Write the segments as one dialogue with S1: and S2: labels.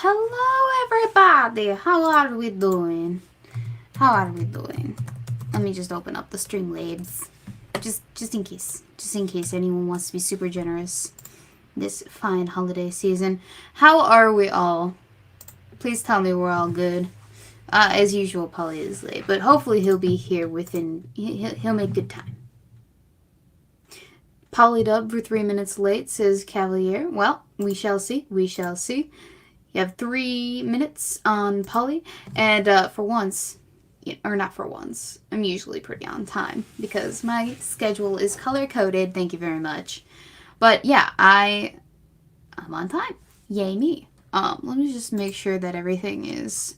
S1: Hello everybody! How are we doing? How are we doing? Let me just open up the Streamlabs. Just in case. Just in case anyone wants to be super generous this fine holiday season. How are we all? Please tell me we're all good. As usual, Polly is late, but hopefully he'll be here within... He'll make good time. Polydub for 3 minutes late, says Cavalier. Well, we shall see. We shall see. You have 3 minutes on Polly, and for once, or not for once, I'm usually pretty on time because my schedule is color-coded, thank you very much. But yeah, I'm on time. Yay me. Let me just make sure that everything is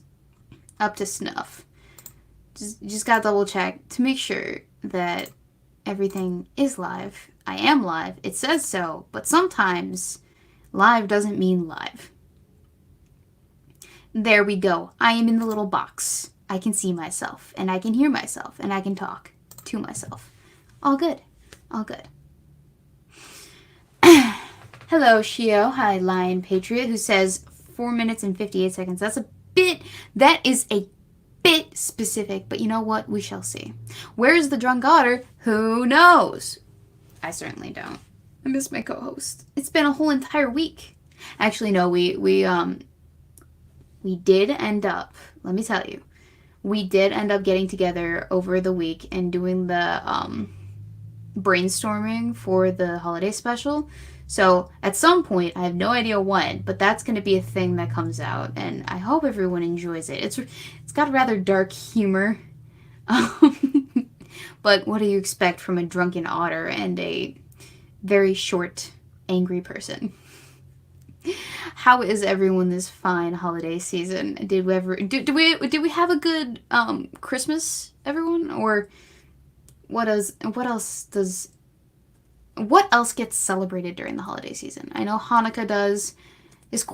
S1: up to snuff. Just gotta double check to make sure that everything is live. I am live. It says so, but sometimes live doesn't mean live. There we go. I am in the little box. I can see myself, and I can hear myself, and I can talk to myself. All good. All good. Hello, Shio. Hi, Lion Patriot, who says 4 minutes and 58 seconds. That is a bit specific, but you know what? We shall see. Where's the drunk otter? Who knows? I certainly don't. I miss my co-host. It's been a whole entire week. Actually, no, we did end up, let me tell you, we did end up getting together over the week and doing the brainstorming for the holiday special. So at some point, I have no idea when, but that's going to be a thing that comes out, and I hope everyone enjoys it. It's got a rather dark humor, but what do you expect from a drunken otter and a very short, angry person? How is everyone this fine holiday season? Did we have a good Christmas, everyone? Or what else gets celebrated during the holiday season? I know Hanukkah does. Is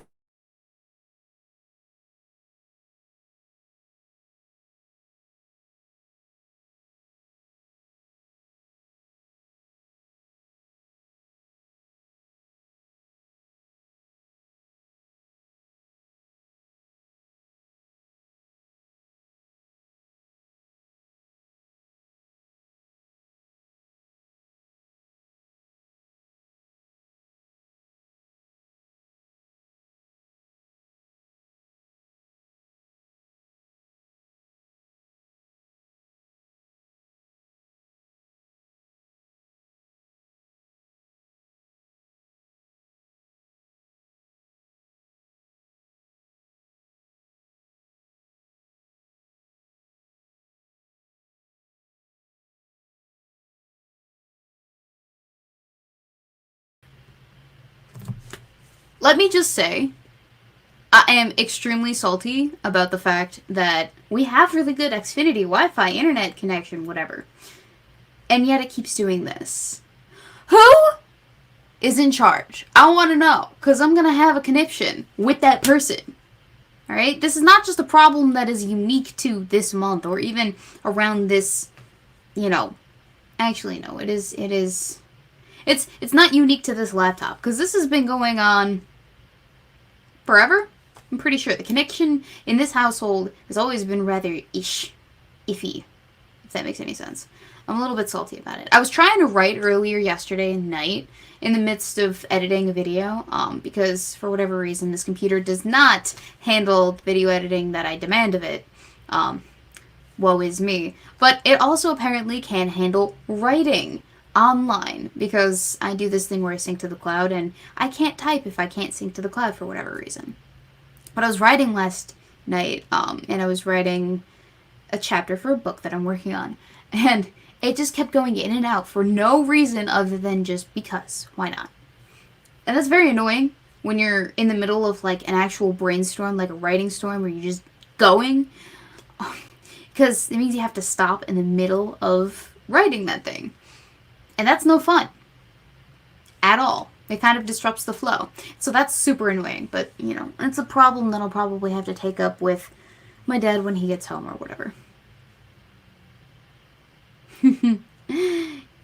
S1: Let me just say, I am extremely salty about the fact that we have really good Xfinity Wi-Fi internet connection, whatever, and yet it keeps doing this. Who is in charge? I want to know, because I'm going to have a conniption with that person. Alright? This is not just a problem that is unique to this month, or even around this, actually, no, it's not unique to this laptop, because this has been going on forever. I'm pretty sure the connection in this household has always been rather iffy, if that makes any sense. I'm a little bit salty about it. I was trying to write earlier yesterday night in the midst of editing a video, because for whatever reason this computer does not handle the video editing that I demand of it. Woe is me. But it also apparently can handle writing online, because I do this thing where I sync to the cloud, and I can't type if I can't sync to the cloud for whatever reason. But I was writing last night, and I was writing a chapter for a book that I'm working on, and it just kept going in and out for no reason other than just because. Why not? And that's very annoying when you're in the middle of like an actual brainstorm, like a writing storm where you're just going, because it means you have to stop in the middle of writing that thing. And that's no fun at all. It kind of disrupts the flow. So that's super annoying. But, it's a problem that I'll probably have to take up with my dad when he gets home or whatever.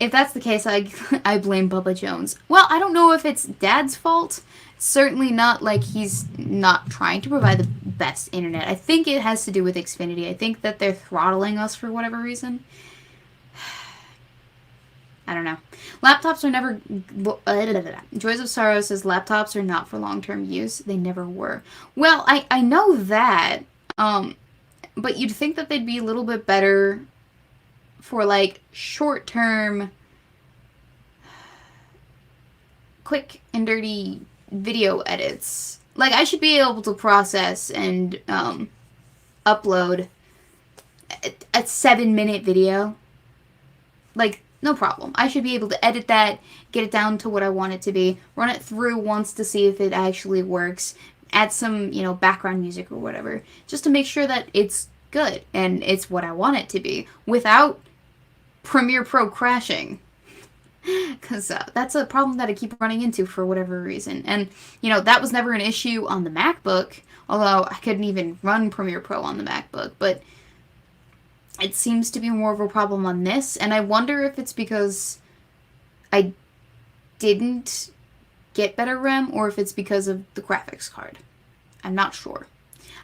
S1: if that's the case, I blame Bubba Jones. Well, I don't know if it's Dad's fault. Certainly not like he's not trying to provide the best internet. I think it has to do with Xfinity. I think that they're throttling us for whatever reason. I don't know. Laptops are never... Joys of Sorrow says laptops are not for long-term use. They never were. Well, I know that. But you'd think that they'd be a little bit better for, like, short-term, quick and dirty video edits. Like, I should be able to process and upload a 7-minute video. Like, no problem. I should be able to edit that, get it down to what I want it to be, run it through once to see if it actually works, add some, you know, background music or whatever, just to make sure that it's good and it's what I want it to be without Premiere Pro crashing. Because that's a problem that I keep running into for whatever reason. And, you know, that was never an issue on the MacBook, although I couldn't even run Premiere Pro on the MacBook, but it seems to be more of a problem on this, and I wonder if it's because I didn't get better RAM or if it's because of the graphics card. I'm not sure.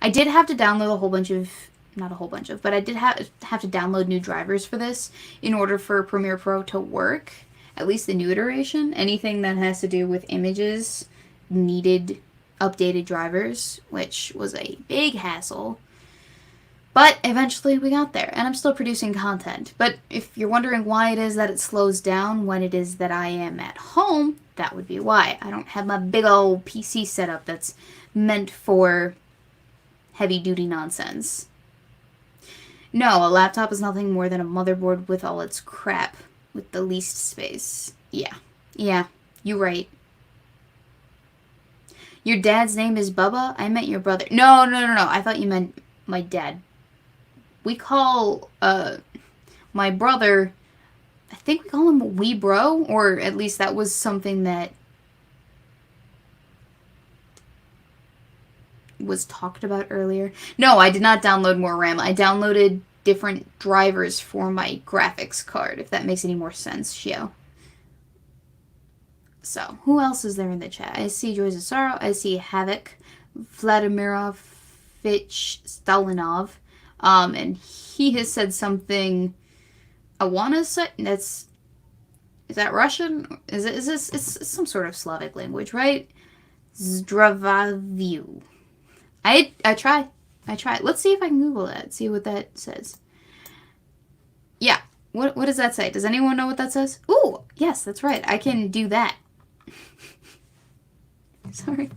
S1: I did have to download a whole bunch of, not a whole bunch of, but I did have to download new drivers for this in order for Premiere Pro to work, at least the new iteration. Anything that has to do with images needed updated drivers, which was a big hassle. But eventually we got there, and I'm still producing content. But if you're wondering why it is that it slows down when it is that I am at home, that would be why. I don't have my big old PC setup that's meant for heavy-duty nonsense. No, a laptop is nothing more than a motherboard with all its crap, with the least space. Yeah, you're right. Your dad's name is Bubba? I meant your brother. No. I thought you meant my dad. We call my brother, I think we call him Weebro, or at least that was something that was talked about earlier. No, I did not download more RAM. I downloaded different drivers for my graphics card, if that makes any more sense, Shio. So, who else is there in the chat? I see Joys of Sorrow. I see Havoc, Vladimirovich Stalinov. And he has said something, I want to say, is that Russian? Is this, it's some sort of Slavic language, right? Zdravaviu. I try. Let's see if I can Google that, see what that says. Yeah, what does that say? Does anyone know what that says? Ooh, yes, that's right. I can do that. Sorry.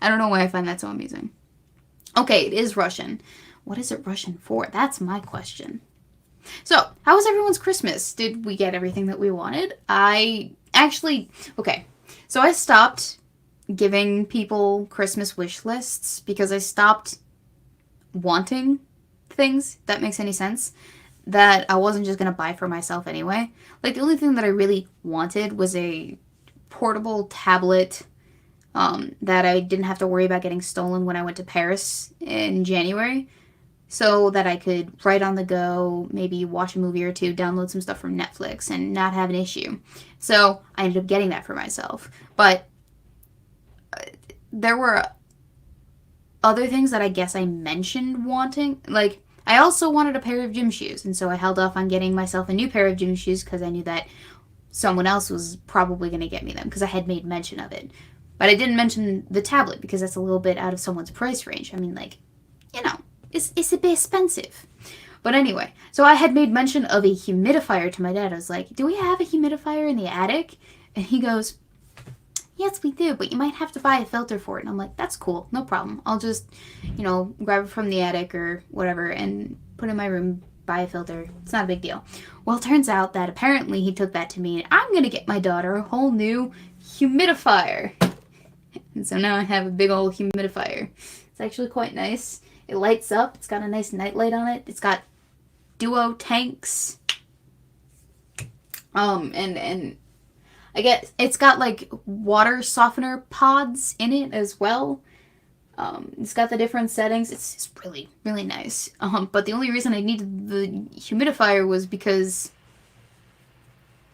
S1: I don't know why I find that so amusing. Okay, it is Russian. What is it Russian for? That's my question. So, how was everyone's Christmas? Did we get everything that we wanted? Okay. So I stopped giving people Christmas wish lists because I stopped wanting things, if that makes any sense, that I wasn't just going to buy for myself anyway. Like, the only thing that I really wanted was a portable tablet that I didn't have to worry about getting stolen when I went to Paris in January, so that I could write on the go, maybe watch a movie or two, download some stuff from Netflix, and not have an issue. So I ended up getting that for myself. But there were other things that I guess I mentioned wanting. Like, I also wanted a pair of gym shoes, and so I held off on getting myself a new pair of gym shoes because I knew that someone else was probably going to get me them because I had made mention of it. But I didn't mention the tablet because that's a little bit out of someone's price range. I mean, like, you know, it's a bit expensive. But anyway, so I had made mention of a humidifier to my dad. I was like, do we have a humidifier in the attic? And he goes, yes, we do, but you might have to buy a filter for it. And I'm like, that's cool, no problem. I'll just, you know, grab it from the attic or whatever and put it in my room, buy a filter. It's not a big deal. Well, it turns out that apparently he took that to mean I'm going to get my daughter a whole new humidifier. And so now I have a big old humidifier. It's actually quite nice. It lights up. It's got a nice nightlight on it. It's got duo tanks. And I guess it's got like water softener pods in it as well. It's got the different settings. It's really, really nice. But the only reason I needed the humidifier was because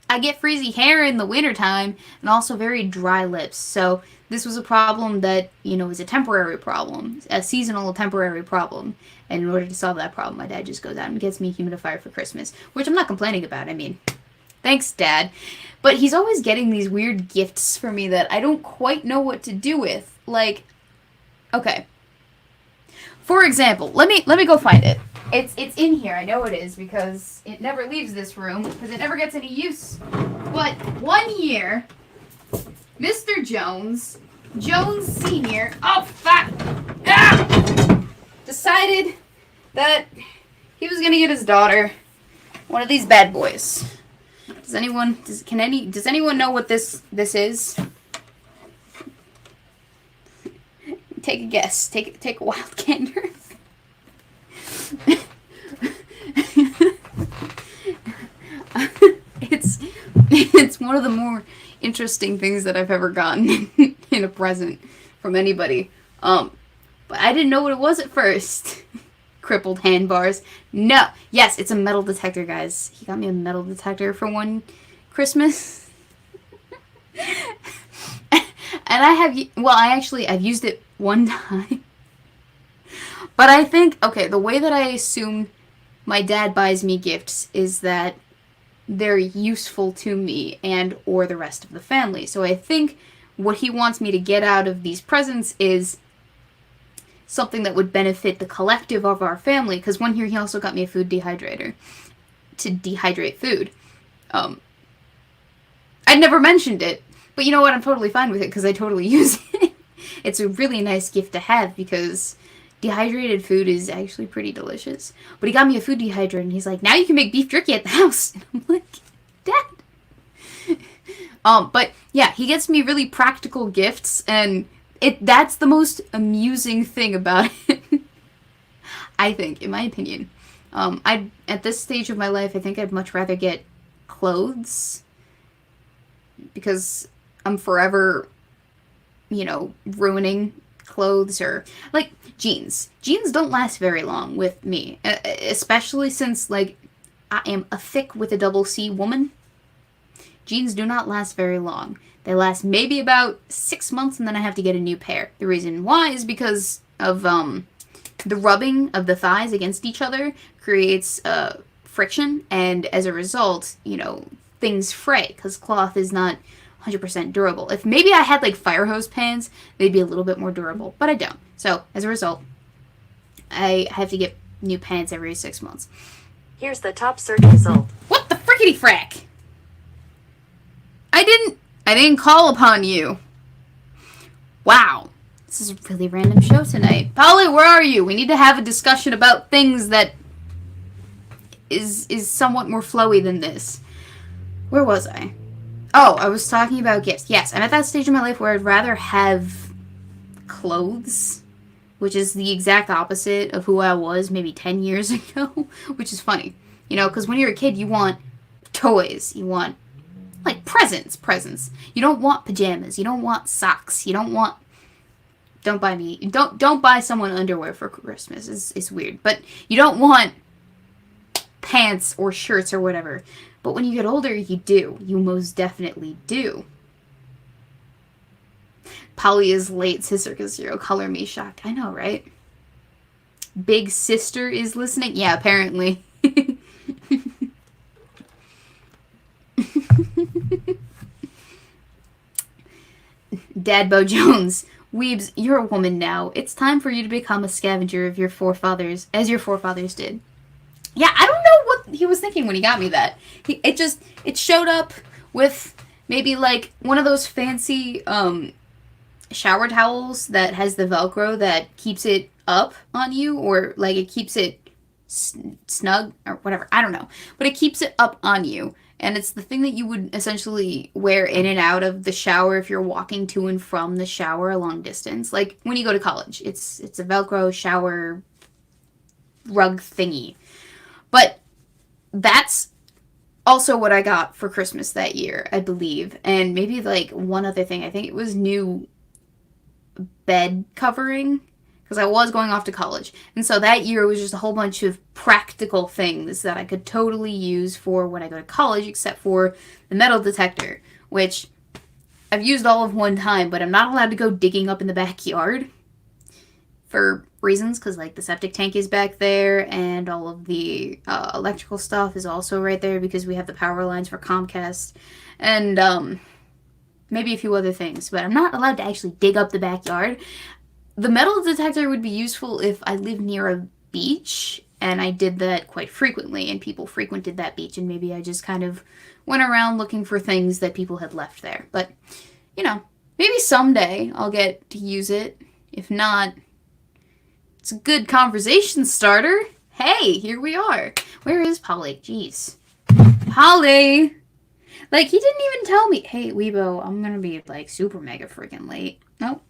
S1: I get frizzy hair in the wintertime and also very dry lips. So this was a problem that, is a temporary problem, a seasonal temporary problem. And in order to solve that problem, my dad just goes out and gets me a humidifier for Christmas, which I'm not complaining about. I mean, thanks, Dad. But he's always getting these weird gifts for me that I don't quite know what to do with. Like, okay. For example, let me go find it. It's in here. I know it is because it never leaves this room because it never gets any use. But one year, Mr. Jones Sr. Oh, fuck! Decided that he was gonna get his daughter one of these bad boys. Does anyone know what this is? Take a guess. Take a wild gander. It's one of the more interesting things that I've ever gotten in a present from anybody. But I didn't know what it was at first. Crippled handbars. No. Yes, it's a metal detector, guys. He got me a metal detector for one Christmas. And I've used it one time. But I think, the way that I assume my dad buys me gifts is that they're useful to me and or the rest of the family. So I think what he wants me to get out of these presents is something that would benefit the collective of our family. Because one year he also got me a food dehydrator to dehydrate food. I'd never mentioned it, but you know what? I'm totally fine with it because I totally use it. It's a really nice gift to have because dehydrated food is actually pretty delicious. But he got me a food dehydrator and he's like, now you can make beef jerky at the house. And I'm like, Dad. But yeah, he gets me really practical gifts and that's the most amusing thing about it. I think, in my opinion. At this stage of my life, I think I'd much rather get clothes because I'm forever, ruining clothes or like jeans. Jeans don't last very long with me, especially since I am a thick with a double C woman. Jeans do not last very long. They last maybe about 6 months and then I have to get a new pair. The reason why is because of the rubbing of the thighs against each other creates friction, and as a result, things fray because cloth is not 100% durable. If maybe I had fire hose pants, they'd be a little bit more durable, but I don't. So as a result, I have to get new pants every 6 months.
S2: Here's the top search result.
S1: What the frickety frack? I didn't call upon you. Wow. This is a really random show tonight. Polly, where are you? We need to have a discussion about things that is somewhat more flowy than this. Where was I? Oh, I was talking about gifts. Yes, I'm at that stage in my life where I'd rather have clothes, which is the exact opposite of who I was maybe 10 years ago, which is funny. Because when you're a kid, you want toys. You want, presents. You don't want pajamas. You don't want socks. You don't want... Don't buy someone underwear for Christmas. It's weird. But you don't want pants or shirts or whatever. But when you get older, you do. You most definitely do. Polly is late. Sister Zero. Color me shocked. I know, right? Big sister is listening? Yeah, apparently. Weebo Jones. Weebs, you're a woman now. It's time for you to become a scavenger of your forefathers, as your forefathers did. Yeah, I don't know what he was thinking when he got me that. It showed up with maybe one of those fancy shower towels that has the Velcro that keeps it up on you, or it keeps it snug or whatever. I don't know, but it keeps it up on you. And it's the thing that you would essentially wear in and out of the shower if you're walking to and from the shower a long distance. Like when you go to college, it's a Velcro shower rug thingy. But that's also what I got for Christmas that year, I believe. And maybe one other thing. I think it was new bed covering. because I was going off to college. And so that year was just a whole bunch of practical things that I could totally use for when I go to college, except for the metal detector, which I've used all of one time, but I'm not allowed to go digging up in the backyard for reasons, because like the septic tank is back there and all of the electrical stuff is also right there because we have the power lines for Comcast and maybe a few other things, but I'm not allowed to actually dig up the backyard. The metal detector would be useful if I lived near a beach and I did that quite frequently and people frequented that beach and maybe I just kind of went around looking for things that people had left there. But, you know, maybe someday I'll get to use it. If not, it's a good conversation starter. Hey, here we are. Where is Polly? Jeez. Polly! Like, he didn't even tell me, hey, Weebo, I'm gonna be, like, super mega freaking late. Nope.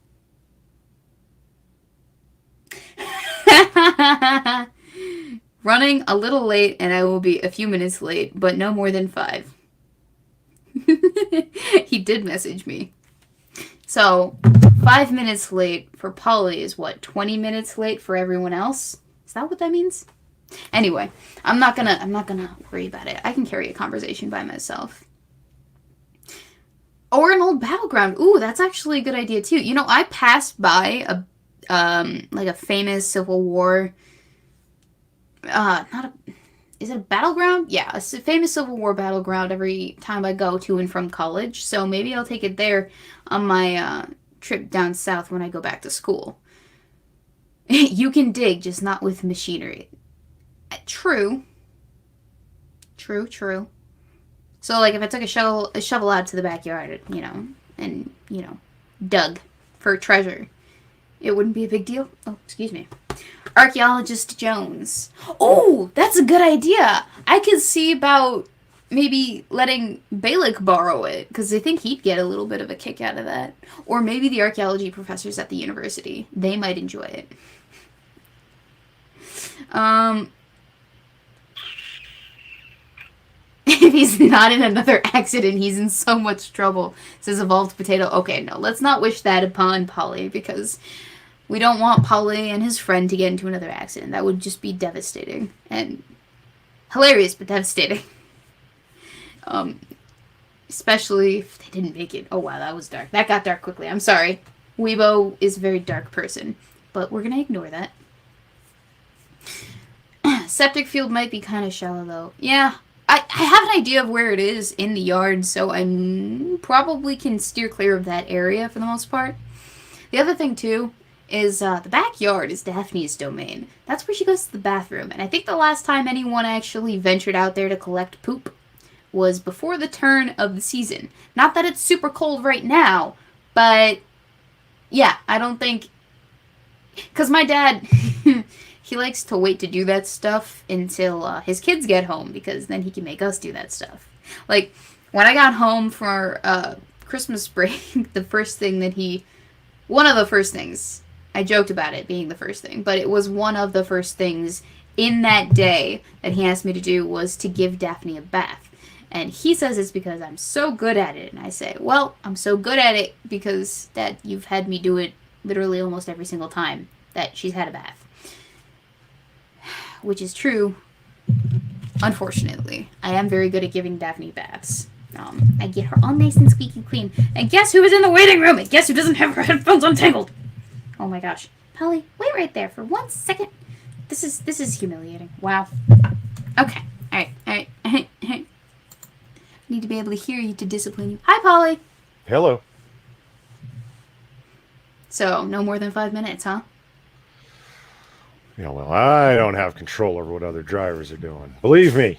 S1: Running a little late, and I will be a few minutes late, but no more than 5. He did message me. So, 5 minutes late for Polly is what, 20 minutes late for everyone else? Is that what that means? Anyway, I'm not gonna worry about it. I can carry a conversation by myself. Or an old battleground. Ooh, that's actually a good idea too. You know, I passed by a famous Civil War. Is it a battleground? Yeah, a famous Civil War battleground every time I go to and from college. So maybe I'll take it there on my trip down south when I go back to school. You can dig, just not with machinery. True. So, like, if I took a shovel out to the backyard, and dug for treasure, it wouldn't be a big deal. Oh, excuse me. Archaeologist Jones. Oh, that's a good idea. I could see about maybe letting Balik borrow it, because I think he'd get a little bit of a kick out of that. Or maybe the archaeology professors at the university. They might enjoy it. If he's not in another accident, he's in so much trouble, says Evolved Potato. Okay, no, let's not wish that upon Polly, because we don't want Polly and his friend to get into another accident. That would just be devastating. And hilarious, but devastating. Especially if they didn't make it. Oh, wow, that was dark. That got dark quickly. I'm sorry. Weebo is a very dark person, but we're going to ignore that. Septic field might be kind of shallow, though. Yeah. I have an idea of where it is in the yard, so I probably can steer clear of that area for the most part. The other thing, too, is the backyard is Daphne's domain. That's where she goes to the bathroom, and I think the last time anyone actually ventured out there to collect poop was before the turn of the season. Not that it's super cold right now, but yeah, I don't think... Because my dad... He likes to wait to do that stuff until his kids get home, because then he can make us do that stuff. Like, when I got home for Christmas break, the first thing that one of the first things, I joked about it being the first thing, but it was one of the first things in that day that he asked me to do was to give Daphne a bath. And he says it's because I'm so good at it. And I say, well, I'm so good at it because, Dad, you've had me do it literally almost every single time that she's had a bath. Which is true, unfortunately. I am very good at giving Daphne baths. I get her all nice and squeaky clean. And guess who is in the waiting room? And guess who doesn't have her headphones untangled? Oh my gosh. Polly, wait right there for 1 second. This is humiliating. Wow. Okay. Alright. I need to be able to hear you to discipline you. Hi, Polly.
S3: Hello.
S1: So, no more than 5 minutes, huh?
S3: Yeah, well, I don't have control over what other drivers are doing. Believe me.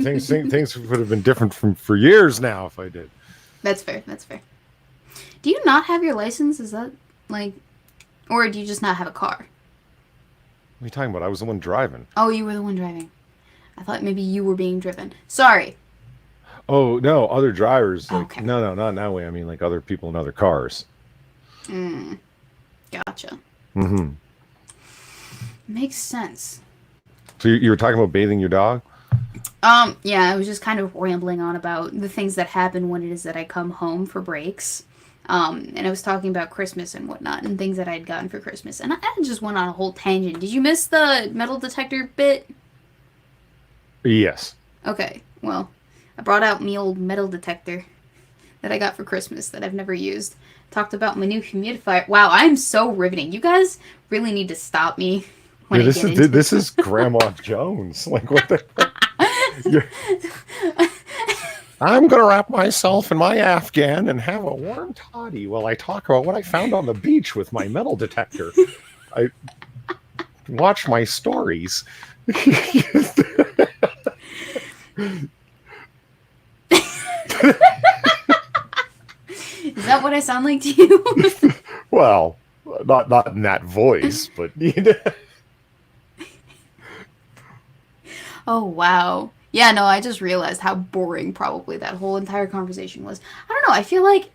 S3: things would have been different for years now if I did.
S1: That's fair. Do you not have your license? Is that, like... Or do you just not have a car?
S3: What are you talking about? I was the one driving.
S1: Oh, you were the one driving. I thought maybe you were being driven. Sorry.
S3: Oh, no, other drivers. Like,
S1: okay.
S3: No, not that way. I mean, like, other people in other cars.
S1: Gotcha.
S3: Mm-hmm.
S1: Makes sense.
S3: So you were talking about bathing your dog?
S1: Yeah, I was just kind of rambling on about the things that happen when it is that I come home for breaks. And I was talking about Christmas and whatnot and things that I had gotten for Christmas. And I just went on a whole tangent. Did you miss the metal detector bit?
S3: Yes.
S1: Okay, well, I brought out my old metal detector that I got for Christmas that I've never used. Talked about my new humidifier. Wow, I'm so riveting. You guys really need to stop me when I get into
S3: this is Grandma Jones. Like, what the You're- I'm going to wrap myself in my Afghan and have a warm toddy while I talk about what I found on the beach with my metal detector. I watch my stories.
S1: Is that what I sound like to you?
S3: Well, not in that voice, but
S1: Oh, wow. Yeah, no, I just realized how boring probably that whole entire conversation was. I don't know, I feel like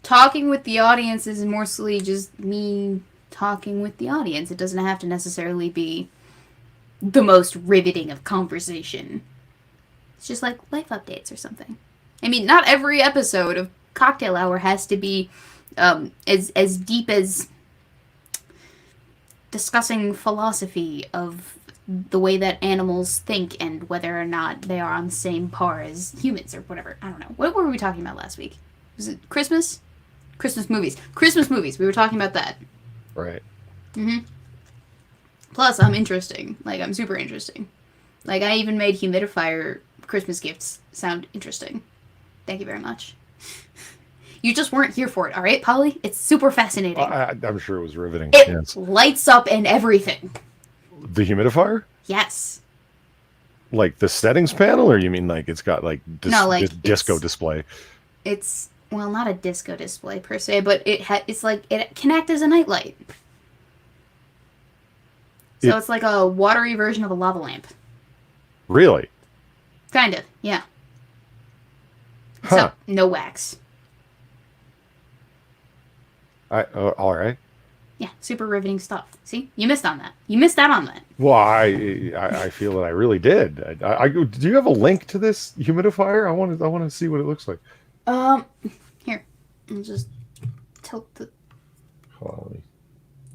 S1: talking with the audience is mostly just me talking with the audience. It doesn't have to necessarily be the most riveting of conversation. It's just like life updates or something. I mean, not every episode of Cocktail Hour has to be as deep as discussing philosophy of the way that animals think and whether or not they are on the same par as humans or whatever. I don't know. What were we talking about last week? Was it Christmas? Christmas movies. Christmas movies. We were talking about that.
S3: Right.
S1: Plus, I'm interesting. Like, I'm super interesting. Like, I even made humidifier Christmas gifts sound interesting. Thank you very much. You just weren't here for it, all right, Polly? It's super fascinating.
S3: I'm sure it was riveting.
S1: It
S3: Yes.
S1: lights up and everything.
S3: The humidifier?
S1: Yes.
S3: Like the settings panel, or you mean like it's got like
S1: No, like
S3: disco display?
S1: It's, well, not a disco display per se, but it's like it can act as a nightlight. So it's like a watery version of a lava lamp.
S3: Really?
S1: Kind of, yeah.
S3: Huh.
S1: So, no wax.
S3: All right.
S1: Yeah, super riveting stuff. See? You missed on that. You missed out on that.
S3: Well, I feel that I really did. Do you have a link to this humidifier? I want to see what it looks like.
S1: Here. I'll just tilt the...
S3: Holy.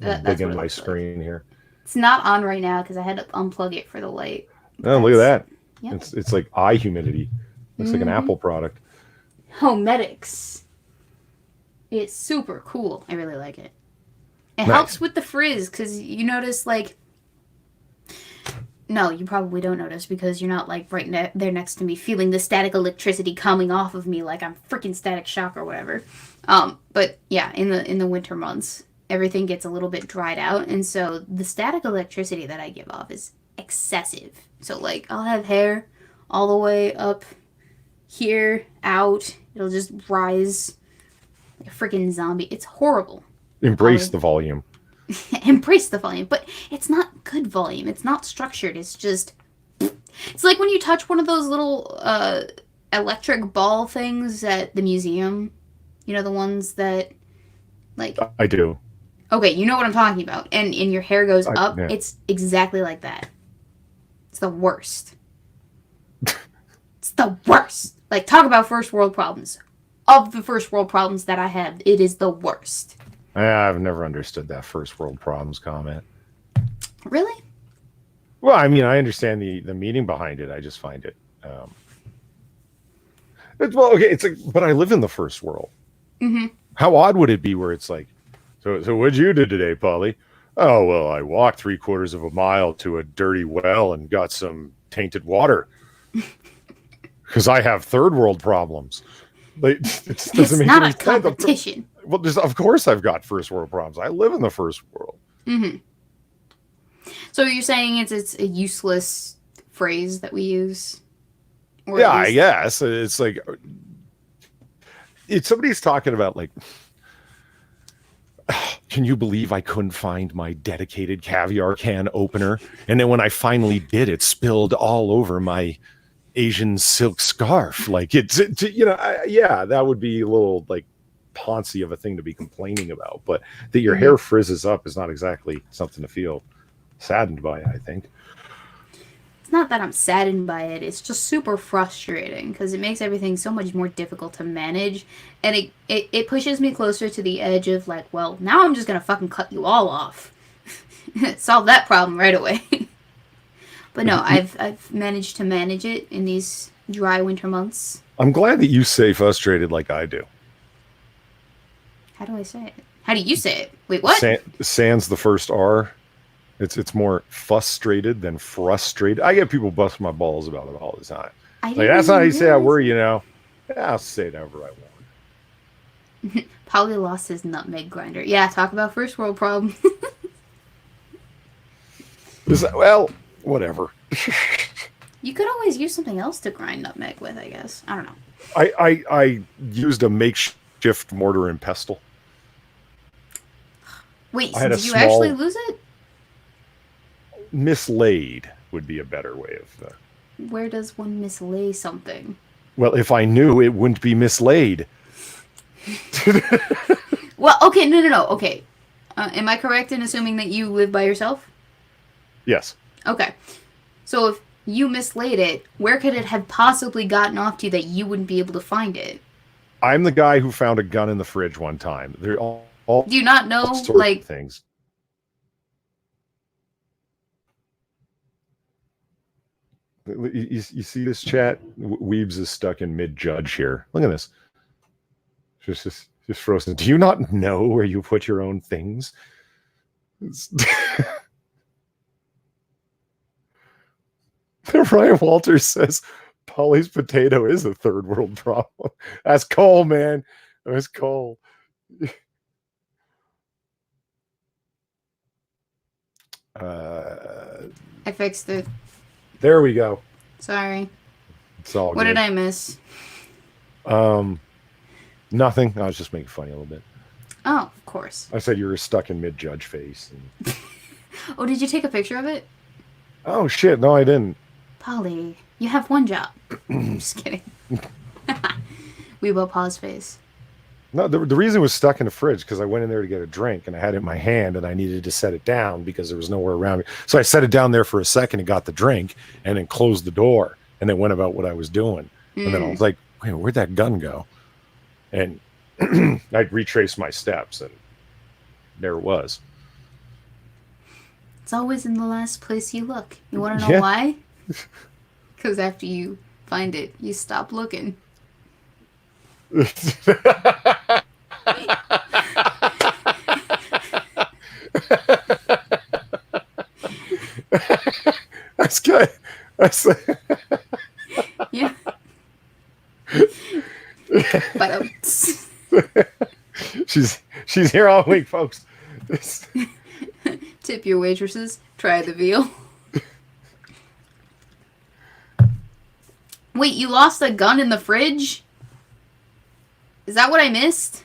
S1: That's
S3: Big
S1: what
S3: in
S1: it
S3: my
S1: looks like.
S3: screen here.
S1: It's not on right now because I had to unplug it for the light.
S3: Oh, look at that.
S1: Yep.
S3: It's like eye humidity. Looks like an Apple product.
S1: Homedics. It's super cool. I really like it. It
S3: Nice.
S1: helps with the frizz because you notice, like... No, you probably don't notice because you're not, like, right there next to me feeling the static electricity coming off of me like I'm freaking Static Shock or whatever. But, yeah, in the winter months, everything gets a little bit dried out, and so the static electricity that I give off is excessive. So, like, I'll have hair all the way up here, out. It'll just rise like a freaking zombie. It's horrible.
S3: Embrace the volume.
S1: Embrace the volume, but it's not good volume. It's not structured. It's just... It's like when you touch one of those little electric ball things at the museum. You know, the ones that, like...
S3: I do.
S1: Okay, you know what I'm talking about. And your hair goes up.
S3: Yeah.
S1: It's exactly like that. It's the worst. It's the worst. Like, talk about first world problems. Of the first world problems that I have, it is the worst.
S3: I've never understood that first world problems comment.
S1: Really?
S3: Well, I mean, I understand the meaning behind it. I just find it. Well, okay, it's like, but I live in the first world.
S1: Mm-hmm.
S3: How odd would it be where it's like, so what'd you do today, Polly? Oh, well, I walked 3/4 of a mile to a dirty well and got some tainted water because I have third world problems. Like, it doesn't
S1: It's
S3: make
S1: not
S3: any
S1: a
S3: sense.
S1: competition.
S3: Well, of course I've got first world problems. I live in the first world.
S1: Mm-hmm. So you're saying it's a useless phrase that we use? Or
S3: Yeah,
S1: at
S3: I
S1: least-
S3: guess. It's like, if somebody's talking about, like, can you believe I couldn't find my dedicated caviar can opener? And then when I finally did, it spilled all over my Asian silk scarf. Like, yeah, that would be a little, like, poncy of a thing to be complaining about. But that your hair frizzes up is not exactly something to feel saddened by, I think.
S1: It's not that I'm saddened by it. It's just super frustrating because it makes everything so much more difficult to manage, and it pushes me closer to the edge of like, well, now I'm just gonna fucking cut you all off, solve that problem right away. But no, I've managed to manage it in these dry winter months.
S3: I'm glad that you say frustrated like I do.
S1: How do I say it? How do you say it? Wait, what?
S3: Sans the first R. It's more frustrated than frustrated. I get people bust my balls about it all the time. Like, that's not how you say I worry, you know. Yeah, I'll say it however I want.
S1: Polly lost his nutmeg grinder. Yeah, talk about first world problem.
S3: Well, whatever.
S1: You could always use something else to grind nutmeg with, I guess. I don't know.
S3: I used a makeshift mortar and pestle.
S1: Wait, so did you actually lose it?
S3: Mislaid would be a better way of...
S1: Where does one mislay something?
S3: Well, if I knew, it wouldn't be mislaid.
S1: Well, okay, no. Okay. Am I correct in assuming that you live by yourself?
S3: Yes.
S1: Okay. So if you mislaid it, where could it have possibly gotten off to you that you wouldn't be able to find it?
S3: I'm the guy who found a gun in the fridge one time. They're all
S1: do you not know,
S3: like things. You see this chat? Weebs is stuck in mid-judge here. Look at this. Just frozen. Do you not know where you put your own things? Ryan Walters says Polly's potato is a third world problem. That's Cole, man. That's Cole.
S1: I fixed it.
S3: There we go.
S1: Sorry.
S3: It's all
S1: what
S3: good.
S1: did I miss?
S3: Nothing. I was just making fun a little bit.
S1: Oh, of course.
S3: I said you were stuck in mid-judge face. And...
S1: Oh, did you take a picture of it?
S3: Oh, shit. No, I didn't.
S1: Polly, you have one job. I'm just kidding. Weebo pause face.
S3: No, the reason it was stuck in the fridge because I went in there to get a drink and I had it in my hand and I needed to set it down because there was nowhere around me. So I set it down there for a second and got the drink and then closed the door and then went about what I was doing. And then I was like, wait, where'd that gun go? And I'd retrace my steps and there it was.
S1: It's always in the last place you look. You want to know why? Because after you find it, you stop looking.
S3: That's good. That's
S1: yeah. But
S3: she's here all week, folks.
S1: Tip your waitresses. Try the veal. Wait, you lost a gun in the fridge? Is that what I missed?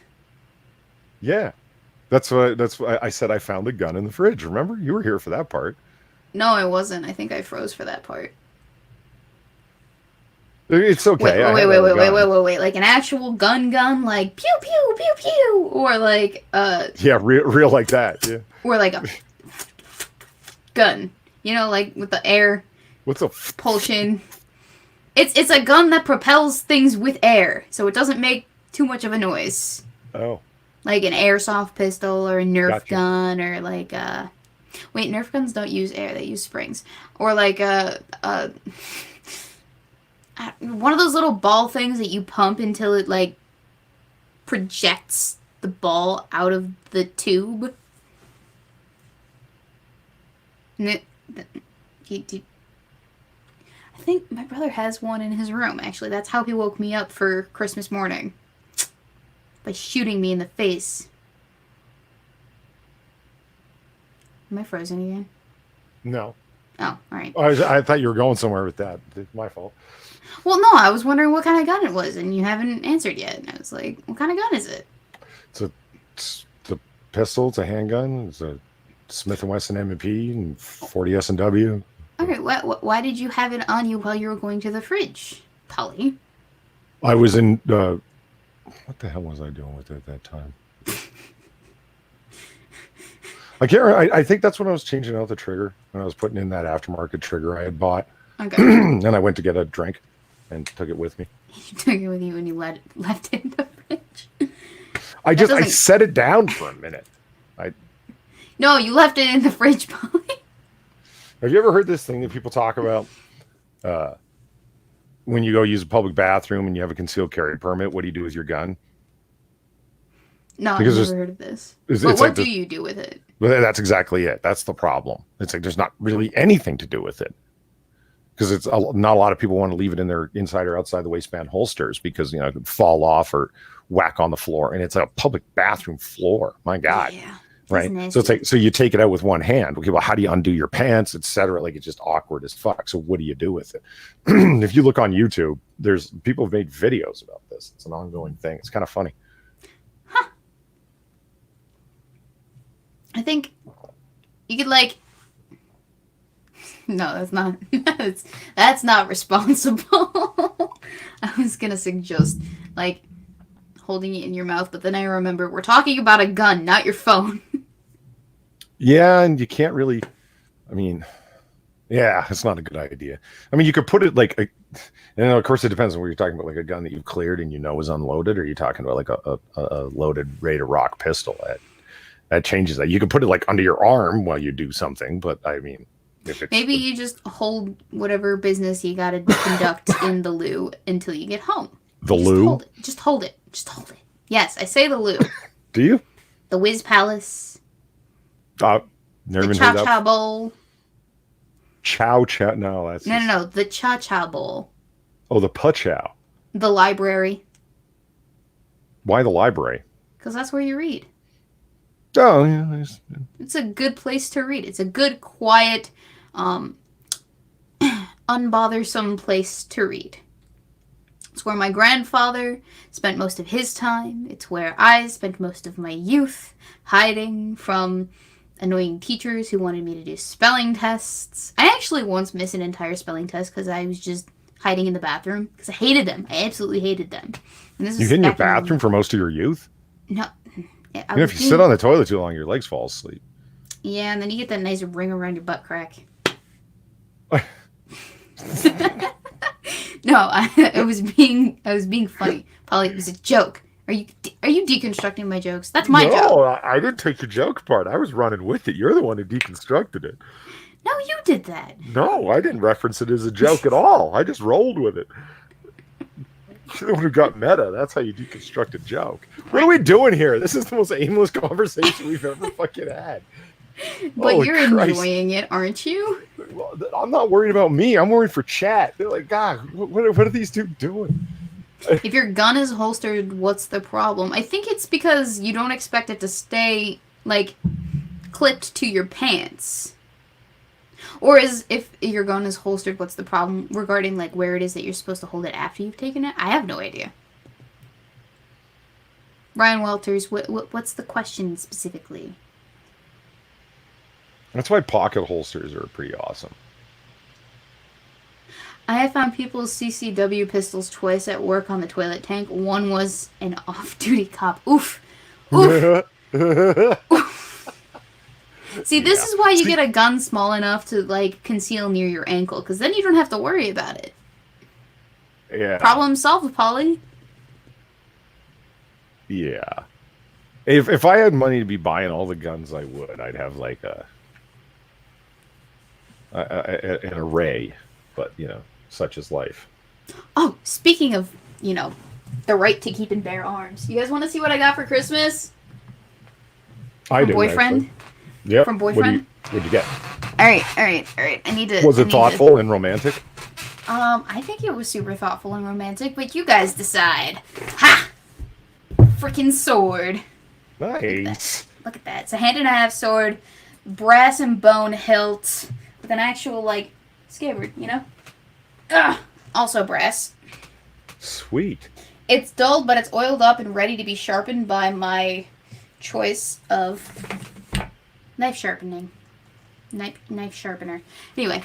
S3: Yeah. That's what I said. I found a gun in the fridge. Remember? You were here for that part.
S1: No, I wasn't. I think I froze for that part.
S3: It's okay.
S1: Wait. Like an actual gun, like pew, pew, pew, pew. Or like,
S3: yeah, real like that. Yeah.
S1: Or like a gun. You know, like with the air.
S3: What's a
S1: propulsion? It's a gun that propels things with air, so it doesn't make too much of a noise.
S3: Oh.
S1: Like an airsoft pistol or a Nerf gun or like wait, Nerf guns don't use air, they use springs. Or like one of those little ball things that you pump until it like projects the ball out of the tube. I think my brother has one in his room, actually. That's how he woke me up for Christmas morning. By shooting me in the face. Am I frozen again?
S3: No.
S1: Oh, alright.
S3: I thought you were going somewhere with that. It's my fault.
S1: Well, no, I was wondering what kind of gun it was, and you haven't answered yet. And I was like, what kind of gun is it?
S3: It's a pistol, it's a handgun, it's a Smith & Wesson M&P and 40 S&W.
S1: Okay, why did you have it on you while you were going to the fridge, Polly?
S3: I was in... what the hell was I doing with it at that time? I can't remember. I think that's when I was changing out the trigger. When I was putting in that aftermarket trigger I had bought.
S1: Okay.
S3: And I went to get a drink and took it with me.
S1: You took it with you and you left it in the fridge.
S3: I set it down for a minute.
S1: No, you left it in the fridge, Polly.
S3: Have you ever heard this thing that people talk about? When you go use a public bathroom and you have a concealed carry permit, what do you do with your gun?
S1: No, I've never heard of this. But what do you do with it?
S3: Well, that's exactly it. That's the problem. It's like there's not really anything to do with it. Because it's not a lot of people want to leave it in their inside or outside the waistband holsters because, it could fall off or whack on the floor. And it's a public bathroom floor. My God.
S1: Yeah.
S3: Right. So it's like, so you take it out with one hand. Okay, well, how do you undo your pants, etc.? Like, it's just awkward as fuck. So what do you do with it? If you look on YouTube, there's people have made videos about this. It's an ongoing thing. It's kind of funny.
S1: Huh. I think you could no, that's not that's not responsible. I was gonna suggest holding it in your mouth, but then I remember we're talking about a gun, not your phone.
S3: Yeah, and you can't really, it's not a good idea. You could put it and of course it depends on what you're talking about, like a gun that you've cleared and is unloaded, or you're talking about like a loaded, ready to rock pistol. That changes that. You can put it under your arm while you do something, but if it's
S1: maybe you just hold whatever business you gotta conduct in the loo until you get home.
S3: The loo?
S1: Just hold it. Yes, I say the loo.
S3: Do you?
S1: The Whiz Palace.
S3: Never
S1: the
S3: even heard that.
S1: Cha-Cha Bowl.
S3: Chow. No, that's
S1: No. The Cha-Cha Bowl.
S3: Oh, the Pachow.
S1: The library.
S3: Why the library?
S1: Because that's where you read.
S3: Oh, yeah.
S1: It's a good place to read. It's a good, quiet, unbothersome place to read. It's where my grandfather spent most of his time. It's where I spent most of my youth, hiding from annoying teachers who wanted me to do spelling tests. I actually once missed an entire spelling test because I was just hiding in the bathroom because I hated them. I absolutely hated them. And this
S3: you hid in your bathroom for most of your youth?
S1: No.
S3: Yeah, if you sit on the toilet too long, your legs fall asleep.
S1: Yeah, and then you get that nice ring around your butt crack. No, I was being funny. Polly, it was a joke. Are you deconstructing my jokes? That's my joke.
S3: No, I didn't take the joke part. I was running with it. You're the one who deconstructed it.
S1: No, you did that.
S3: No, I didn't reference it as a joke at all. I just rolled with it. You're the one who got meta. That's how you deconstruct a joke. What are we doing here? This is the most aimless conversation we've ever fucking had.
S1: But
S3: Holy
S1: you're
S3: Christ.
S1: Enjoying it, aren't you?
S3: Well, I'm not worried about me. I'm worried for chat. They're like, God, what are these two doing?
S1: If your gun is holstered, what's the problem? I think it's because you don't expect it to stay, clipped to your pants. Or if your gun is holstered, what's the problem regarding, where it is that you're supposed to hold it after you've taken it? I have no idea. Ryan Walters, what's the question specifically?
S3: That's why pocket holsters are pretty awesome.
S1: I have found people's CCW pistols twice at work on the toilet tank. One was an off-duty cop. Oof. Oof. See, this is why you get a gun small enough to, conceal near your ankle, because then you don't have to worry about it.
S3: Yeah.
S1: Problem solved, Polly.
S3: Yeah. If I had money to be buying all the guns I would, I'd have, an array, but such is life.
S1: Oh, speaking of the right to keep and bear arms, you guys want to see what I got for Christmas?
S3: I do.
S1: Boyfriend.
S3: Yeah.
S1: From boyfriend.
S3: What'd you get?
S1: All right. I need to.
S3: Was it thoughtful and romantic?
S1: I think it was super thoughtful and romantic, but you guys decide. Ha! Freaking sword.
S3: Nice.
S1: Look at that. It's a hand-and-a-half sword, brass and bone hilt, with an actual, scabbard, Ugh! Also brass.
S3: Sweet.
S1: It's dulled, but it's oiled up and ready to be sharpened by my choice of knife sharpening. Knife sharpener. Anyway,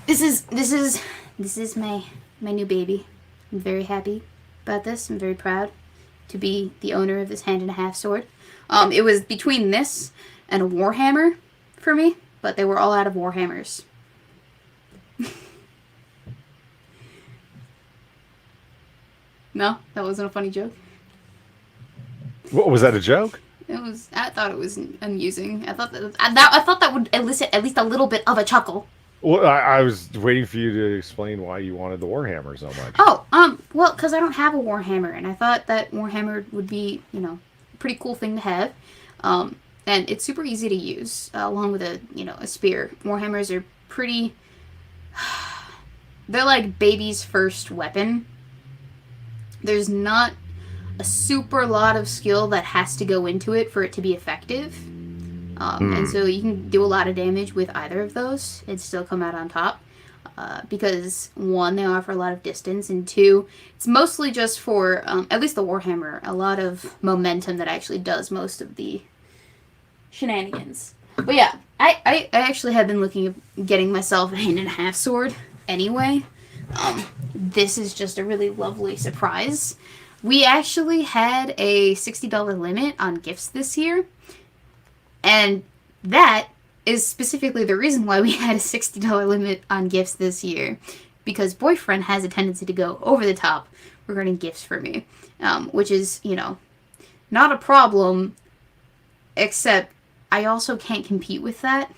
S1: this is my new baby. I'm very happy about this. I'm very proud to be the owner of this hand-and-a-half sword. It was between this and a warhammer for me, but they were all out of warhammers. No, that wasn't a funny joke.
S3: What was that, a joke?
S1: It was. I thought it was amusing. I thought that would elicit at least a little bit of a chuckle.
S3: Well, I was waiting for you to explain why you wanted the Warhammer so much.
S1: Oh, well, because I don't have a Warhammer, and I thought that Warhammer would be, a pretty cool thing to have. And it's super easy to use, along with a spear. Warhammers are pretty. They're like baby's first weapon. There's not a super lot of skill that has to go into it for it to be effective. And so you can do a lot of damage with either of those and still come out on top. Because, one, they offer a lot of distance, and two, it's mostly just for, at least the Warhammer, a lot of momentum that actually does most of the shenanigans. But yeah, I actually have been looking at getting myself a hand and a half sword anyway. This is just a really lovely surprise. We actually had a $60 limit on gifts this year, and that is specifically the reason why we had a $60 limit on gifts this year, because boyfriend has a tendency to go over the top regarding gifts for me, which is, not a problem, except I also can't compete with that,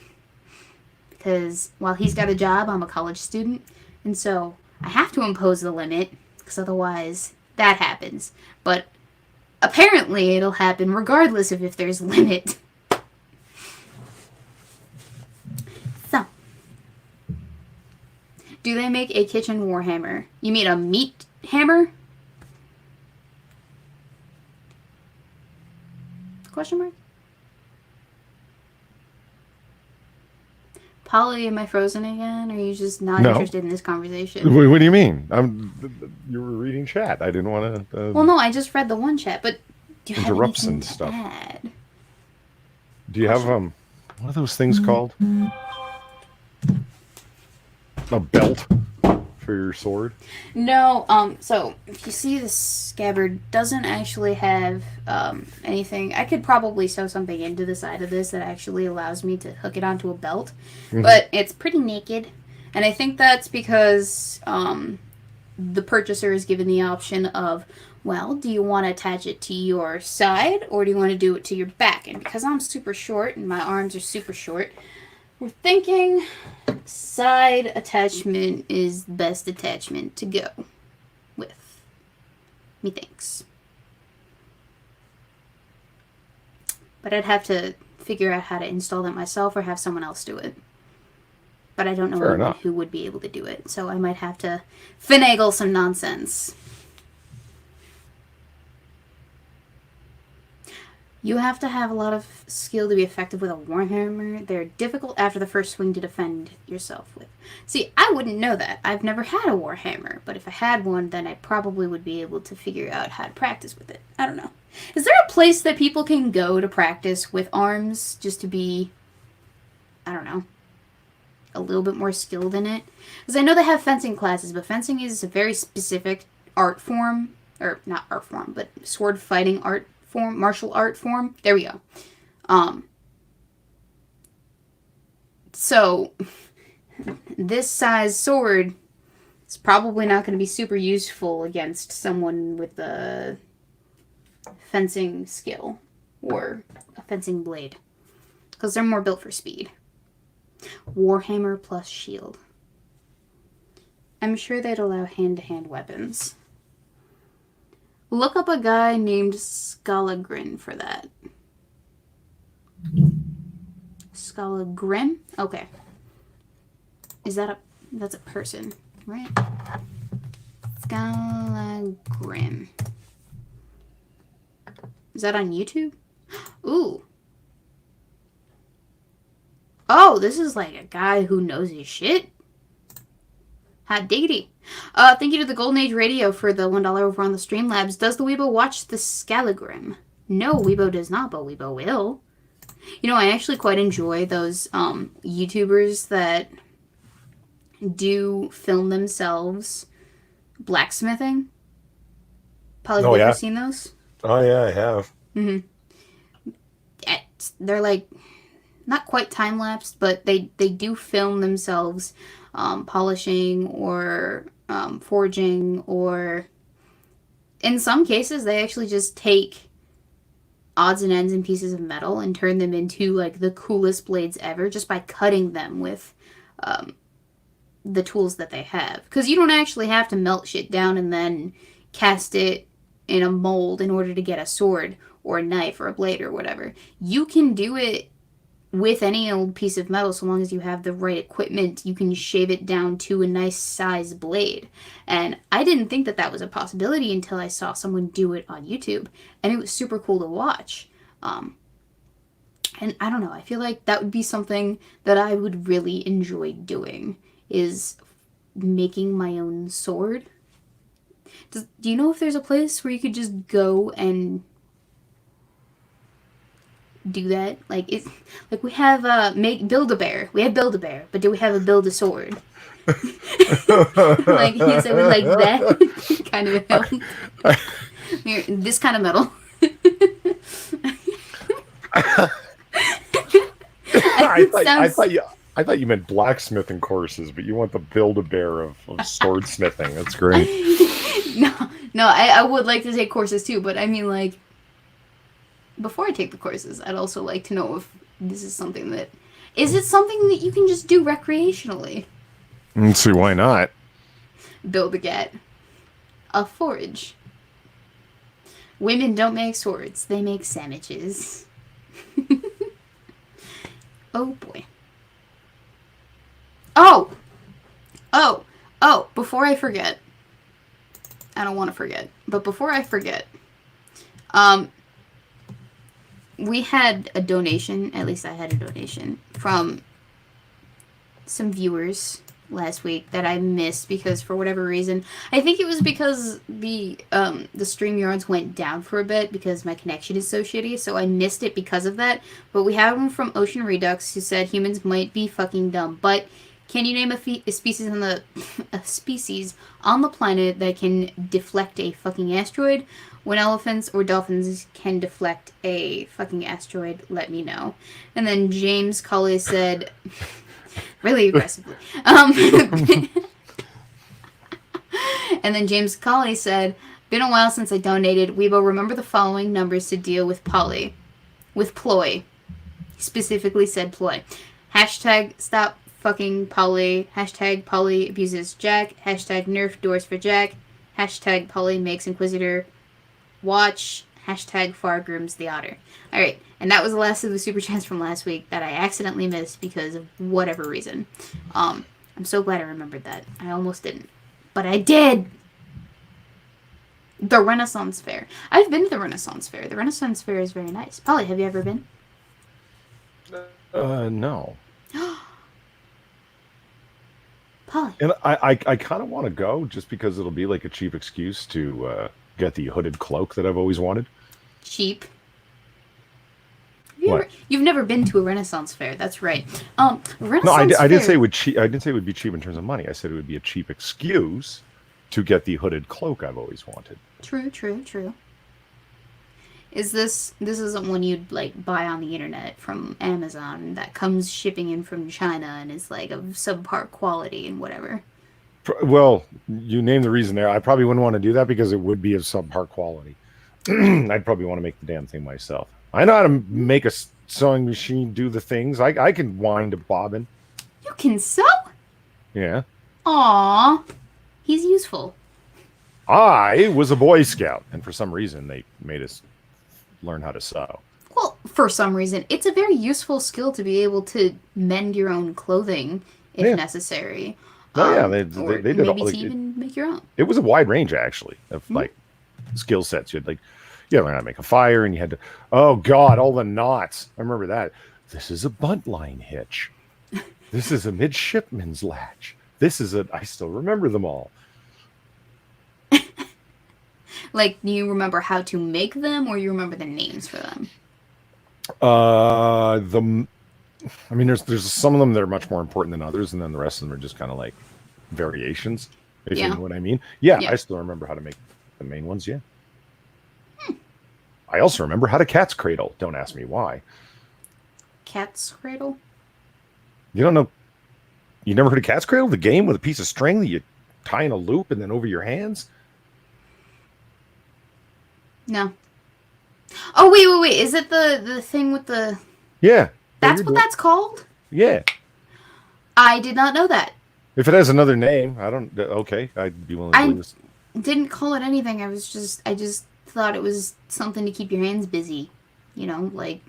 S1: because while he's got a job, I'm a college student, and so I have to impose the limit, because otherwise that happens. But apparently it'll happen regardless of if there's a limit. So, do they make a kitchen warhammer? You mean a meat hammer? Question mark? Polly, am I frozen again? Or are you just not interested in this conversation?
S3: What do you mean? You were reading chat. I didn't want to...
S1: well, no, I just read the one chat, but do you
S3: interrupts
S1: have anything
S3: and
S1: to
S3: stuff.
S1: add?
S3: Do you have, what are those things called? A belt for your sword?
S1: No, so if you see the scabbard doesn't actually have anything. I could probably sew something into the side of this that actually allows me to hook it onto a belt, but it's pretty naked, and I think that's because the purchaser is given the option of, well, do you want to attach it to your side or do you want to do it to your back? And because I'm super short and my arms are super short, we're thinking side attachment is the best attachment to go with. Methinks. But I'd have to figure out how to install that myself or have someone else do it. But I don't know anyone who would be able to do it, so I might have to finagle some nonsense. You have to have a lot of skill to be effective with a warhammer. They're difficult after the first swing to defend yourself with. See, I wouldn't know that. I've never had a warhammer, but if I had one, then I probably would be able to figure out how to practice with it. I don't know. Is there a place that people can go to practice with arms just to be, I don't know, a little bit more skilled in it? Because I know they have fencing classes, but fencing is a very specific art form, or not art form, but sword fighting art form, martial art form. There we go. So this size sword is probably not going to be super useful against someone with a fencing skill or a fencing blade, because they're more built for speed. Warhammer plus shield. I'm sure they'd allow hand-to-hand weapons. Look up a guy named Skalagrin for that. Skalagrim? Okay. That's a person, right? Skalagrim. Is that on YouTube? Ooh. Oh, this is like a guy who knows his shit. Hot diggity. Thank you to the Golden Age Radio for the $1 over on the Streamlabs. Does the Weebo watch the Skalagrim? No, Weebo does not, but Weebo will. You know, I actually quite enjoy those YouTubers that do film themselves blacksmithing. Polydub, have you ever seen those?
S3: Oh, yeah, I have.
S1: Mm-hmm. They're like, not quite time-lapsed, but they do film themselves polishing or forging or in some cases, they actually just take odds and ends and pieces of metal and turn them into like the coolest blades ever just by cutting them with the tools that they have. Because you don't actually have to melt shit down and then cast it in a mold in order to get a sword or a knife or a blade or whatever. You can do it with any old piece of metal, so long as you have the right equipment. You can shave it down to a nice size blade. And I didn't think that that was a possibility until I saw someone do it on YouTube, and it was super cool to watch. And I don't know, I feel like that would be something that I would really enjoy doing, is making my own sword. Do you know if there's a place where you could just go and do that? Like, it's like we have build a bear. We have build a bear, but do we have a build a sword? Like, he said, we like that kind of help. Here, this kind of metal.
S3: I thought you meant blacksmithing courses, but you want the Build-A-Bear of swordsmithing. That's great.
S1: No, I would like to take courses too, but I mean, like, before I take the courses, I'd also like to know if this is something that... Is it something that you can just do recreationally?
S3: Let's see, why not?
S1: Build a forge. Women don't make swords, they make sandwiches. Oh boy. Oh, before I forget. I don't want to forget, but before I forget, we had a donation, at least I had a donation, from some viewers last week that I missed because for whatever reason, I think it was because the StreamYards went down for a bit because my connection is so shitty, so I missed it because of that. But we had one from Ocean Redux who said humans might be fucking dumb, but can you name a species on the planet that can deflect a fucking asteroid? When elephants or dolphins can deflect a fucking asteroid, let me know. And then James Colley said, really aggressively. And then James Colley said, been a while since I donated. Weebo, remember the following numbers to deal with ploy. He specifically said ploy. Hashtag stop fucking Polly. Hashtag Polly abuses Jack. Hashtag nerf doors for Jack. Hashtag Polly makes Inquisitor watch. Hashtag Fargrooms the Otter. Alright, and that was the last of the super chats from last week that I accidentally missed because of whatever reason. I'm so glad I remembered that. I almost didn't. But I did! The Renaissance Fair. I've been to the Renaissance Fair. The Renaissance Fair is very nice. Polly, have you ever been?
S3: No.
S1: Polly.
S3: And I kind of want to go just because it'll be like a cheap excuse to get the hooded cloak that I've always wanted.
S1: Cheap.
S3: What?
S1: You've never been to a Renaissance Fair. That's right. Renaissance
S3: No, I
S1: Fair...
S3: didn't say it would cheap. I didn't say it would be cheap in terms of money. I said it would be a cheap excuse to get the hooded cloak I've always wanted.
S1: True. This isn't one you'd like buy on the internet from Amazon that comes shipping in from China and is like of subpar quality and whatever.
S3: Well, you named the reason there. I probably wouldn't want to do that because it would be of subpar quality. I'd probably want to make the damn thing myself. I know how to make a sewing machine do the things. I can wind a bobbin.
S1: You can sew?
S3: Yeah.
S1: Aww. He's useful.
S3: I was a Boy Scout, and for some reason they made us learn how to sew.
S1: Well, for some reason. It's a very useful skill to be able to mend your own clothing if necessary.
S3: Oh, yeah, they did
S1: maybe
S3: all,
S1: to even make your own.
S3: It was a wide range, actually, of like skill sets. You had you learn how to make a fire, and you had to, oh God, all the knots. I remember that. This is a bunt line hitch. This is a midshipman's latch. I still remember them all.
S1: Like, do you remember how to make them, or you remember the names for them?
S3: There's some of them that are much more important than others, and then the rest of them are just kind of like variations, if you know what I mean. Yeah, I still remember how to make the main ones, yeah. I also remember how to cat's cradle. Don't ask me why.
S1: Cat's cradle?
S3: You don't know? You never heard of cat's cradle? The game with a piece of string that you tie in a loop and then over your hands?
S1: No. Oh, wait. Is it the thing with the...
S3: Yeah.
S1: That's what that's called?
S3: Yeah.
S1: I did not know that.
S3: If it has another name, I don't... Okay, I'd be willing to believe this.
S1: Didn't call it anything. I just thought it was something to keep your hands busy. You know, like...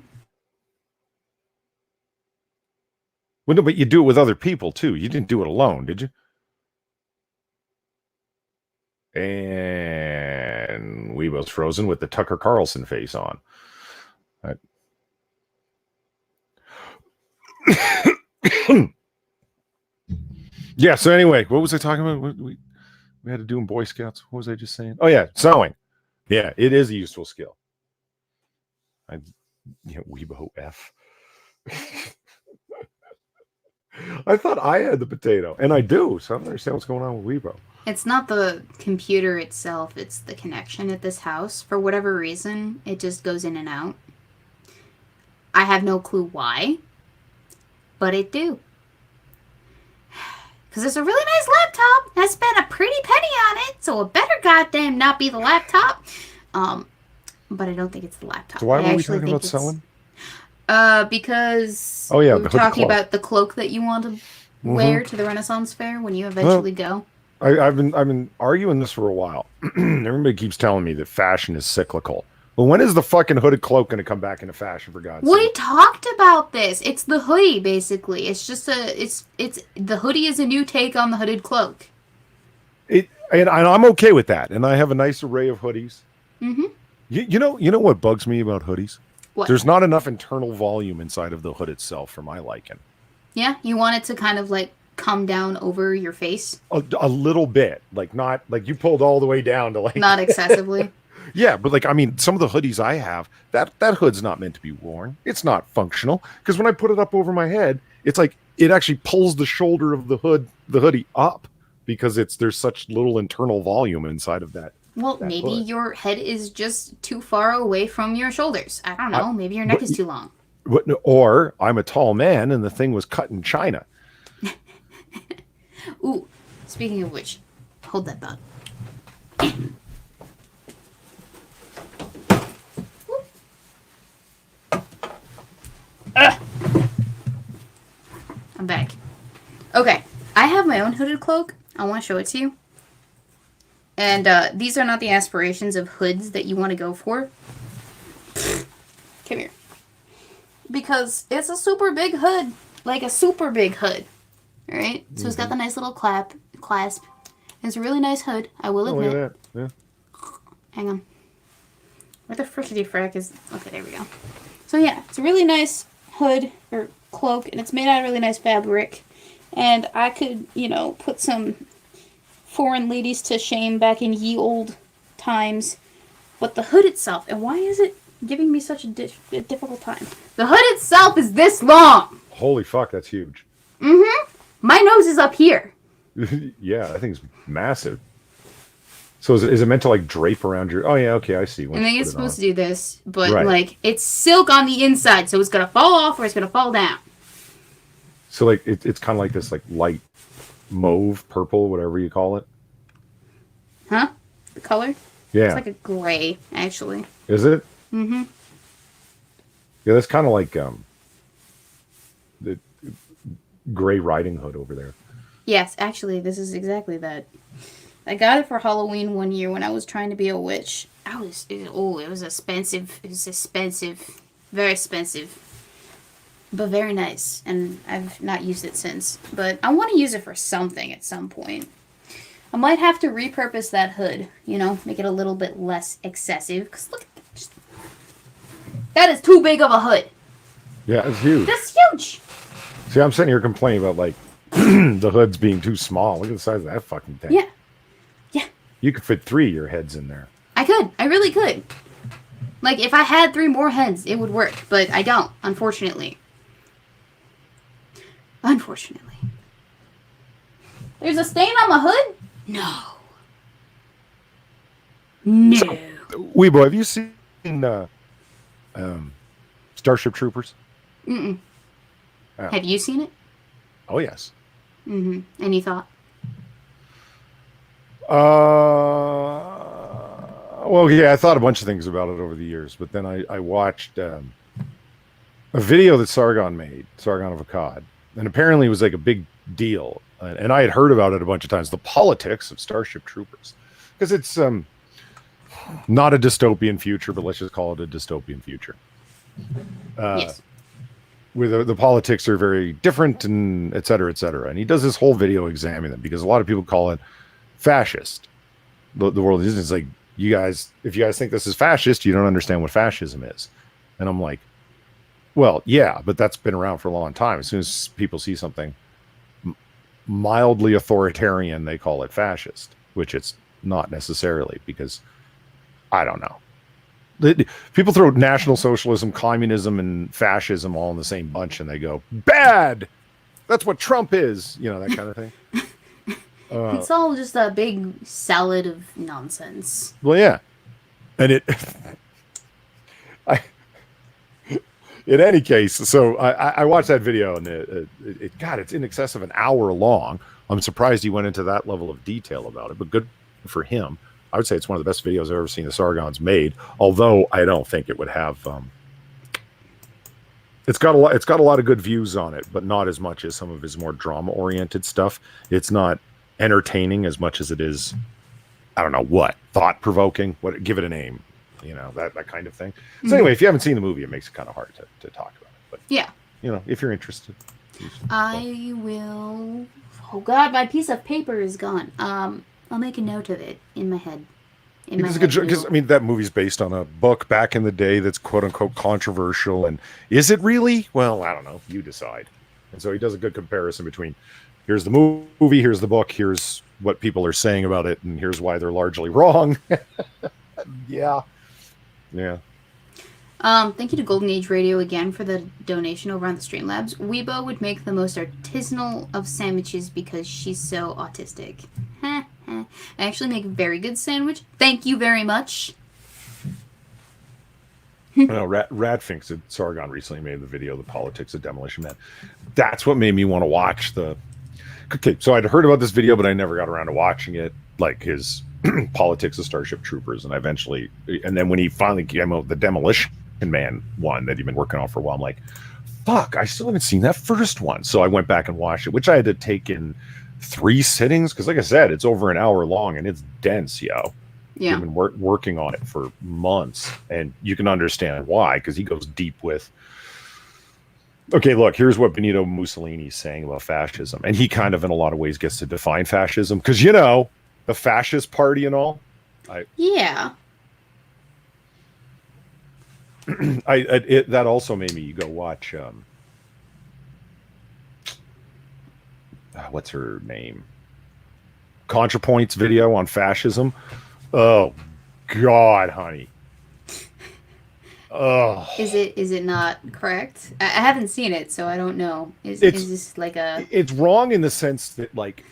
S3: Well, no, but you do it with other people, too. You didn't do it alone, did you? And Weebo's frozen with the Tucker Carlson face on. Yeah, so anyway, what was I talking about? We had to do in Boy Scouts. What was I just saying? Oh, yeah, sewing. Yeah, it is a useful skill. Weebo F. I thought I had the potato, and I do, so I don't understand what's going on with Weebo.
S1: It's not the computer itself, it's the connection at this house. For whatever reason, it just goes in and out. I have no clue why, but it do. Because it's a really nice laptop. I spent a pretty penny on it, so it better goddamn not be the laptop. But I don't think it's the laptop.
S3: So why were we talking about sewing?
S1: Because
S3: we
S1: were talking about the cloak that you want to wear to the Renaissance Fair when you eventually go.
S3: I've been arguing this for a while. Everybody keeps telling me that fashion is cyclical. Well, when is the fucking hooded cloak going to come back into fashion, for God's sake?
S1: We talked about this. It's the hoodie, basically. It's just the hoodie is a new take on the hooded cloak.
S3: And I'm okay with that. And I have a nice array of hoodies.
S1: Mm-hmm.
S3: You know what bugs me about hoodies?
S1: What?
S3: There's not enough internal volume inside of the hood itself for my liking.
S1: Yeah, you want it to kind of like come down over your face?
S3: A little bit. Not like you pulled all the way down to like...
S1: Not excessively.
S3: Yeah, but like, I mean, some of the hoodies I have, that hood's not meant to be worn. It's not functional. Because when I put it up over my head, it's like, it actually pulls the shoulder of the hoodie up because there's such little internal volume inside of that.
S1: Well, maybe your head is just too far away from your shoulders. I don't know. Maybe your neck is too long.
S3: Or I'm a tall man and the thing was cut in China.
S1: Ooh, speaking of which, hold that thought. I'm back. Okay, I have my own hooded cloak. I want to show it to you. And these are not the aspirations of hoods that you want to go for. Come here. Because it's a super big hood. Like a super big hood. Alright? So it's got the nice little clasp. It's a really nice hood, I will admit.
S3: Look at that. Yeah.
S1: Hang on. Where the frickety frack is... Okay, there we go. So yeah, it's a really nice hood, or cloak, and it's made out of really nice fabric. And I could, put some foreign ladies to shame back in ye old times. But the hood itself, and why is it giving me such a difficult time? The hood itself is this long!
S3: Holy fuck, that's huge.
S1: Mm-hmm. My nose is up here.
S3: Yeah, I think it's massive. So is it meant to like drape around your... Oh yeah, okay, I see.
S1: I think it's supposed to do this, but like it's silk on the inside, so it's gonna fall off or it's gonna fall down.
S3: So like it's kind of like this like light mauve, purple, whatever you call it.
S1: Huh? The color?
S3: Yeah.
S1: It's like a gray, actually.
S3: Is it?
S1: Mm-hmm.
S3: Yeah, that's kind of like the gray riding hood over there.
S1: Yes, actually, this is exactly that. I got it for Halloween one year when I was trying to be a witch. It was expensive. It was expensive. Very expensive. But very nice. And I've not used it since. But I want to use it for something at some point. I might have to repurpose that hood. Make it a little bit less excessive. Because look, that is too big of a hood.
S3: Yeah, it's huge.
S1: That's huge.
S3: See, I'm sitting here complaining about like the hoods being too small. Look at the size of that fucking thing.
S1: Yeah.
S3: You could fit 3 of your heads in there.
S1: I could. I really could. Like, if I had 3 more heads, it would work. But I don't, unfortunately. Unfortunately. There's a stain on my hood? No. No.
S3: Weebo, have you seen Starship Troopers?
S1: Mm-mm.
S3: Oh.
S1: Have you seen it?
S3: Oh, yes.
S1: Mm-hmm. Any thought?
S3: Well, yeah, I thought a bunch of things about it over the years, but then I watched a video that Sargon made, Sargon of Akkad, and apparently it was like a big deal. And I had heard about it a bunch of times, the politics of Starship Troopers, because it's not a dystopian future, but let's just call it a dystopian future.
S1: Yes.
S3: Where the politics are very different and et cetera, et cetera. And he does this whole video examining them because a lot of people call it fascist. The world is, it's like, you guys, if you guys think this is fascist, you don't understand what fascism is. And I'm like, well, yeah, but that's been around for a long time. As soon as people see something mildly authoritarian, they call it fascist, which it's not necessarily, because I don't know. People throw National Socialism, communism, and fascism all in the same bunch, and they go, bad! That's what Trump is! You know, that kind of thing.
S1: It's all just a big salad of nonsense.
S3: Well, yeah. And in any case, so I watched that video, and God, it's in excess of an hour long. I'm surprised he went into that level of detail about it, but good for him. I would say it's one of the best videos I've ever seen the Sargons made, although I don't think it would have it's got a lot of good views on it, but not as much as some of his more drama oriented stuff. It's not entertaining as much as it is, I don't know what, thought provoking, what, give it a name, you know, that kind of thing. So anyway, if you haven't seen the movie, it makes it kind of hard to talk about it, but
S1: yeah,
S3: you know, if you're interested,
S1: I will. Oh God, my piece of paper is gone. I'll make a note of it in my head.
S3: Because I mean, that movie's based on a book back in the day that's quote unquote controversial, and is it really? Well, I don't know. You decide. And so he does a good comparison between here's the movie, here's the book, here's what people are saying about it, and here's why they're largely wrong. Yeah.
S1: Thank you to Golden Age Radio again for the donation over on the Streamlabs. Weebo would make the most artisanal of sandwiches because she's so autistic. I actually make a very good sandwich. Thank you very much.
S3: No, Radfinks said Sargon recently made the video, The Politics of Demolition Man. That's what made me want to watch the... Okay, so I'd heard about this video, but I never got around to watching it, like his Politics of Starship Troopers, and and then when he finally came out with the Demolition Man one that he'd been working on for a while, I'm like, fuck, I still haven't seen that first one. So I went back and watched it, which I had to take in 3 sittings, because like I said, it's over an hour long, and it's dense, yo.
S1: Yeah.
S3: We've been working on it for months, and you can understand why, because he goes deep with, okay, look, here's what Benito Mussolini's saying about fascism, and he kind of in a lot of ways gets to define fascism, because, you know, the fascist party and all.
S1: Yeah.
S3: That also made me go watch what's her name? ContraPoint's video on fascism. Oh God, honey. Oh.
S1: Is it not correct? I haven't seen it, so I don't know. Is this like a...
S3: It's wrong in the sense that, like,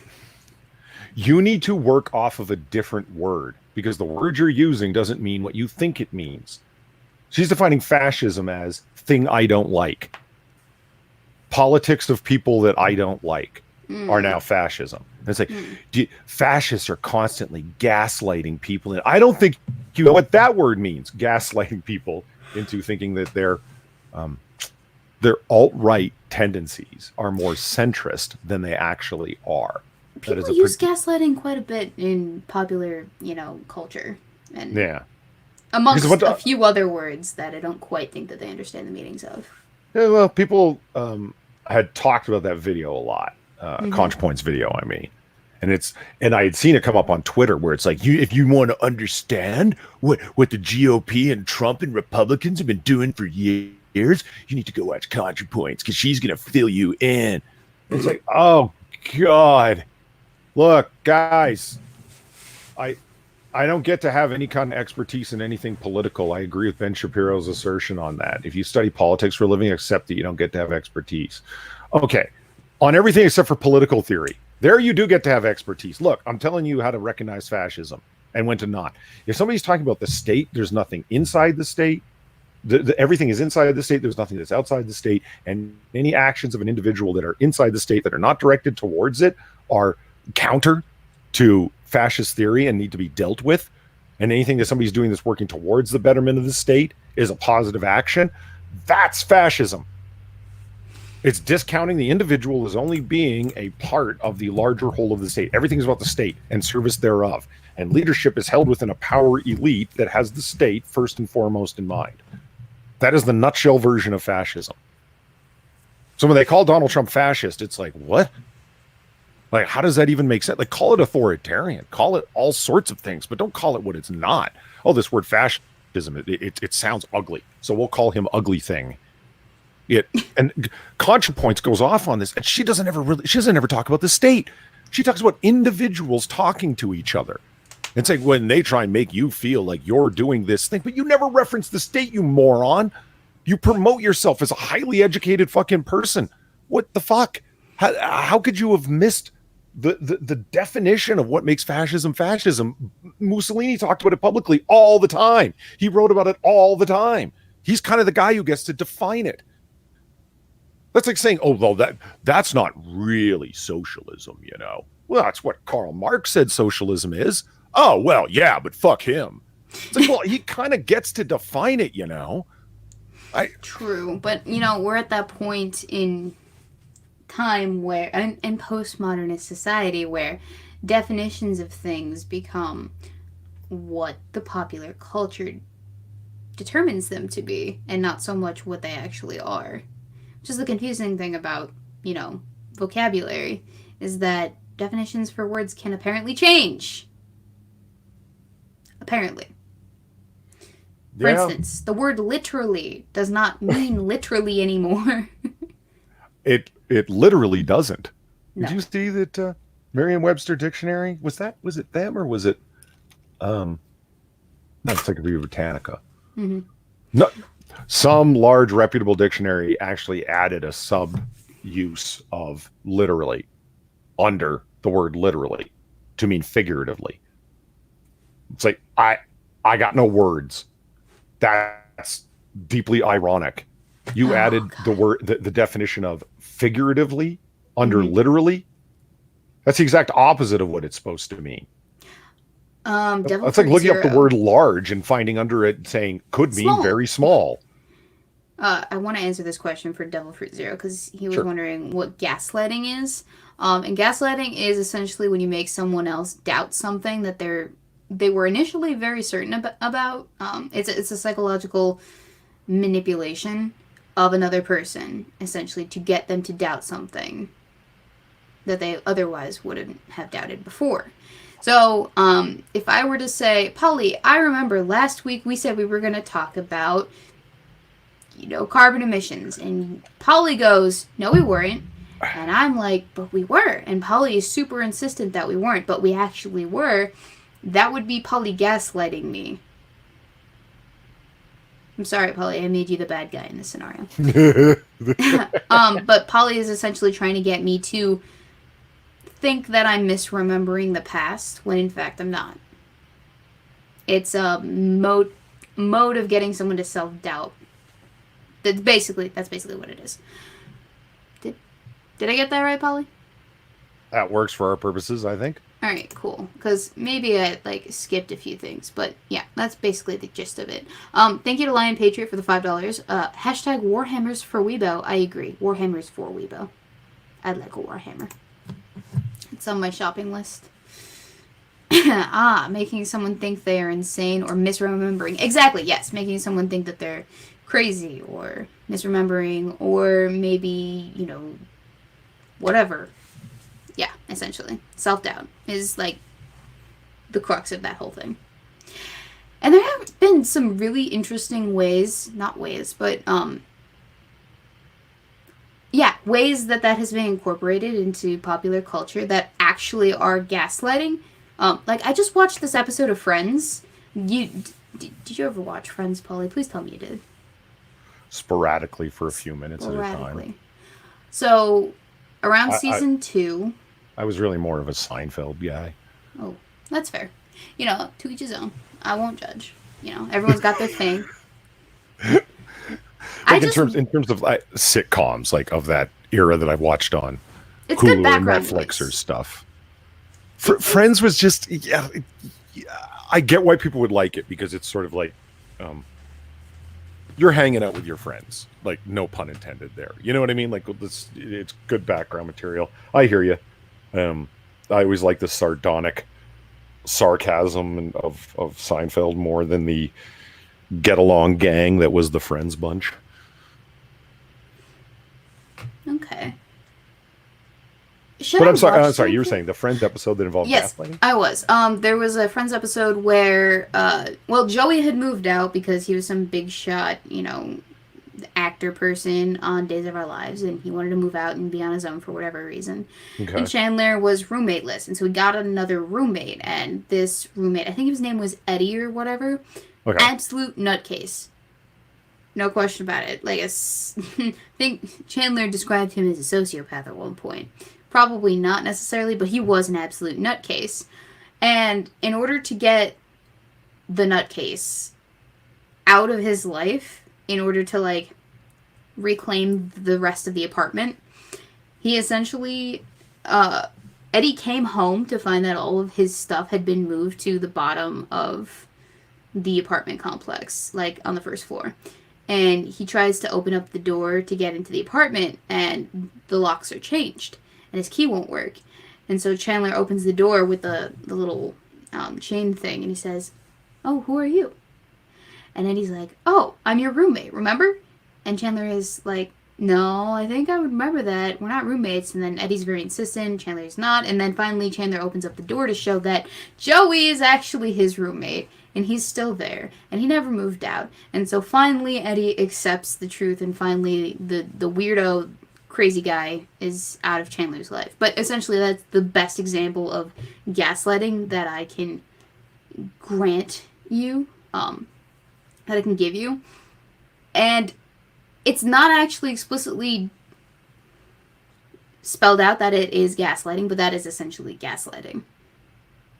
S3: you need to work off of a different word, because the word you're using doesn't mean what you think it means. She's defining fascism as thing I don't like. Politics of people that I don't like are now fascism. And it's like, fascists are constantly gaslighting people. And I don't think you know what that word means, gaslighting people into thinking that their alt-right tendencies are more centrist than they actually are.
S1: People use gaslighting quite a bit in popular, culture. And
S3: yeah.
S1: Amongst a few other words that I don't quite think that they understand the meanings of.
S3: Yeah, well, people had talked about that video a lot. ContraPoint's video, I mean. And I had seen it come up on Twitter where it's like, if you want to understand what the GOP and Trump and Republicans have been doing for years, you need to go watch ContraPoints because she's going to fill you in. It's like, oh, God. Look, guys, I don't get to have any kind of expertise in anything political. I agree with Ben Shapiro's assertion on that. If you study politics for a living, accept that you don't get to have expertise. Okay. On everything except for political theory, there you do get to have expertise. Look, I'm telling you how to recognize fascism and when to not. If somebody's talking about the state, there's nothing inside the state. Everything is inside the state. There's nothing that's outside the state. And any actions of an individual that are inside the state that are not directed towards it are counter to fascist theory and need to be dealt with. and anything that somebody's doing that's working towards the betterment of the state is a positive action, that's fascism. It's discounting the individual as only being a part of the larger whole of the state. Everything's about the state and service thereof. And leadership is held within a power elite that has the state first and foremost in mind. That is the nutshell version of fascism. So when they call Donald Trump fascist, it's like, what? Like, how does that even make sense? Like, call it authoritarian, call it all sorts of things, but don't call it what it's not. Oh, this word fascism, it sounds ugly. So we'll call him ugly thing. And ContraPoints goes off on this, and she doesn't ever talk about the state. She talks about individuals talking to each other. It's like when they try and make you feel like you're doing this thing, but you never reference the state, you moron. You promote yourself as a highly educated fucking person. What the fuck? How could you have missed the definition of what makes fascism fascism? Mussolini talked about it publicly all the time. He wrote about it all the time. He's kind of the guy who gets to define it. That's like saying, oh, well, that's not really socialism, you know. Well, that's what Karl Marx said socialism is. Oh, well, yeah, but fuck him. It's like, well, he kind of gets to define it, you know.
S1: True, but, you know, we're at that point in time where, in postmodernist society, where definitions of things become what the popular culture determines them to be, and not so much what they actually are. Which is the confusing thing about, you know, vocabulary, is that definitions for words can apparently change. Apparently. For instance, the word literally does not mean literally anymore. It
S3: literally doesn't.
S1: No.
S3: Did you see that Merriam-Webster dictionary? Was it them or was it not Encyclopedia Britannica?
S1: Mm-hmm.
S3: No, some large reputable dictionary actually added a sub-use of literally under the word literally to mean figuratively. It's like, I got no words. That's deeply ironic. You added the word, the definition of figuratively under literally. That's the exact opposite of what it's supposed to mean. It's like looking up the word large and finding under it saying could mean small. Very small.
S1: I want to answer this question for Devil Fruit Zero because he was wondering what gaslighting is. And gaslighting is essentially when you make someone else doubt something that they were initially very certain about. It's a psychological manipulation of another person, essentially, to get them to doubt something that they otherwise wouldn't have doubted before. So, if I were to say, Polly, I remember last week we said we were going to talk about, you know, carbon emissions. And Polly goes, no, we weren't. And I'm like, but we were. And Polly is super insistent that we weren't, but we actually were. That would be Polly gaslighting me. I'm sorry, Polly, I made you the bad guy in this scenario. But Polly is essentially trying to get me to think that I'm misremembering the past, when in fact I'm not. It's a mode of getting someone to self-doubt. That's basically what it is. Did I get that right, Polly?
S3: That works for our purposes, I think.
S1: All right, cool. Because maybe I skipped a few things, but yeah, that's basically the gist of it. Thank you to Lion Patriot for the $5. Hashtag Warhammers for Weebo. I agree. Warhammers for Weebo. I'd like a Warhammer. It's on my shopping list. Making someone think they are insane or misremembering. Exactly. Yes, making someone think that they're crazy or misremembering or maybe whatever. Yeah, essentially. Self-doubt is, the crux of that whole thing. And there have been some really interesting ways ways that has been incorporated into popular culture that actually are gaslighting. I just watched this episode of Friends. Did you ever watch Friends, Polly? Please tell me you did.
S3: Sporadically for a few minutes at a time.
S1: So, around season 2...
S3: I was really more of a Seinfeld guy.
S1: Oh, that's fair. To each his own. I won't judge. Everyone's got their thing.
S3: In terms of sitcoms, of that era that I've watched on
S1: it's
S3: Hulu
S1: good background
S3: or Netflix
S1: noise.
S3: or stuff. Friends was just, I get why people would like it, because it's sort of like you're hanging out with your friends, like, no pun intended there. You know what I mean? Like, it's good background material. I hear you. I always like the sardonic sarcasm of Seinfeld more than the get along gang that was the Friends bunch.
S1: Okay.
S3: But I'm sorry. You were saying the Friends episode that involved gaslighting?
S1: Yes, I was. There was a Friends episode where, Joey had moved out because he was some big shot, actor person on Days of Our Lives, and he wanted to move out and be on his own for whatever reason. Okay. And Chandler was roommateless, and so he got another roommate, and this roommate, I think his name was Eddie or whatever, absolute nutcase. No question about it. Like, I think Chandler described him as a sociopath at one point. Probably not necessarily, but he was an absolute nutcase. And in order to get the nutcase out of his life, in order to, reclaim the rest of the apartment, he essentially, Eddie came home to find that all of his stuff had been moved to the bottom of the apartment complex, on the first floor. And he tries to open up the door to get into the apartment, and the locks are changed. And his key won't work. And so Chandler opens the door with the little chain thing, and he says, "Oh, who are you?" And then he's like, "Oh, I'm your roommate, remember?" And Chandler is like, "No, I think I would remember that. We're not roommates." And then Eddie's very insistent, Chandler's not. And then finally Chandler opens up the door to show that Joey is actually his roommate, and he's still there, and he never moved out. And so finally Eddie accepts the truth, and finally the weirdo crazy guy is out of Chandler's life. But essentially that's the best example of gaslighting that I can grant you, that I can give you. And it's not actually explicitly spelled out that it is gaslighting, but that is essentially gaslighting.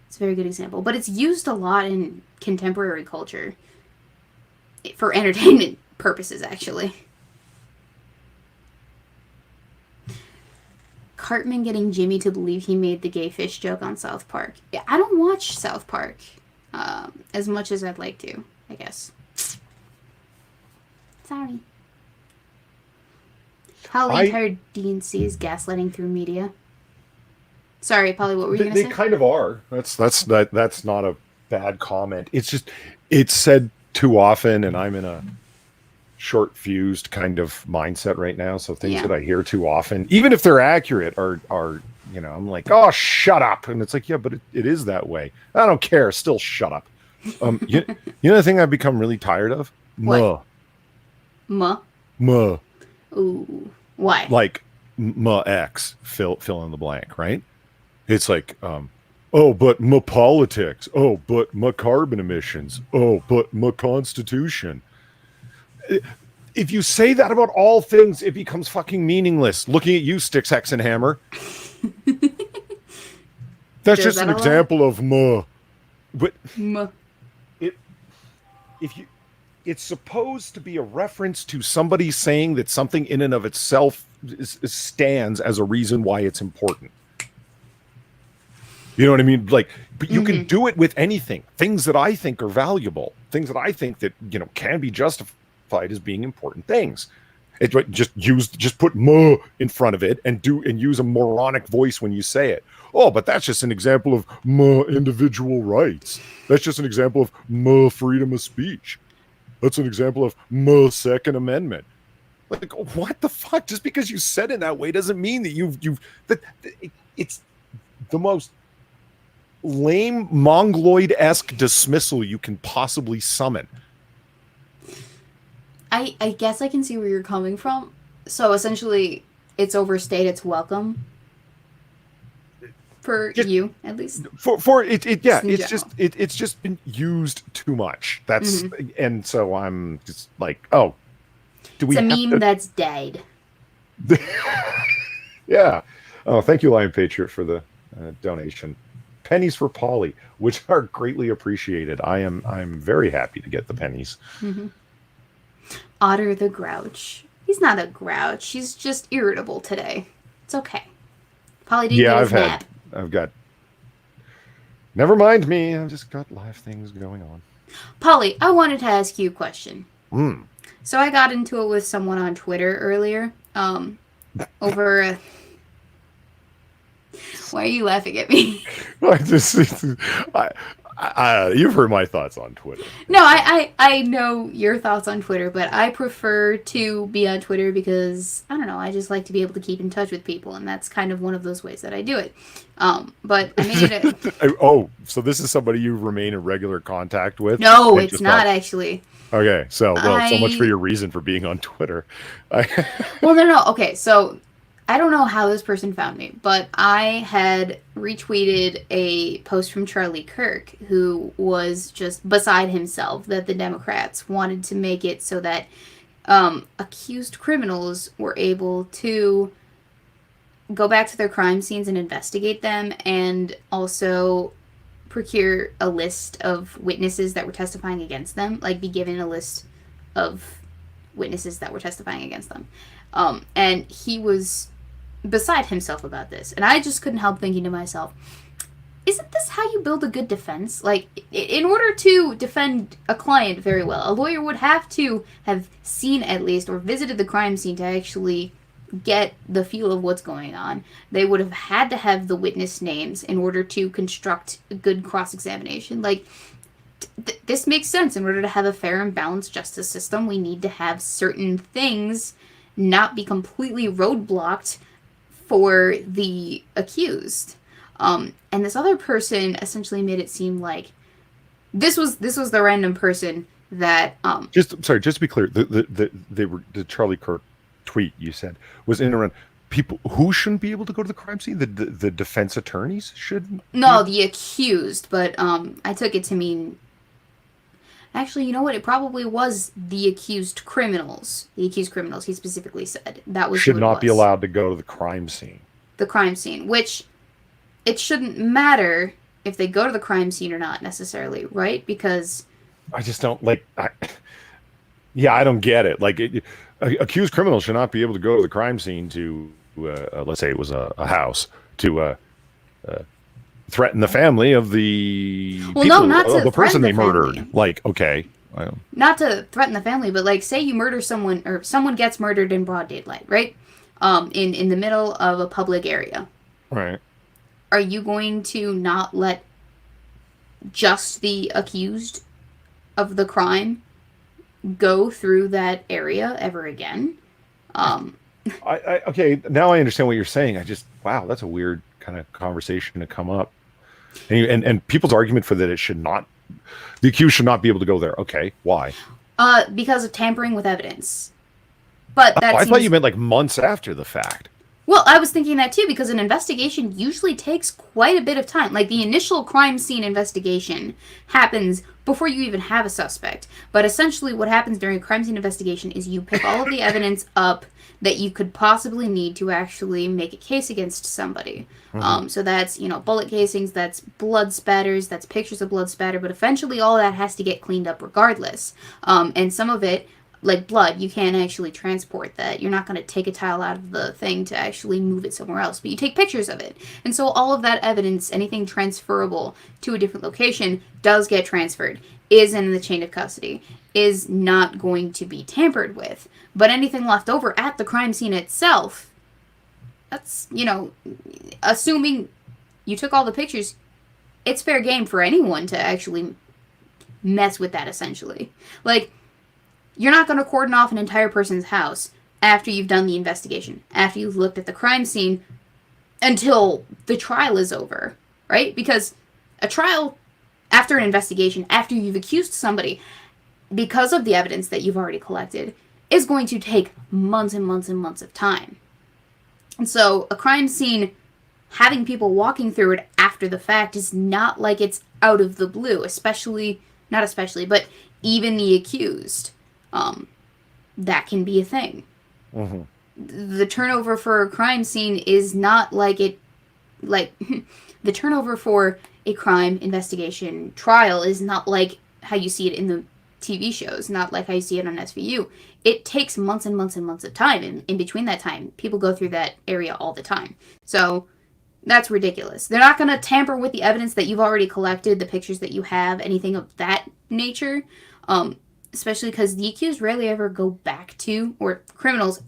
S1: It's a very good example. But it's used a lot in contemporary culture for entertainment purposes, actually. Cartman getting Jimmy to believe he made the gay fish joke on South Park. Yeah, I don't watch South Park as much as I'd like to, I guess. Sorry. How the entire DNC is gaslighting through media. Sorry, Polly, what were you going to say?
S3: They kind of are. That's not a bad comment. It's just, it's said too often, and I'm in a short-fused kind of mindset right now. So things that I hear too often, even if they're accurate, are I'm like, "Oh, shut up!" And it's like, yeah, but it is that way. I don't care. Still, shut up. You know the thing I've become really tired of?
S1: What?
S3: Muh.
S1: Ooh. Why?
S3: Like muh X, fill in the blank, right? It's like, oh, but my politics. Oh, but my carbon emissions. Oh, but my constitution. If you say that about all things, it becomes fucking meaningless. Looking at you, Sticks, Hex, and Hammer. That's just an example of muh. But
S1: muh.
S3: It's supposed to be a reference to somebody saying that something in and of itself stands as a reason why it's important. You know what I mean? Like, but you can do it with anything. Things that I think are valuable. Things that I think that, can be justified as being important things. It just put "muh" in front of it and use a moronic voice when you say it. Oh, but that's just an example of "muh" individual rights. That's just an example of "muh" freedom of speech. That's an example of "muh" Second Amendment. Like, what the fuck? Just because you said it that way doesn't mean that it's the most lame mongoloid-esque dismissal you can possibly summon.
S1: I guess I can see where you're coming from. So essentially, it's overstayed its welcome for you, at least.
S3: For it, it's just been used too much. That's and so I'm just like, oh, do we?
S1: It's a meme that's dead.
S3: Yeah. Oh, thank you, Lion Patriot, for the donation. Pennies for Polly, which are greatly appreciated. I'm very happy to get the pennies.
S1: Otter the Grouch. He's not a grouch. He's just irritable today. It's okay. Polly didn't get his nap.
S3: I've got Never mind me. I've just got live things going on.
S1: Polly, I wanted to ask you a question.
S3: Mm.
S1: So I got into it with someone on Twitter earlier. Over. Why are you laughing at me?
S3: You've heard my thoughts on Twitter.
S1: No, I know your thoughts on Twitter, but I prefer to be on Twitter because, I don't know, I just like to be able to keep in touch with people, and that's kind of one of those ways that I do it. But I made it...
S3: Oh, so this is somebody you remain in regular contact with?
S1: No, it's not actually.
S3: Okay, so much for your reason for being on Twitter.
S1: Well, no. Okay, so I don't know how this person found me, but I had retweeted a post from Charlie Kirk, who was just beside himself that the Democrats wanted to make it so that accused criminals were able to go back to their crime scenes and investigate them, and also procure a list of witnesses that were testifying against them, like be given a list of witnesses that were testifying against them. And he was beside himself about this. And I just couldn't help thinking to myself, isn't this how you build a good defense? Like, in order to defend a client very well, a lawyer would have to have seen at least or visited the crime scene to actually get the feel of what's going on. They would have had to have the witness names in order to construct a good cross-examination. Like, this makes sense. In order to have a fair and balanced justice system, we need to have certain things not be completely roadblocked for the accused. And this other person essentially made it seem like this was the random person that
S3: just to be clear, the Charlie Kirk tweet you said was in around people who shouldn't be able to go to the crime scene. The defense attorneys shouldn't.
S1: No, the accused, but I took it to mean. Actually, you know what? It probably was the accused criminals. The accused criminals, he specifically said. That was
S3: should not be allowed to go to the crime scene.
S1: The crime scene, which it shouldn't matter if they go to the crime scene or not necessarily, right? Because
S3: I just don't like. I don't get it. Like, accused criminals should not be able to go to the crime scene to, let's say it was a house, to threaten the family of the the person they murdered. Like, okay.
S1: Not to threaten the family, but like, say you murder someone, or someone gets murdered in broad daylight, right? In the middle of a public area.
S3: Right.
S1: Are you going to not let just the accused of the crime go through that area ever again?
S3: Okay, now I understand what you're saying. Wow, that's a weird kind of conversation to come up. And people's argument for that, the accused should not be able to go there. Okay, why?
S1: Because of tampering with evidence. But
S3: I thought you meant like months after the fact.
S1: Well, I was thinking that too, because an investigation usually takes quite a bit of time. Like, the initial crime scene investigation happens before you even have a suspect. But essentially what happens during a crime scene investigation is you pick all of the evidence up that you could possibly need to actually make a case against somebody. Mm-hmm. So that's, bullet casings, that's blood spatters, that's pictures of blood spatter, but eventually all that has to get cleaned up regardless. And some of it, like blood, you can't actually transport that. You're not going to take a tile out of the thing to actually move it somewhere else, but you take pictures of it. And so all of that evidence, anything transferable to a different location, does get transferred, is in the chain of custody, is not going to be tampered with. But anything left over at the crime scene itself, that's, assuming you took all the pictures, it's fair game for anyone to actually mess with that, essentially. Like, you're not going to cordon off an entire person's house after you've done the investigation, after you've looked at the crime scene, until the trial is over, right? Because a trial, after an investigation, after you've accused somebody, because of the evidence that you've already collected, is going to take months and months and months of time. And so a crime scene, having people walking through it after the fact, is not like it's out of the blue, but even the accused. That can be a thing. Mm-hmm. The turnover for a crime scene is not the turnover for a crime investigation trial is not like how you see it in the TV shows, not like how you see it on SVU. It takes months and months and months of time, and in between that time, people go through that area all the time. So That's ridiculous. They're not going to tamper with the evidence that you've already collected, the pictures that you have, anything of that nature. Especially because the accused rarely ever go back to, or criminals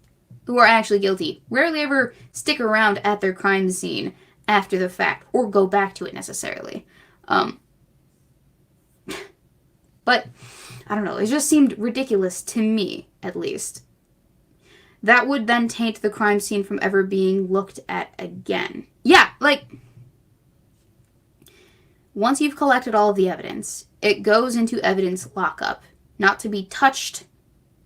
S1: who are actually guilty, rarely ever stick around at their crime scene after the fact, or go back to it necessarily. But, I don't know, it just seemed ridiculous to me, at least. That would then taint the crime scene from ever being looked at again. Yeah, like, once you've collected all of the evidence, it goes into evidence lockup, not to be touched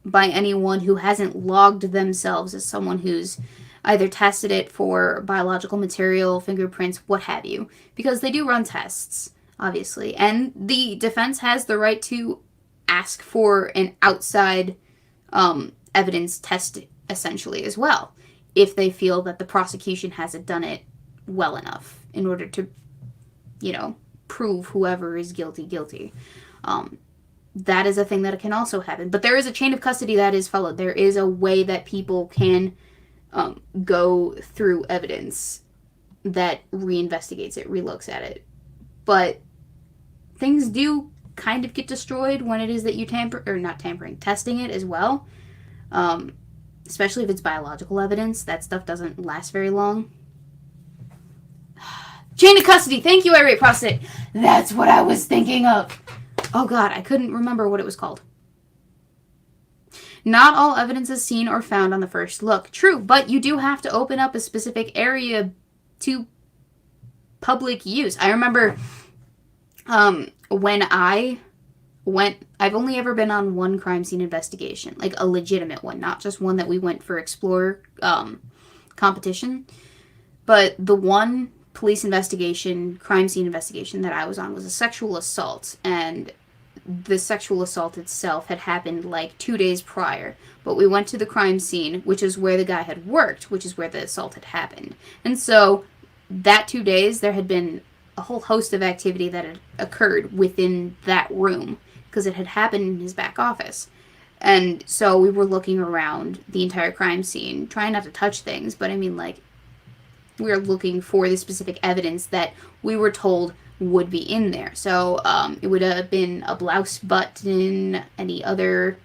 S1: by anyone who hasn't logged themselves as someone who's either tested it for biological material, fingerprints, what have you. Because they do run tests, obviously. And the defense has the right to ask for an outside evidence test, essentially, as well, if they feel that the prosecution hasn't done it well enough in order to, prove whoever is guilty. That is a thing that can also happen. But there is a chain of custody that is followed. There is a way that people can go through evidence that reinvestigates it, relooks at it. But things do kind of get destroyed when it is that you testing it as well. Especially if it's biological evidence. That stuff doesn't last very long. Chain of custody. Thank you, irate prostate. That's what I was thinking of. Oh god, I couldn't remember what it was called. Not all evidence is seen or found on the first look. True, but you do have to open up a specific area to public use. I remember when I've only ever been on one crime scene investigation, like a legitimate one, not just one that we went for Explorer competition. But the one police investigation, crime scene investigation that I was on was a sexual assault, and the sexual assault itself had happened like 2 days prior. But we went to the crime scene, which is where the guy had worked, which is where the assault had happened. And so that 2 days, there had been a whole host of activity that had occurred within that room, because it had happened in his back office. And so we were looking around the entire crime scene, trying not to touch things, but I mean, like, we were looking for the specific evidence that we were told would be in there. So it would have been a blouse button, any other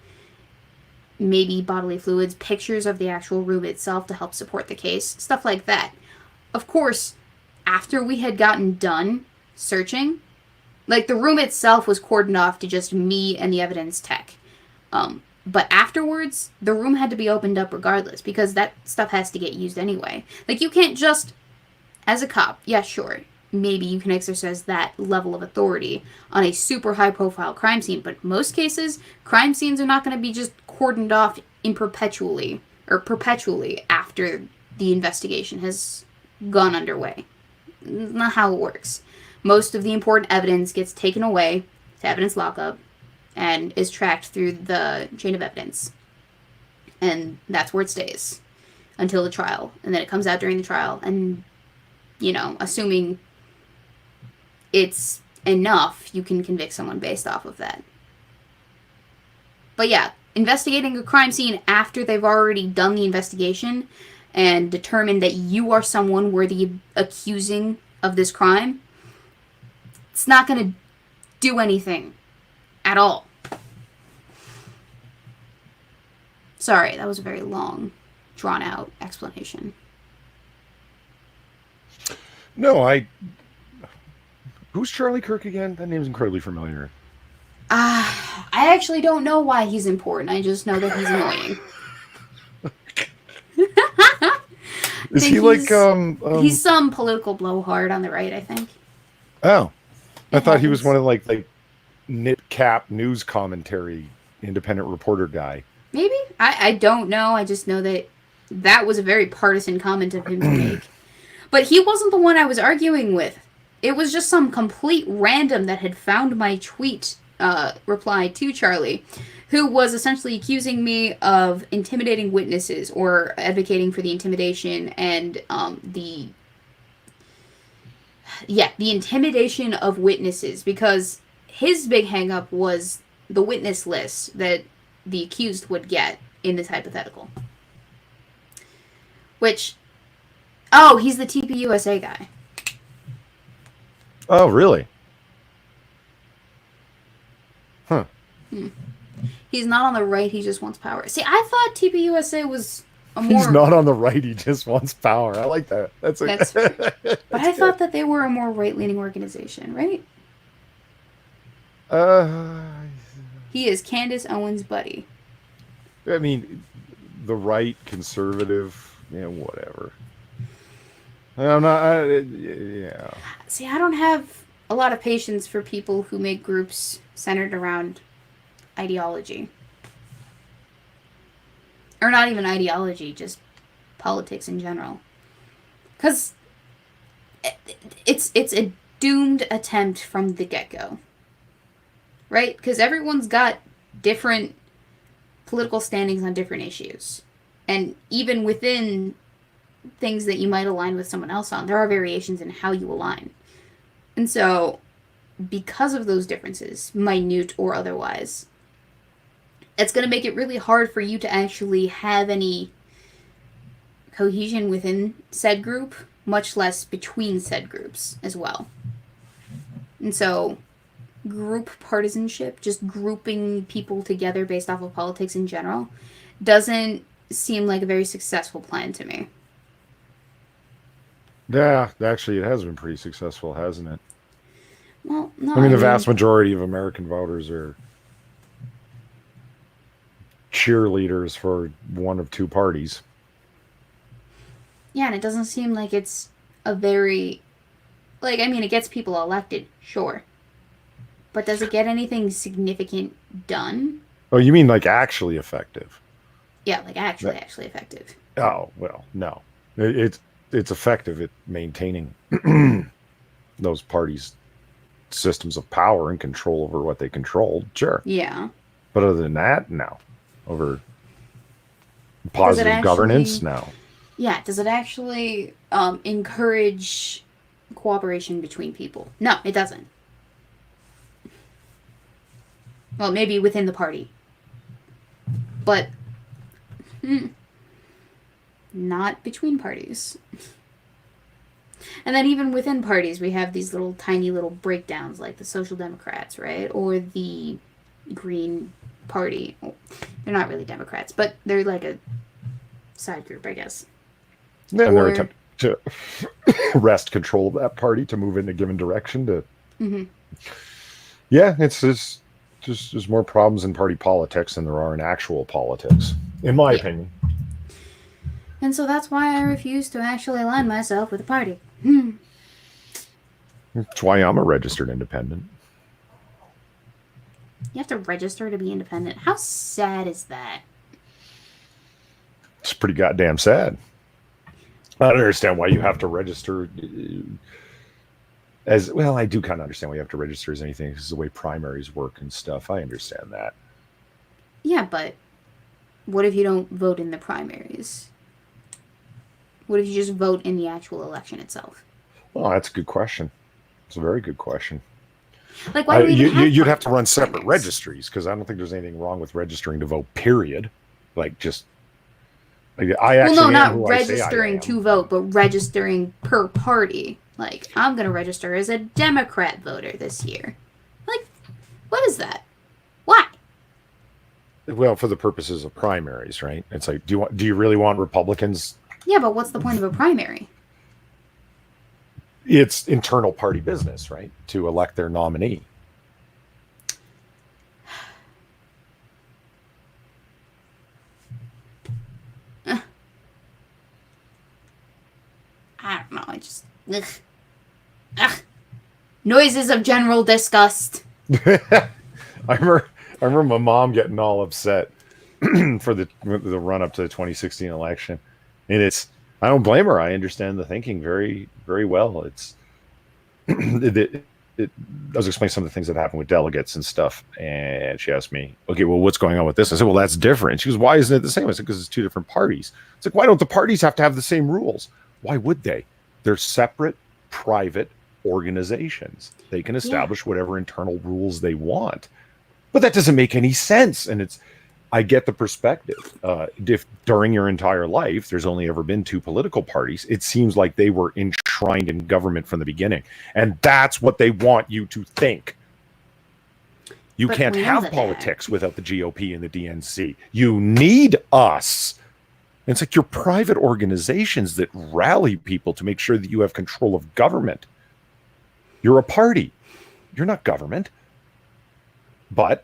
S1: maybe bodily fluids, pictures of the actual room itself to help support the case, stuff like that. Of course, after we had gotten done searching, like, the room itself was cordoned off to just me and the evidence tech. But afterwards, the room had to be opened up regardless, because that stuff has to get used anyway. Like, you can't just, as a cop, yeah, sure, maybe you can exercise that level of authority on a super high-profile crime scene, but in most cases, crime scenes are not going to be just cordoned off perpetually after the investigation has gone underway. That's not how it works. Most of the important evidence gets taken away to evidence lockup and is tracked through the chain of evidence. And that's where it stays until the trial. And then it comes out during the trial. And, assuming it's enough, you can convict someone based off of that. But yeah, investigating a crime scene after they've already done the investigation and determined that you are someone worthy of accusing of this crime, it's not going to do anything at all. Sorry, that was a very long, drawn-out explanation.
S3: No, Who's Charlie Kirk again? That name's incredibly familiar.
S1: I actually don't know why he's important. I just know that he's annoying.
S3: Is he like,
S1: he's some political blowhard on the right, I think.
S3: Oh. I thought he was one of, like knit cap news commentary, independent reporter guy.
S1: Maybe? I don't know. I just know that was a very partisan comment of him to make. But he wasn't the one I was arguing with. It was just some complete random that had found my tweet reply to Charlie, who was essentially accusing me of intimidating witnesses or advocating for the intimidation and the intimidation of witnesses, because his big hang-up was the witness list that the accused would get in this hypothetical. Which, he's the TPUSA guy.
S3: Oh, really? Huh.
S1: He's not on the right. He just wants power. See, I thought TPUSA was a more.
S3: He's not on the right. He just wants power. I like that. That's
S1: But I thought that they were a more right-leaning organization, right?
S3: Uh,
S1: He is Candace Owens' buddy.
S3: I mean, the right, conservative, whatever. I'm not. Yeah.
S1: See, I don't have a lot of patience for people who make groups centered around ideology. Or not even ideology, just politics in general. Because it's a doomed attempt from the get-go. Right? Because everyone's got different political standings on different issues. And even within things that you might align with someone else on, there are variations in how you align. And so, because of those differences, minute or otherwise, it's going to make it really hard for you to actually have any cohesion within said group, much less between said groups as well. And so, group partisanship, just grouping people together based off of politics in general, doesn't seem like a very successful plan to me.
S3: Yeah, actually, it has been pretty successful, hasn't it?
S1: Well, no.
S3: I mean, the vast majority of American voters are cheerleaders for one of two parties.
S1: Yeah, and it doesn't seem like it's a very... Like, I mean, it gets people elected, sure. But does it get anything significant done?
S3: Oh, you mean like actually effective?
S1: Yeah, like actually effective.
S3: Oh, well, no. It's effective at maintaining those parties' systems of power and control over what they control, sure.
S1: Yeah.
S3: But other than that, no. Over positive governance, no.
S1: Yeah, does it actually encourage cooperation between people? No, it doesn't. Well, maybe within the party. But not between parties. And then even within parties, we have these little tiny little breakdowns, like the Social Democrats, right? Or the Green Party. They're not really Democrats, but they're like a side group, I guess.
S3: Yeah, and they're attempting to wrest control of that party to move in a given direction. Yeah, it's just there's more problems in party politics than there are in actual politics, in my opinion.
S1: And so that's why I refuse to actually align myself with a party.
S3: That's why I'm a registered independent.
S1: You have to register to be independent. How sad is that?
S3: It's pretty goddamn sad. I don't understand why you have to register as well. I do kind of understand why you have to register as anything because the way primaries work and stuff. I understand that.
S1: Yeah, but what if you don't vote in the primaries? What if you just vote in the actual election itself?
S3: Well, that's a good question. It's a very good question.
S1: Like, why do we even have
S3: you'd have to run separate
S1: primaries?
S3: registries because I don't think there's anything wrong with registering to vote. Period. Like just. Like, I actually
S1: well, no,
S3: am who
S1: not
S3: I say I
S1: registering
S3: am.
S1: to vote, but registering per party. Like, I'm going to register as a Democrat voter this year. Like, what is that? Why?
S3: Well, for the purposes of primaries, right? It's like, do you really want Republicans?
S1: Yeah, but what's the point of a primary?
S3: It's internal party business, right? To elect their nominee.
S1: I don't know. I just... Ugh. Noises of general disgust.
S3: I remember my mom getting all upset for the run up to the 2016 election, and I don't blame her. I understand the thinking very, very well. I was explaining some of the things that happened with delegates and stuff, and she asked me, "Okay, well, what's going on with this?" I said, "Well, that's different." She goes, "Why isn't it the same?" I said, "Because it's two different parties." It's like, why don't the parties have to have the same rules? Why would they? They're separate, private organizations. They can establish whatever internal rules they want. But that doesn't make any sense. And I get the perspective. If during your entire life there's only ever been two political parties, it seems like they were enshrined in government from the beginning, and that's what they want you to think. You can't have politics without the GOP and the DNC. You need us. And it's like your private organizations that rally people to make sure that you have control of government. You're a party. You're not government. But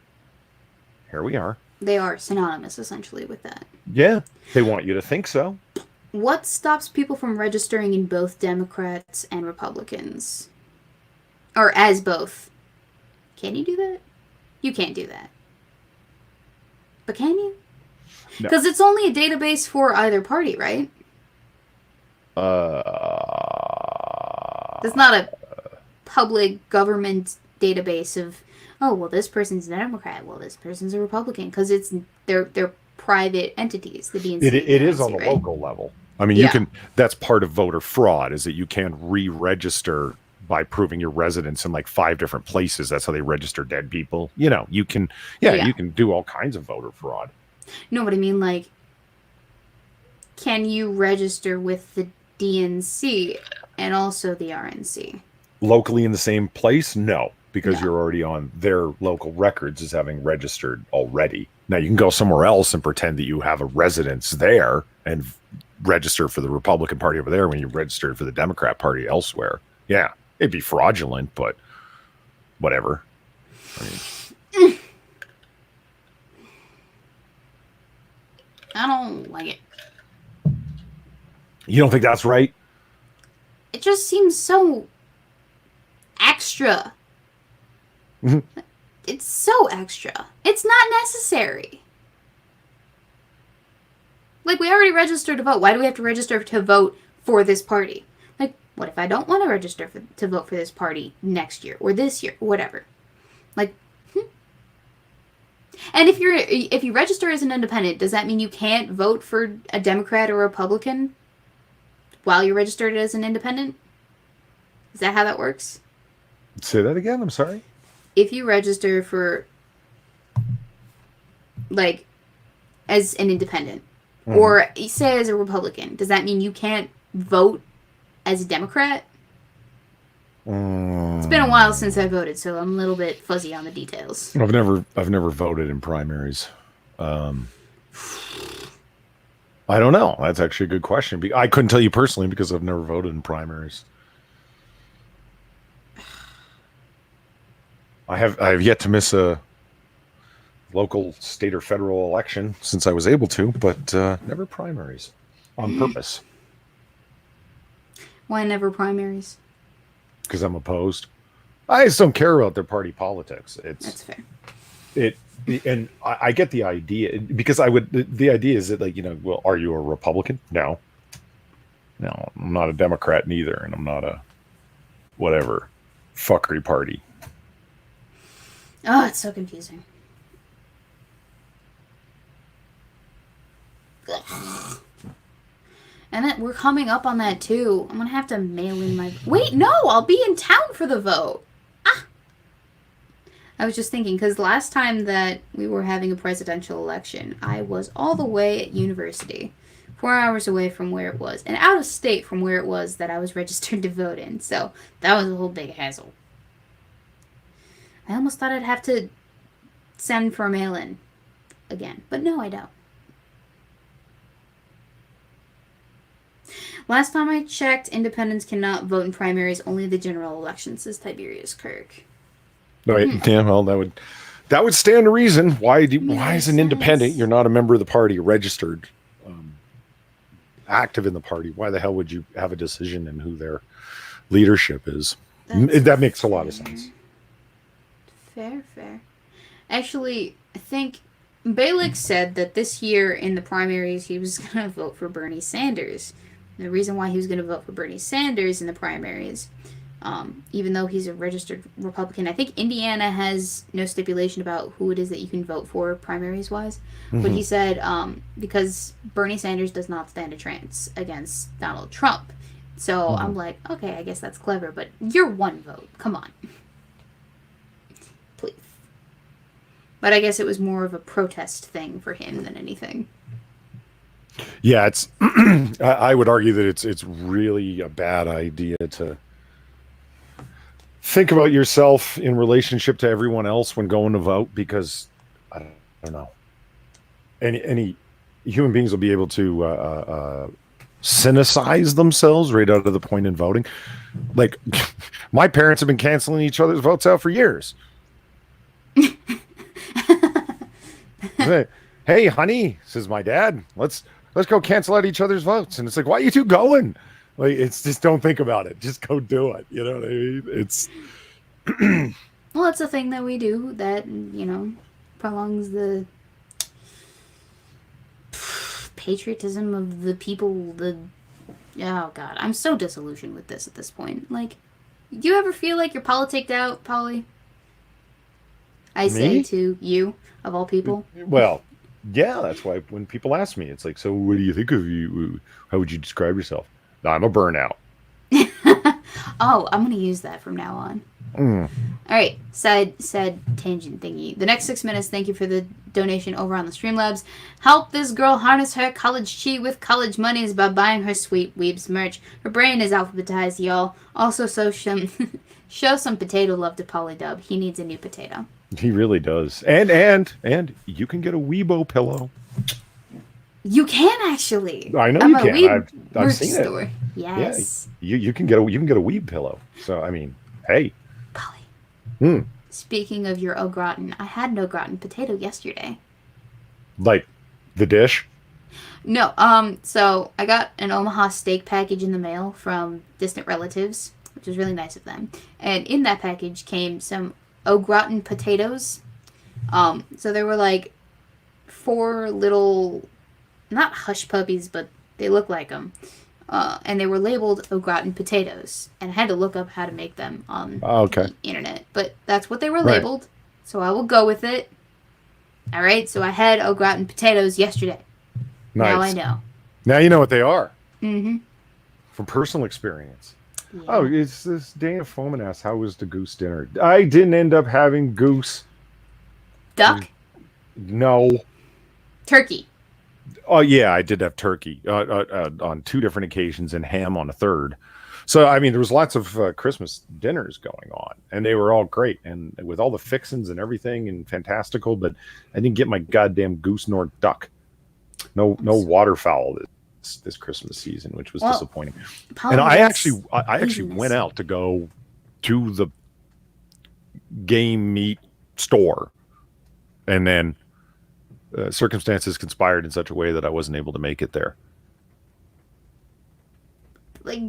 S3: here we are.
S1: They are synonymous, essentially, with that.
S3: Yeah, they want you to think so.
S1: What stops people from registering in both Democrats and Republicans? Or as both? Can you do that? You can't do that. But can you? Because
S3: No.
S1: it's only a database for either party, right? It's not a public government database of, oh, well, this person's a Democrat, well, this person's a Republican, because they're private entities. The DNC,
S3: It is
S1: DNC,
S3: on the
S1: right?
S3: local level. I mean, you can. That's part of voter fraud, is that you can re-register by proving your residence in like 5 different places. That's how they register dead people. You know, you can. Yeah, you can do all kinds of voter fraud.
S1: No, but I mean, like, can you register with the DNC and also the RNC?
S3: Locally in the same place? No, because you're already on their local records as having registered already. Now, you can go somewhere else and pretend that you have a residence there and register for the Republican Party over there when you registered for the Democrat Party elsewhere. Yeah, it'd be fraudulent, but whatever. I mean,
S1: I don't like it.
S3: you don't think that's right?
S1: It just seems so extra. It's so extra. It's not necessary. Like, we already registered to vote. Why do we have to register to vote for this party? Like, what if I don't want to register to vote for this party next year or this year or whatever? Like, And if you register as an independent, does that mean you can't vote for a Democrat or Republican while you're registered as an independent? Is that how that works?
S3: Say that again. I'm sorry.
S1: If you register for, like, as an independent, or say as a Republican, does that mean you can't vote as a Democrat? It's been a while since I voted, so I'm a little bit fuzzy on the details.
S3: I've never voted in primaries. I don't know. That's actually a good question. I couldn't tell you personally because I've never voted in primaries. I have yet to miss a local, state, or federal election since I was able to, but never primaries on purpose.
S1: Why never primaries?
S3: Because I'm opposed. I just don't care about their party politics.
S1: That's fair.
S3: And I get the idea, because the idea is that, like, well, are you a Republican? No, I'm not a Democrat neither, and I'm not a whatever fuckery party.
S1: Oh, it's so confusing. And then we're coming up on that too. I'm gonna have to mail in my. Wait, no, I'll be in town for the vote. I was just thinking, because last time that we were having a presidential election, I was all the way at university, 4 hours away from where it was, and out of state from where it was that I was registered to vote in. So that was a whole big hassle. I almost thought I'd have to send for a mail-in again, but no, I don't. Last time I checked, independents cannot vote in primaries, only the general election, says Tiberius Kirk.
S3: Right? Yeah, well, that would stand to reason. Why as an independent, you're not a member of the party, registered, active in the party? Why the hell would you have a decision in who their leadership is? That makes a lot of sense.
S1: Fair. Actually, I think Balik said that this year in the primaries he was going to vote for Bernie Sanders. And the reason why he was going to vote for Bernie Sanders in the primaries, even though he's a registered Republican, I think Indiana has no stipulation about who it is that you can vote for primaries-wise. But he said because Bernie Sanders does not stand a chance against Donald Trump. So I'm like, okay, I guess that's clever, but you're one vote. Come on. Please. But I guess it was more of a protest thing for him than anything.
S3: Yeah, it's. I would argue that it's really a bad idea to think about yourself in relationship to everyone else when going to vote, because I don't know. Any human beings will be able to cynicize themselves right out of the point in voting. Like, my parents have been canceling each other's votes out for years. Hey, honey, says my dad, let's go cancel out each other's votes. And it's like, why are you two going? Like, it's just, don't think about it. Just go do it. You know what I mean? It's
S1: Well, it's a thing that we do that, prolongs the patriotism of the people. Oh, God. I'm so disillusioned with this at this point. Like, do you ever feel like you're politicked out, Polly? I say to you, of all people.
S3: Well, yeah, that's why when people ask me, it's like, so what do you think of you? How would you describe yourself? I'm a burnout.
S1: Oh, I'm going to use that from now on. All right, side tangent thingy. The next 6 minutes, thank you for the donation over on the Streamlabs. Help this girl harness her college chi with college monies by buying her sweet Weebs merch. Her brain is alphabetized, y'all. Also, show some potato love to Polydub. He needs a new potato.
S3: He really does. And you can get a Weebo pillow.
S1: You can actually.
S3: I know you can. I've seen
S1: store.
S3: It.
S1: Yes.
S3: Yeah, you can get a Weeb pillow. So I mean, hey.
S1: Polly. Speaking of your au gratin, I had an au gratin potato yesterday.
S3: Like the dish?
S1: No. So I got an Omaha steak package in the mail from distant relatives, which was really nice of them. And in that package came some au gratin potatoes. So there were like 4 little, not hush puppies, but they look like them. And they were labeled au gratin potatoes. And I had to look up how to make them on the internet. But that's what they were labeled. So I will go with it. All right. So I had au gratin potatoes yesterday.
S3: Nice.
S1: Now I know.
S3: Now you know what they are.
S1: Mm-hmm.
S3: From personal experience.
S1: Yeah.
S3: Oh, it's this Dana Foreman asked, how was the goose dinner? I didn't end up having goose.
S1: Duck?
S3: No.
S1: Turkey.
S3: Oh, yeah, I did have turkey on 2 different occasions and ham on a 3rd. So, I mean, there was lots of Christmas dinners going on, and they were all great, and with all the fixins and everything and fantastical, but I didn't get my goddamn goose nor duck. No waterfowl this Christmas season, which was disappointing. And I actually went out to go to the game meat store, and then circumstances conspired in such a way that I wasn't able to make it there.
S1: Like,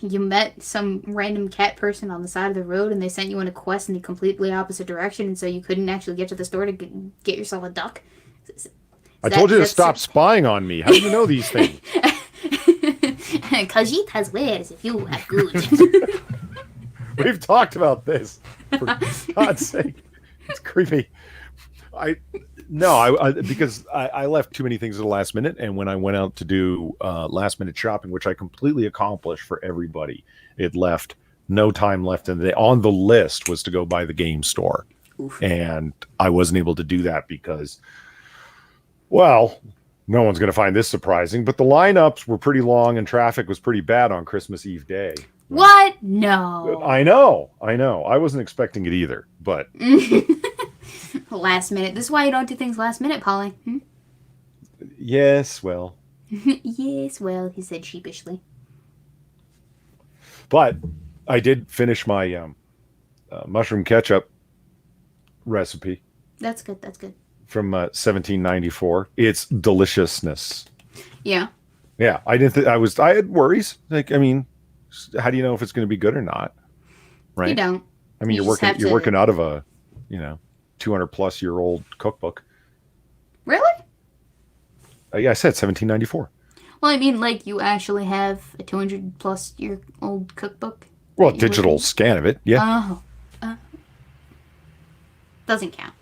S1: you met some random cat person on the side of the road and they sent you on a quest in the completely opposite direction, and so you couldn't actually get to the store to get yourself a duck?
S3: I told you to stop spying on me. How do you know these things?
S1: Khajiit wears if you are good.
S3: We've talked about this. For God's sake. It's creepy. Because I left too many things at the last minute, and when I went out to do last minute shopping, which I completely accomplished for everybody, it left no time left, and on the list was to go by the game store. Oof. And I wasn't able to do that because, well, no one's going to find this surprising, but the lineups were pretty long and traffic was pretty bad on Christmas Eve day.
S1: What? No.
S3: I know. I wasn't expecting it either, but
S1: last minute. This is why you don't do things last minute, Polly.
S3: Yes, well.
S1: Yes, well, he said sheepishly.
S3: But I did finish my mushroom ketchup recipe.
S1: That's good.
S3: From 1794. It's deliciousness.
S1: Yeah.
S3: Yeah, I didn't. I had worries. Like, I mean, how do you know if it's going to be good or not? Right.
S1: You don't.
S3: I mean, you're working out of a, 200-plus-year-old cookbook.
S1: Really?
S3: Yeah, I said 1794.
S1: Well, I mean, like, you actually have a 200-plus-year-old cookbook?
S3: Well, digital scan of it, yeah.
S1: Oh. Doesn't count.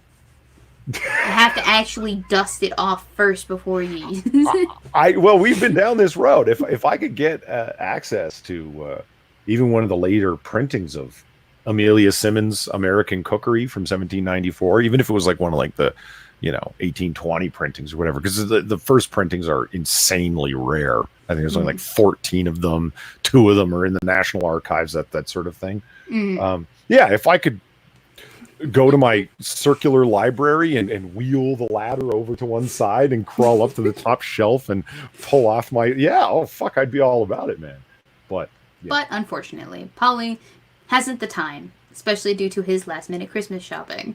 S1: You have to actually dust it off first before you use it.
S3: Well, we've been down this road. If I could get access to even one of the later printings of Amelia Simmons' American Cookery from 1794, even if it was like one of like the, 1820 printings or whatever, because the first printings are insanely rare. I think there's only like 14 of them. 2 of them are in the National Archives, that sort of thing. Yeah, if I could go to my circular library and wheel the ladder over to one side and crawl up to the top shelf and pull off I'd be all about it, man. But
S1: unfortunately, Polly hasn't the time, especially due to his last-minute Christmas shopping.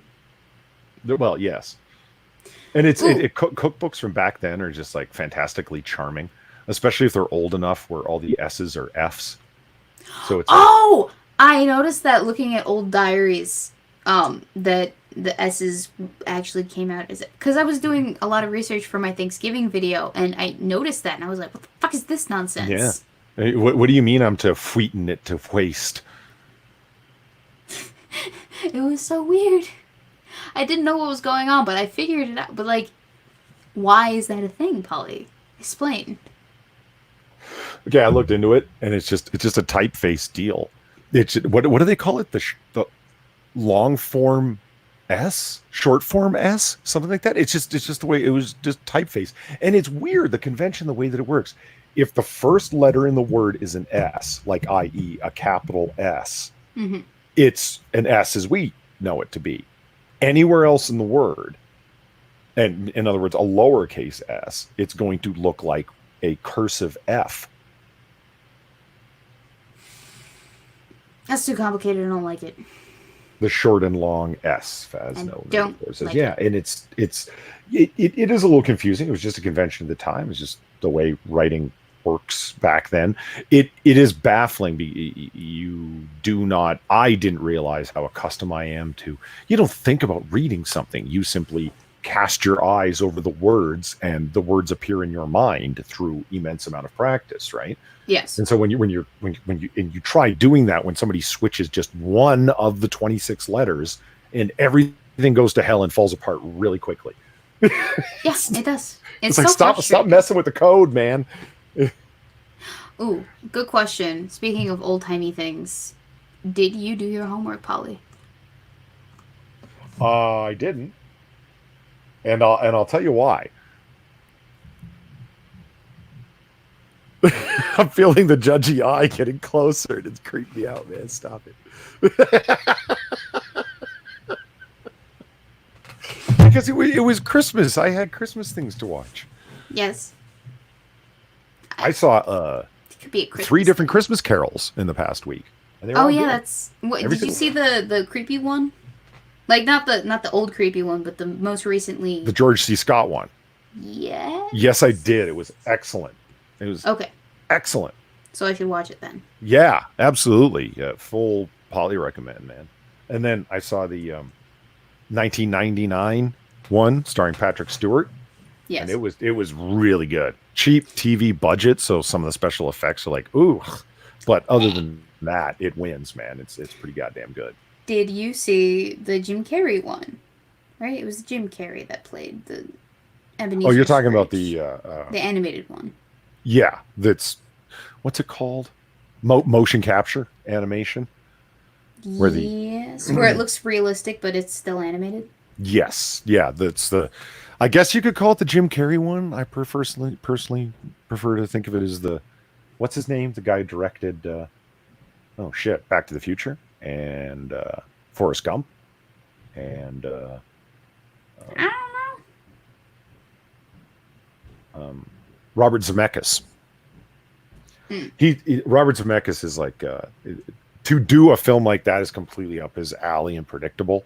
S3: Well, yes. And cookbooks from back then are just like fantastically charming, especially if they're old enough where all the S's are F's. So it's
S1: I noticed that looking at old diaries, that the S's actually came out as it, because I was doing a lot of research for my Thanksgiving video, and I noticed that, and I was like, "What the fuck is this nonsense?"
S3: Yeah. What do you mean I'm to wheaten it to waste?
S1: It was so weird. I didn't know what was going on, but I figured it out. But like, why is that a thing, Polly? Explain.
S3: Okay, I looked into it, and it's just a typeface deal. It's what do they call it? The long form S, short form S, something like that. It's just the way it was, just typeface, and it's weird, the convention, the way that it works. If the first letter in the word is an S, like i.e. a capital S, it's an S as we know it to be. Anywhere else in the word, and in other words, a lowercase s, it's going to look like a cursive F.
S1: That's too complicated. I don't like it.
S3: The short and long S, as
S1: don't
S3: says.
S1: like
S3: yeah,
S1: it.
S3: And it is a little confusing. It was just a convention at the time. It's just the way writing works back then. It is baffling. I didn't realize how accustomed I am to, you don't think about reading something. You simply cast your eyes over the words, and the words appear in your mind through immense amount of practice, right?
S1: Yes.
S3: And so when you try doing that, when somebody switches just one of the 26 letters, and everything goes to hell and falls apart really quickly.
S1: Yes, it does.
S3: It's like, stop messing with the code, man.
S1: Ooh, good question. Speaking of old-timey things, did you do your homework, Polly?
S3: I didn't. And I'll tell you why. I'm feeling the judgy eye getting closer, and it's creeping me out, man. Stop it. Because it was Christmas. I had Christmas things to watch.
S1: Yes.
S3: I saw
S1: could be a Christmas
S3: 3 different Christmas carols in the past week. And they were all good.
S1: that's. Did you see the creepy one? Like not the old creepy one, but the most recently.
S3: The George C. Scott one.
S1: Yes.
S3: Yes, I did. It was excellent. It was excellent.
S1: So I should watch it then.
S3: Yeah, absolutely. Full Polly recommend, man. And then I saw the 1999 one starring Patrick Stewart.
S1: Yes.
S3: And it was really good. Cheap TV budget, so some of the special effects are like, ooh. But other than that, it wins, man. It's pretty goddamn good.
S1: Did you see the Jim Carrey one? Right? It was Jim Carrey that played the Ebenezer.
S3: Oh, you're talking about
S1: the animated one.
S3: Yeah, that's, what's it called? Motion capture animation.
S1: Where it looks realistic, but it's still animated.
S3: Yes, yeah, that's the. I guess you could call it the Jim Carrey one. I personally prefer to think of it as the, what's his name? The guy who directed, Back to the Future and Forrest Gump, and
S1: I don't know.
S3: Robert Zemeckis. Robert Zemeckis is like to do a film like that is completely up his alley and predictable.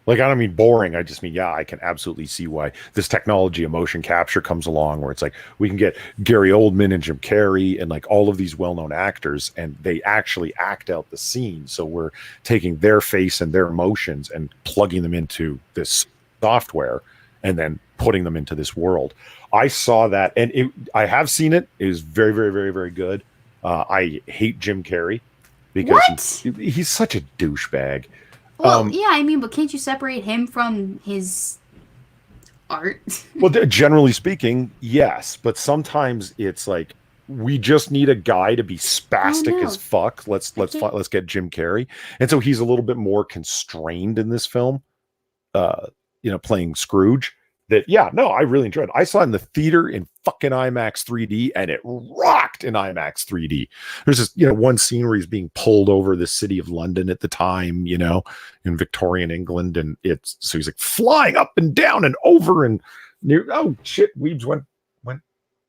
S3: Like, I don't mean boring. I just mean, yeah, I can absolutely see why this technology of motion capture comes along, where it's like we can get Gary Oldman and Jim Carrey and like all of these well-known actors, and they actually act out the scene. So we're taking their face and their emotions and plugging them into this software and then putting them into this world. I saw that, and I have seen it. It is very, very, very, very good. I hate Jim Carrey because he's such a douchebag.
S1: Well, yeah, I mean, but can't you separate him from his art?
S3: Well, generally speaking, yes. But sometimes it's like we just need a guy to be spastic as fuck. Let's get Jim Carrey. And so he's a little bit more constrained in this film, playing Scrooge. I really enjoyed it. I saw it in the theater in fucking IMAX 3D, and it rocked in IMAX 3D. There's this, one scene where he's being pulled over the city of London at the time, in Victorian England, and so he's like flying up and down and over and near. Oh shit, Weebs went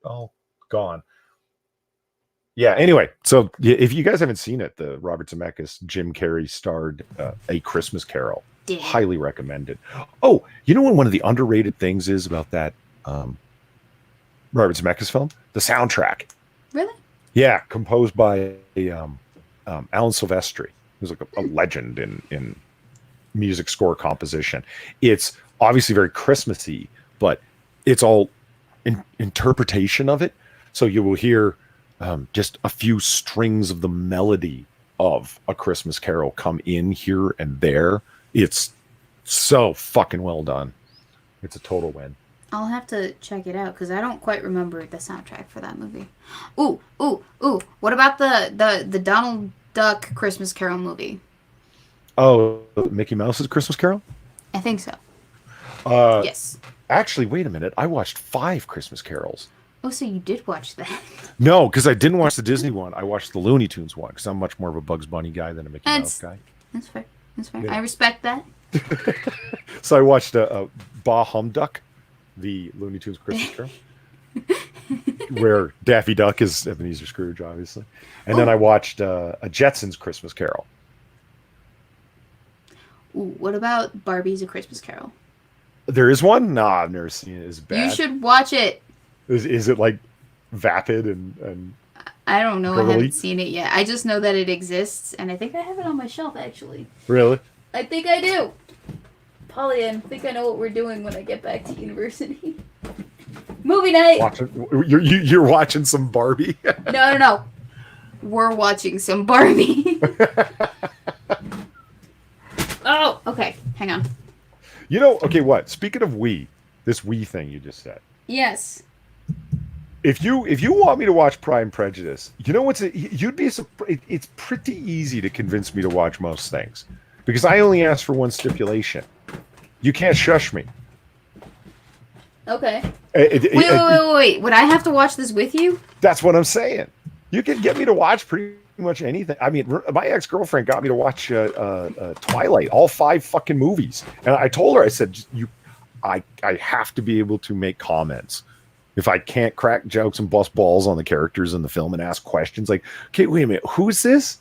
S3: all gone. Yeah. Anyway, so if you guys haven't seen it, the Robert Zemeckis, Jim Carrey starred A Christmas Carol. Yeah. Highly recommended. Oh, one of the underrated things is about that Robert Zemeckis film? The soundtrack.
S1: Really?
S3: Yeah, composed by Alan Silvestri, who's like a legend in music score composition. It's obviously very Christmassy, but it's all interpretation of it. So you will hear just a few strings of the melody of A Christmas Carol come in here and there. It's so fucking well done. It's a total win.
S1: I'll have to check it out because I don't quite remember the soundtrack for that movie. Ooh. What about the Donald Duck Christmas Carol movie?
S3: Oh, Mickey Mouse's Christmas Carol?
S1: I think so. Yes.
S3: Actually, wait a minute. I watched 5 Christmas Carols.
S1: Oh, so you did watch that?
S3: No, because I didn't watch the Disney one. I watched the Looney Tunes one because I'm much more of a Bugs Bunny guy than a Mickey Mouse guy.
S1: That's fair.
S3: Yeah.
S1: I respect that.
S3: So I watched Bah Humduck, the Looney Tunes Christmas Carol, where Daffy Duck is Ebenezer Scrooge, obviously. And then I watched a Jetsons Christmas Carol.
S1: Ooh, what about Barbie's A Christmas Carol?
S3: There is one? Nah, I've never seen it. It's bad.
S1: You should watch it.
S3: Is it like vapid and
S1: I don't know.
S3: girly?
S1: I haven't seen it yet. I just know that it exists, and I think I have it on my shelf, actually.
S3: Really?
S1: I think I do. Polly, I think I know what we're doing when I get back to university. Movie night!
S3: You're watching some Barbie?
S1: No. We're watching some Barbie. Oh, okay. Hang on.
S3: Okay, what? Speaking of this thing you just said.
S1: Yes.
S3: If you want me to watch Pride and Prejudice, you'd be surprised. It's pretty easy to convince me to watch most things because I only ask for one stipulation: you can't shush me.
S1: Okay. Wait. Would I have to watch this with you?
S3: That's what I'm saying. You can get me to watch pretty much anything. I mean, my ex-girlfriend got me to watch Twilight, all 5 fucking movies, and I told her, I said, I have to be able to make comments. If I can't crack jokes and bust balls on the characters in the film and ask questions like, okay, wait a minute, who's this?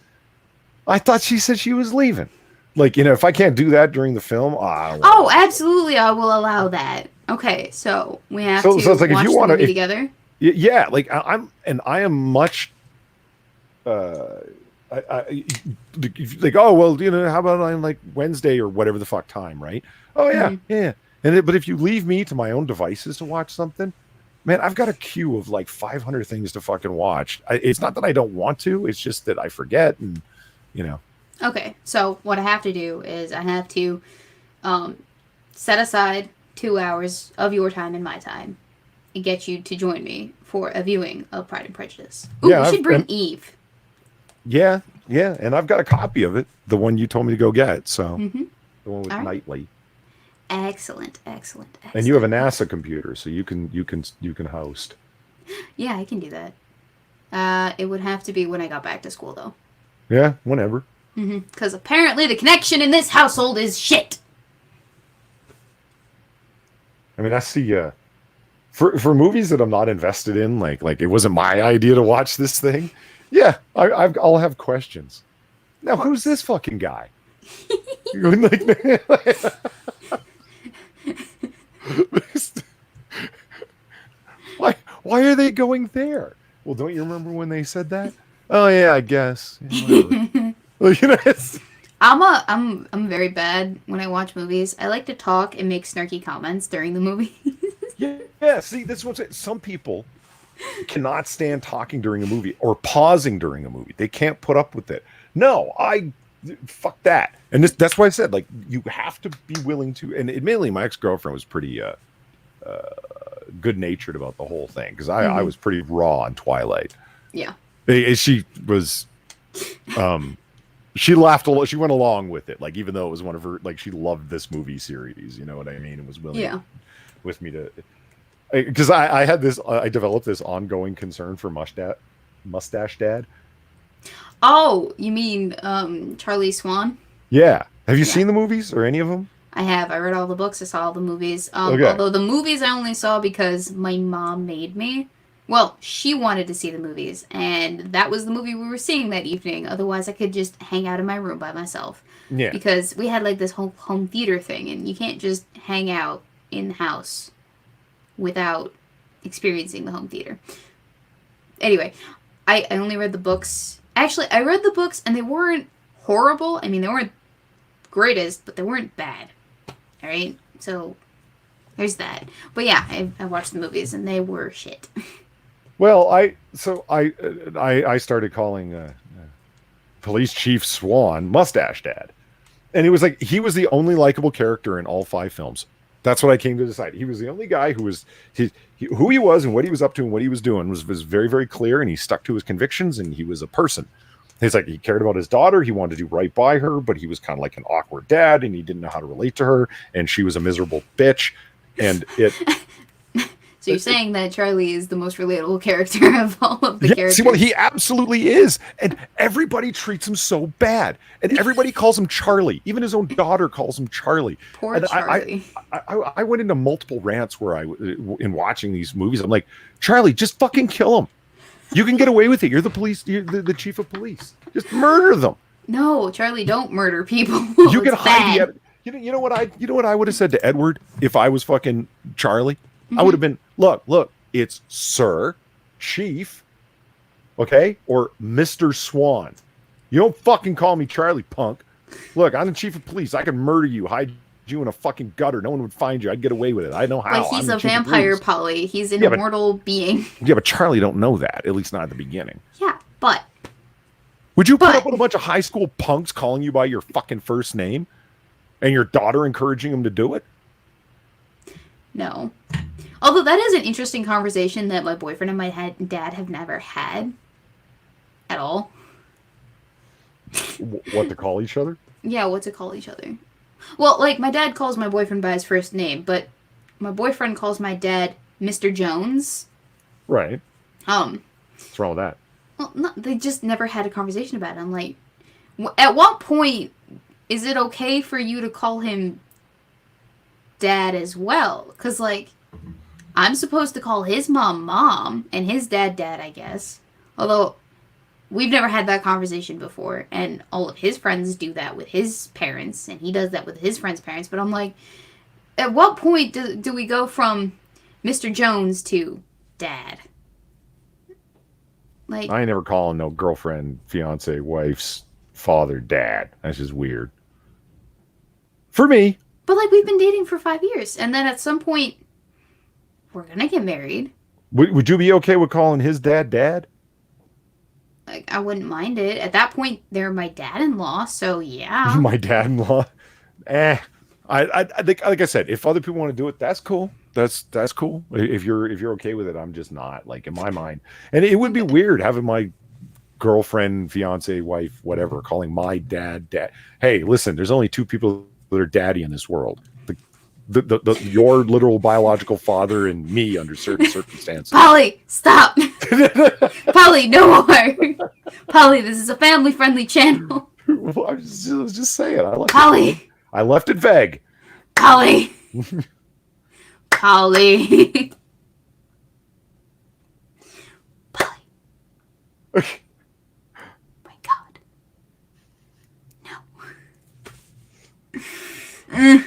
S3: I thought she said she was leaving. Like, if I can't do that during the film,
S1: oh, absolutely, I will allow that. Okay, so we have to
S3: so it's like
S1: watch
S3: if you
S1: the movie together.
S3: Yeah, like I am much. Like, oh well, how about on like Wednesday or whatever the fuck time, right? Oh yeah, yeah. But if you leave me to my own devices to watch something, man, I've got a queue of like 500 things to fucking watch. It's not that I don't want to; it's just that I forget, and
S1: Okay, so what I have to do is I have to set aside 2 hours of your time and my time and get you to join me for a viewing of Pride and Prejudice. Ooh, we should bring Eve.
S3: Yeah, and I've got a copy of it, the one you told me to go get. So the one with Knightley.
S1: Excellent.
S3: And you have a NASA computer, so you can host.
S1: Yeah, I can do that. It would have to be when I got back to school, though.
S3: Yeah, whenever.
S1: Because apparently the connection in this household is shit.
S3: I mean, that's the for movies that I'm not invested in, like it wasn't my idea to watch this thing. Yeah, I'll have questions. Now, who's this fucking guy? Why are they going there? Well, don't you remember when they said that? Oh yeah, I guess. Yeah, well,
S1: I'm very bad when I watch movies. I like to talk and make snarky comments during the movie.
S3: Yeah. See, that's what I'm saying. Some people cannot stand talking during a movie or pausing during a movie. They can't put up with it. No, fuck that. And that's why I said, like, you have to be willing to. And admittedly, my ex-girlfriend was pretty good-natured about the whole thing because I was pretty raw on Twilight.
S1: Yeah.
S3: She was, she laughed a lot. She went along with it, like even though it was one of her, like she loved this movie series. You know what I mean? And was willing with me to, because I had this, I developed this ongoing concern for Mustache Dad.
S1: Oh, you mean Charlie Swan?
S3: Yeah. Have you
S1: Yeah.
S3: seen the movies or any of them?
S1: I have. I read all the books. I saw all the movies.
S3: Okay.
S1: Although the movies I only saw because my mom made me. Well, she wanted to see the movies, and that was the movie we were seeing that evening. Otherwise, I could just hang out in my room by myself.
S3: Yeah.
S1: Because we had like this whole home theater thing, and you can't just hang out in the house without experiencing the home theater. Anyway, I only read the books. Actually, I read the books, and they weren't horrible. I mean, they weren't greatest, but they weren't bad. All right? So, there's that. But yeah, I watched the movies, and they were shit.
S3: Well, I started calling Police Chief Swan Mustache Dad, and it was like he was the only likable character in all 5 films. That's what I came to decide. He was the only guy who was who he was and what he was up to and what he was doing was very, very clear, and he stuck to his convictions, and he was a person. He's like, he cared about his daughter. He wanted to do right by her, but he was kind of like an awkward dad, and he didn't know how to relate to her, and she was a miserable bitch. And it.
S1: So you're saying that Charlie is the most relatable character of all of the characters?
S3: See, well, he absolutely is, and everybody treats him so bad, and everybody calls him Charlie. Even his own daughter calls him Charlie.
S1: Poor
S3: and
S1: Charlie.
S3: I went into multiple rants where in watching these movies, I'm like, Charlie, just fucking kill him. You can get away with it. You're the police. You're the chief of police. Just murder them.
S1: No, Charlie, don't murder people.
S3: You can hide the evidence. You know what I would have said to Edward if I was fucking Charlie? I would have been, look, it's Sir, Chief, okay, or Mr. Swan. You don't fucking call me Charlie, punk. Look, I'm the chief of police. I can murder you, hide you in a fucking gutter. No one would find you. I'd get away with it. I know how.
S1: Like, he's a vampire, Polly. He's an immortal being.
S3: Yeah, but Charlie don't know that, at least not at the beginning.
S1: Yeah, but.
S3: Would you put up with a bunch of high school punks calling you by your fucking first name? And your daughter encouraging him to do it?
S1: No. Although that is an interesting conversation that my boyfriend and my dad have never had. At all.
S3: What to call each other?
S1: Yeah, what to call each other. Well, like, my dad calls my boyfriend by his first name, but my boyfriend calls my dad Mr. Jones.
S3: Right.
S1: What's
S3: wrong with that?
S1: Well, no, they just never had a conversation about it. I'm like, at what point is it okay for you to call him Dad as well? Because, like, I'm supposed to call his mom, and his dad, I guess. Although, we've never had that conversation before, and all of his friends do that with his parents, and he does that with his friends' parents. But I'm like, at what point do we go from Mr. Jones to Dad? Like,
S3: I ain't never calling no girlfriend, fiance, wife's father, dad. That's just weird. For me.
S1: But, like, we've been dating for 5 years, and then at some point, we're gonna get married.
S3: Would you be okay with calling his dad?
S1: Like, I wouldn't mind it. At that point, they're my dad-in-law, so yeah.
S3: My dad-in-law? I think, like I said, if other people want to do it, that's cool. That's cool. If you're okay with it, I'm just not. Like, in my mind. And it would be weird having my girlfriend, fiance, wife, whatever, calling my dad. Hey, listen, there's only 2 people that are daddy in this world. Your literal biological father and me under certain circumstances.
S1: Polly, stop. Polly, no more. Polly, this is a family-friendly channel.
S3: Well, I was just saying.
S1: Polly.
S3: I left it vague.
S1: Polly. Polly. Polly. My God. No.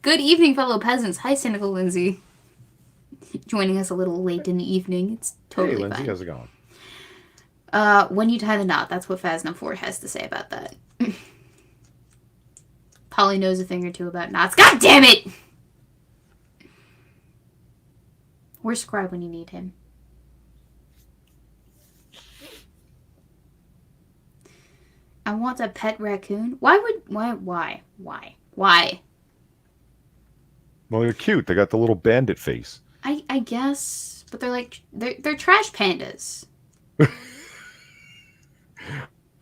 S1: Good evening, fellow peasants. Hi, Cynical Lindsay. Joining us a little late in the evening. It's totally
S3: Hey, Lindsay,
S1: fine.
S3: how's it going?
S1: When you tie the knot, that's what Phasma4 has to say about that. Polly knows a thing or two about knots. God damn it! Where's Scribe when you need him? I want a pet raccoon. Why?
S3: Well, they're cute. They got the little bandit face.
S1: I guess, But they're trash pandas.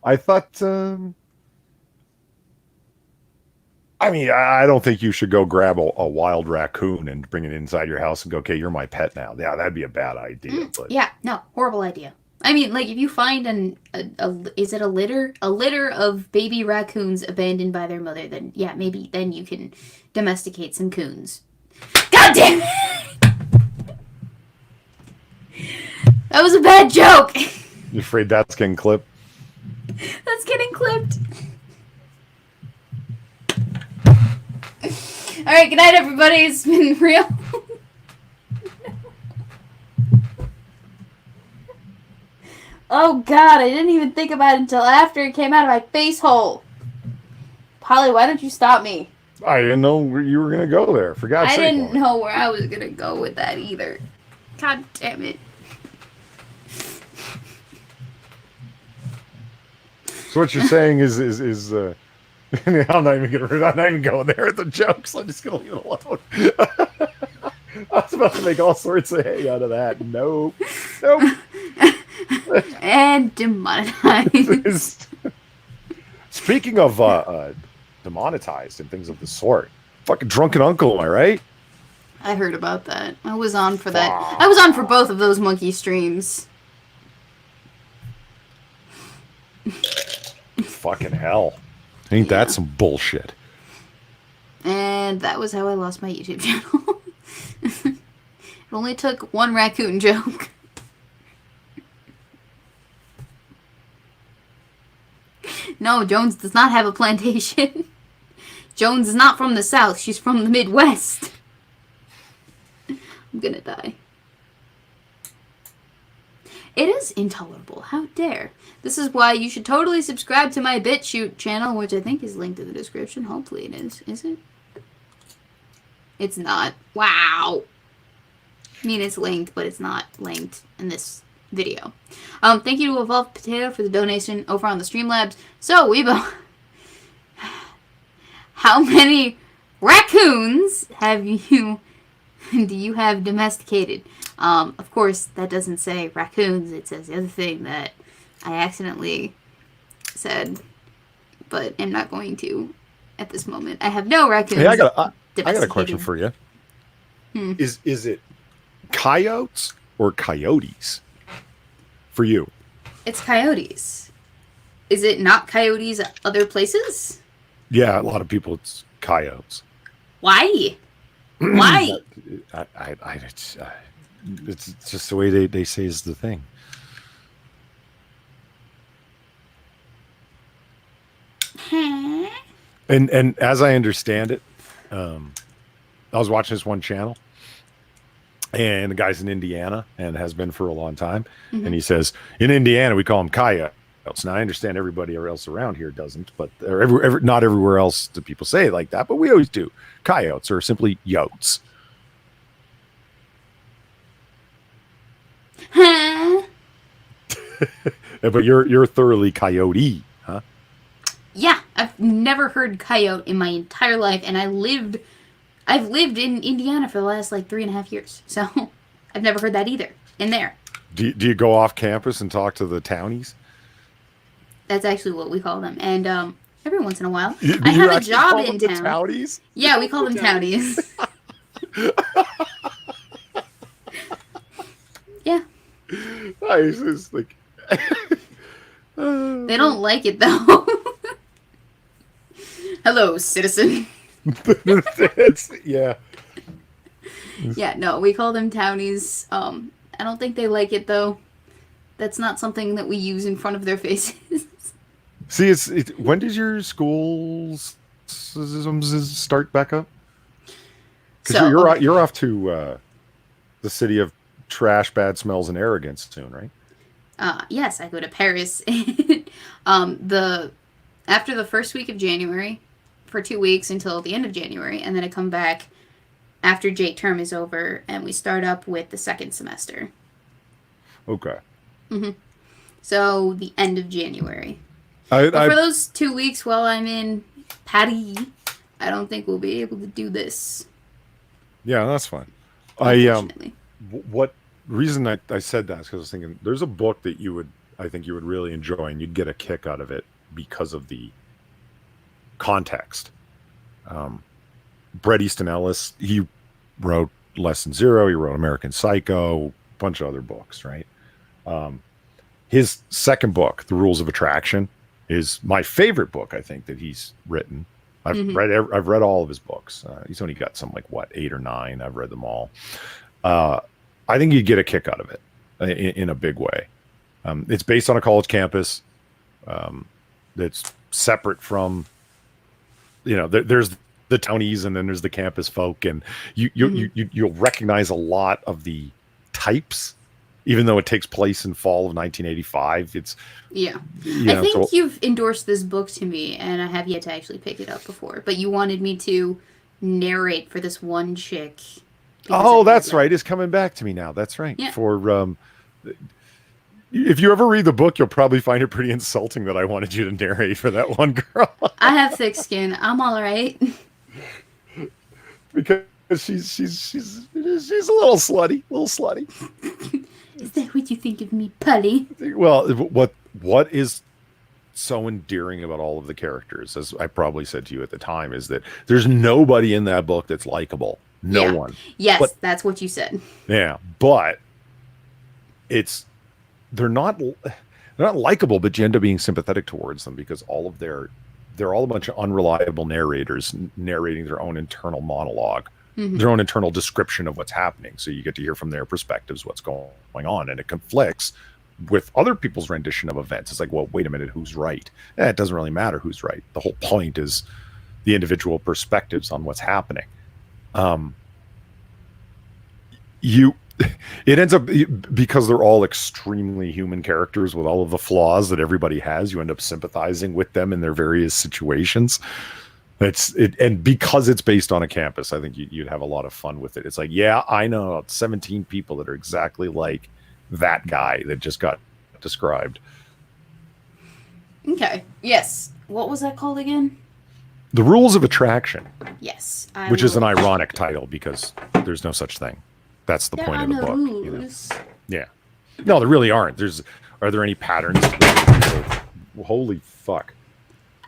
S3: I thought. I mean, I don't think you should go grab a wild raccoon and bring it inside your house and go, okay, you're my pet now. Yeah, that'd be a bad idea. But
S1: Yeah, no, horrible idea. I mean, like, if you find is it a litter? A litter of baby raccoons abandoned by their mother, then yeah, maybe then you can domesticate some coons. God damn it! That was a bad joke!
S3: You afraid that's getting clipped?
S1: That's getting clipped. Alright, good night, everybody. It's been real. Oh god, I didn't even think about it until after it came out of my face hole. Polly, why don't you stop me?
S3: I didn't know you were going to go there. For God's sake.
S1: I didn't know where I was going to go with that either. God damn it.
S3: So what you're saying is I'm not even going there with the jokes. I'm just going to leave it alone. I was about to make all sorts of hay out of that. Nope.
S1: And demonetized.
S3: Speaking of demonetized and things of the sort, fucking drunken uncle, am I right?
S1: I heard about that. I was on for that. I was on for both of those monkey streams.
S3: Fucking hell. Ain't that some bullshit?
S1: And that was how I lost my YouTube channel. It only took one raccoon joke. No, Jones does not have a plantation. Jones is not from the South. She's from the Midwest. I'm gonna die. It is intolerable. How dare. This is why you should totally subscribe to my BitChute channel, which I think is linked in the description. Hopefully it is. Is it? It's not. Wow. I mean, it's linked, but it's not linked in this video. Thank you to Evolved Potato for the donation over on the Streamlabs. So, Weebo, how many raccoons do you have domesticated? Of course, that doesn't say raccoons. It says the other thing that I accidentally said, but am not going to at this moment. I have no raccoons.
S3: Hey, I got a question for you. Is it coyotes or coyotes for you?
S1: It's coyotes. Is it not coyotes at other places?
S3: Yeah, a lot of people it's coyotes.
S1: Why? Why?
S3: It's just the way they say is the thing. And as I understand it, I was watching this one channel, and the guy's in Indiana and has been for a long time. Mm-hmm. And he says, in Indiana, we call them coyotes. Now, I understand everybody else around here doesn't, but not everywhere else do people say it like that, but we always do. Coyotes are simply yotes.
S1: Huh?
S3: But you're thoroughly coyote, huh?
S1: Yeah, I've never heard coyote in my entire life, and I've lived in Indiana for the last 3.5 years, so I've never heard that either. In there.
S3: Do you go off campus and talk to the townies?
S1: That's actually what we call them, and every once in a while, I have a job in town.
S3: Townies?
S1: Yeah, we call them townies. Yeah.
S3: Nice. It's like
S1: they don't like it though. Hello, citizen.
S3: Yeah.
S1: Yeah, no, we call them townies. I don't think they like it though. That's not something that we use in front of their faces.
S3: See, when did your schools start back up? Because you're off to the city of trash, bad smells, and arrogance soon, right?
S1: Yes, I go to Paris. After the first week of January, for 2 weeks until the end of January, and then I come back after J term is over, and we start up with the second semester.
S3: Okay.
S1: Mm-hmm. So the end of January. For those 2 weeks while I'm in Paris, I don't think we'll be able to do this.
S3: Yeah, that's fine. What reason I said that is because I was thinking there's a book that I think you would really enjoy and you'd get a kick out of it because of the context. Bret Easton Ellis, he wrote Lesson Zero, he wrote American Psycho, a bunch of other books, right? His second book, The Rules of Attraction, is my favorite book, I think, that he's written. I've read all of his books. He's only got some 8 or 9. I've read them all. I think you'd get a kick out of it in a big way. It's based on a college campus. That's separate from, there's the townies and then there's the campus folk, and you'll recognize a lot of the types, even though it takes place in fall of 1985. I think you've endorsed this book to me, and I have yet to actually pick it up before. But you wanted me to narrate for this one chick. Oh, that's right. It's coming back to me now. That's right. Yeah. For if you ever read the book, you'll probably find it pretty insulting that I wanted you to narrate for that one girl.
S1: I have thick skin. I'm all right.
S3: Because she's a little slutty,
S1: Is that what you think of me, Polly?
S3: Well, what is so endearing about all of the characters, as I probably said to you at the time, is that there's nobody in that book that's likable. No one.
S1: Yes, that's what you said.
S3: Yeah, but they're not likable, but you end up being sympathetic towards them because they're all a bunch of unreliable narrators narrating their own internal monologue, their own internal description of what's happening. So you get to hear from their perspectives what's going on, and it conflicts with other people's rendition of events. It's like, well, wait a minute, who's right? It doesn't really matter who's right. The whole point is the individual perspectives on what's happening. It ends up, because they're all extremely human characters with all of the flaws that everybody has, you end up sympathizing with them in their various situations. And because it's based on a campus, I think you'd have a lot of fun with it. It's like, yeah, I know 17 people that are exactly like that guy that just got described.
S1: Okay. Yes. What was that called again?
S3: The Rules of Attraction.
S1: Yes.
S3: Which is an ironic title because there's no such thing. That's the point of the book.
S1: Rules.
S3: Yeah. No, there really aren't. Are there any patterns? Holy fuck.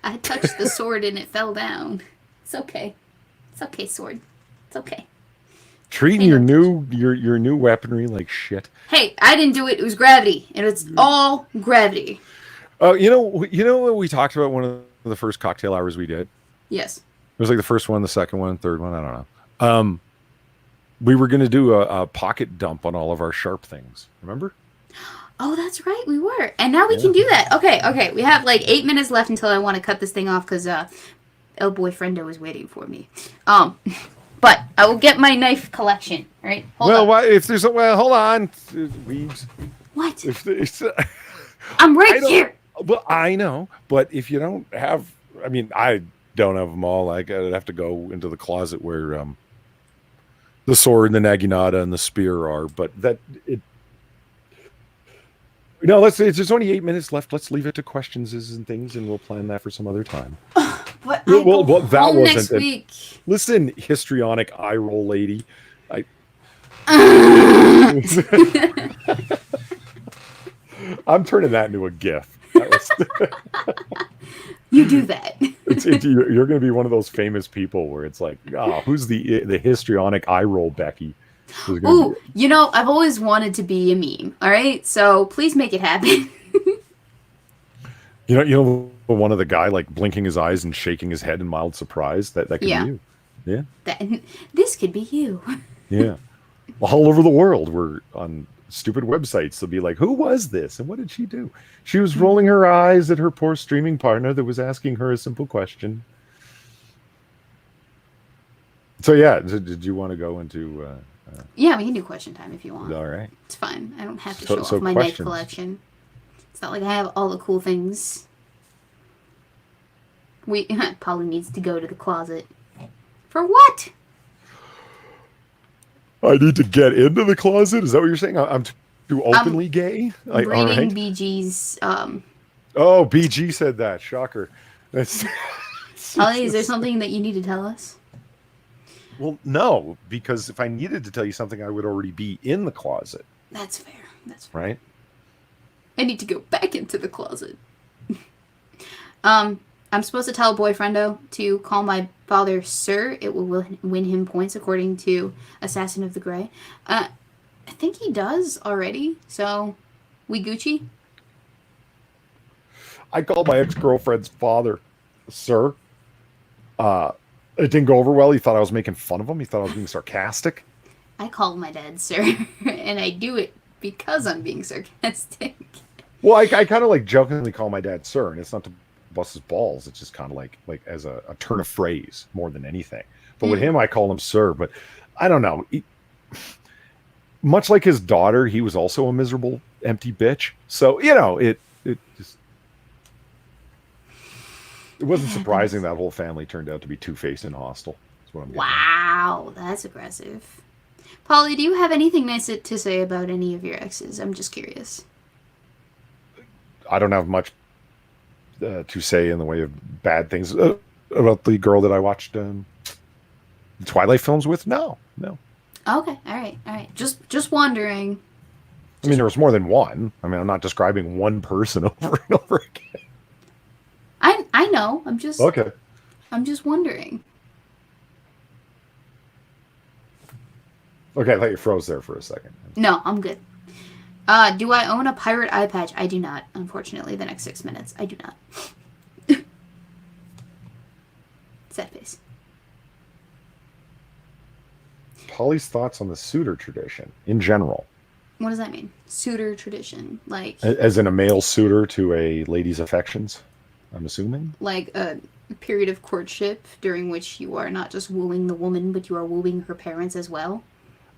S1: I touched the sword and it fell down. It's okay. It's okay, sword. It's okay.
S3: Treating your new weaponry like shit.
S1: Hey, I didn't do it. It was gravity, and it's all gravity.
S3: Oh, you know what we talked about one of the first cocktail hours we did?
S1: Yes.
S3: It was like the first one, the second one, third one. I don't know. We were going to do a pocket dump on all of our sharp things. Remember?
S1: Oh, that's right. We were. And now we can do that. Okay. We have 8 minutes left until I want to cut this thing off because El Boyfriendo is waiting for me. But I will get my knife collection. All right? Hold on.
S3: Hold on. Weebs.
S1: What? I'm right here.
S3: Well, I know. But if you don't have... I mean, I don't have them all. I'd have to go into the closet where... the sword and the naginata and the spear are, but there's only 8 minutes left. Let's leave it to questions and things, and we'll plan that for some other time.
S1: But that wasn't next week.
S3: Listen, histrionic eye roll lady. I'm turning that into a GIF.
S1: You do that.
S3: You're going to be one of those famous people where it's like, who's the histrionic eye roll Becky?
S1: Ooh, I've always wanted to be a meme. All right, so please make it happen.
S3: One of the guy blinking his eyes and shaking his head in mild surprise. That could be you. Yeah.
S1: This could be you.
S3: Yeah. All over the world, we're on stupid websites. They'll be like, who was this and what did she do? She was rolling her eyes at her poor streaming partner that was asking her a simple question. So did you want to go into
S1: yeah, we can do question time if you want.
S3: All right,
S1: it's fine. I don't have to show off my knife collection. It's not like I have all the cool things. Polly needs to go to the closet. For what?
S3: I need to get into the closet? Is that what you're saying? I'm too openly gay?
S1: Reading right. BG's...
S3: Oh, BG said that. Shocker.
S1: Polly, is there something that you need to tell us?
S3: Well, no, because if I needed to tell you something, I would already be in the closet.
S1: That's fair. That's fair.
S3: right?
S1: I need to go back into the closet. I'm supposed to tell boyfriendo to call my father sir. It will win him points according to Assassin of the Grey. I think he does already, so we Gucci.
S3: I called my ex-girlfriend's father sir. It didn't go over well. He thought I was making fun of him. He thought I was being sarcastic.
S1: I call my dad sir, and I do it because I'm being sarcastic.
S3: Well, I kind of like jokingly call my dad sir, and it's not to bust his balls. It's just kind of like as a turn of phrase more than anything. But with him, I call him sir. But I don't know. Much like his daughter, he was also a miserable, empty bitch. So it just it wasn't surprising that whole family turned out to be two-faced and hostile. That's what I'm getting at.
S1: Wow, that's aggressive. Polly, do you have anything nice to say about any of your exes? I'm just curious.
S3: I don't have much to say in the way of bad things about the girl that I watched Twilight films with. No.
S1: Okay, all right. Just wondering.
S3: I mean, there was more than one. I mean, I'm not describing one person over and over again.
S1: I know. I'm just
S3: Okay.
S1: I'm just wondering.
S3: Okay, I thought you froze there for a second.
S1: No, I'm good. Do I own a pirate eye patch? I do not, unfortunately, the next 6 minutes. I do not. Sad face.
S3: Polly's thoughts on the suitor tradition in general.
S1: What does that mean? Suitor tradition. Like
S3: As in a male suitor to a lady's affections, I'm assuming?
S1: like a period of courtship during which you are not just wooing the woman, but you are wooing her parents as well.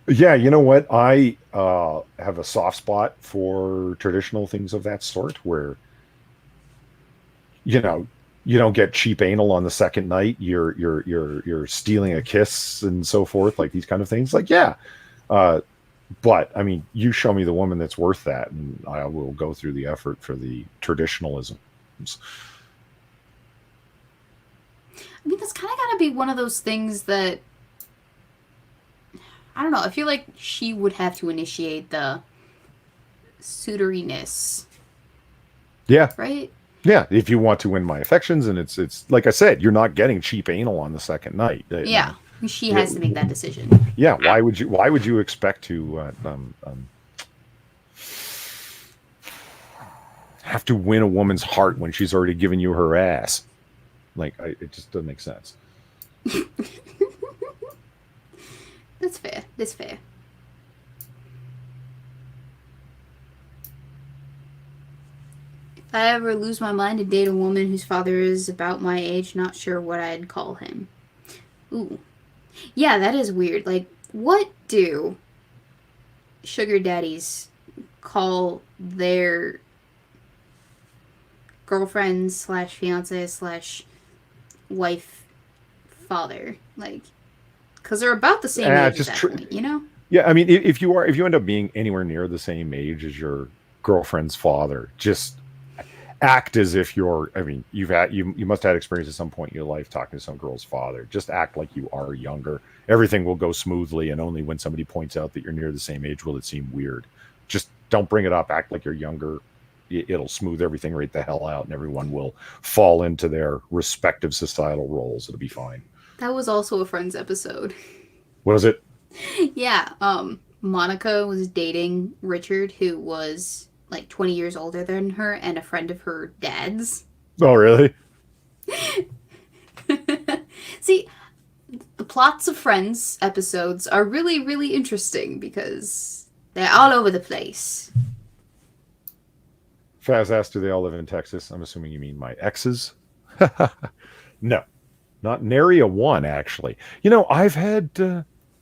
S3: Yeah, you know what? I have a soft spot for traditional things of that sort where, you don't get cheap anal on the second night. You're stealing a kiss and so forth, like these kind of things. Like, yeah. But I mean, you show me the woman that's worth that, and I will go through the effort for the traditionalisms.
S1: I mean, that's kind of got to be one of those things that I don't know. I feel like she would have to initiate the suitoriness,
S3: Yeah.
S1: right?
S3: Yeah, if you want to win my affections, and it's like I said, you're not getting cheap anal on the second night.
S1: Yeah, she has to make that decision.
S3: Yeah, why would you expect to have to win a woman's heart when she's already given you her ass? Like, it just doesn't make sense.
S1: That's fair. That's fair. If I ever lose my mind and date a woman whose father is about my age, not sure what I'd call him. Ooh. Yeah, that is weird. Like, what do sugar daddies call their girlfriend / fiance / wife father? Like, because they're about the same age at that point, you know?
S3: Yeah, I mean, if you end up being anywhere near the same age as your girlfriend's father, just act as if you're. I mean, you must have had experience at some point in your life talking to some girl's father. Just act like you are younger. Everything will go smoothly, and only when somebody points out that you're near the same age will it seem weird. Just don't bring it up. Act like you're younger. It'll smooth everything right the hell out, and everyone will fall into their respective societal roles. It'll be fine.
S1: That was also a Friends episode.
S3: What is it?
S1: Yeah, Monica was dating Richard, who was like 20 years older than her and a friend of her dad's.
S3: Oh, really?
S1: See, the plots of Friends episodes are really, really interesting because they're all over the place.
S3: Faz asked, do they all live in Texas? I'm assuming you mean my exes. No. Not nary a one, actually. I've had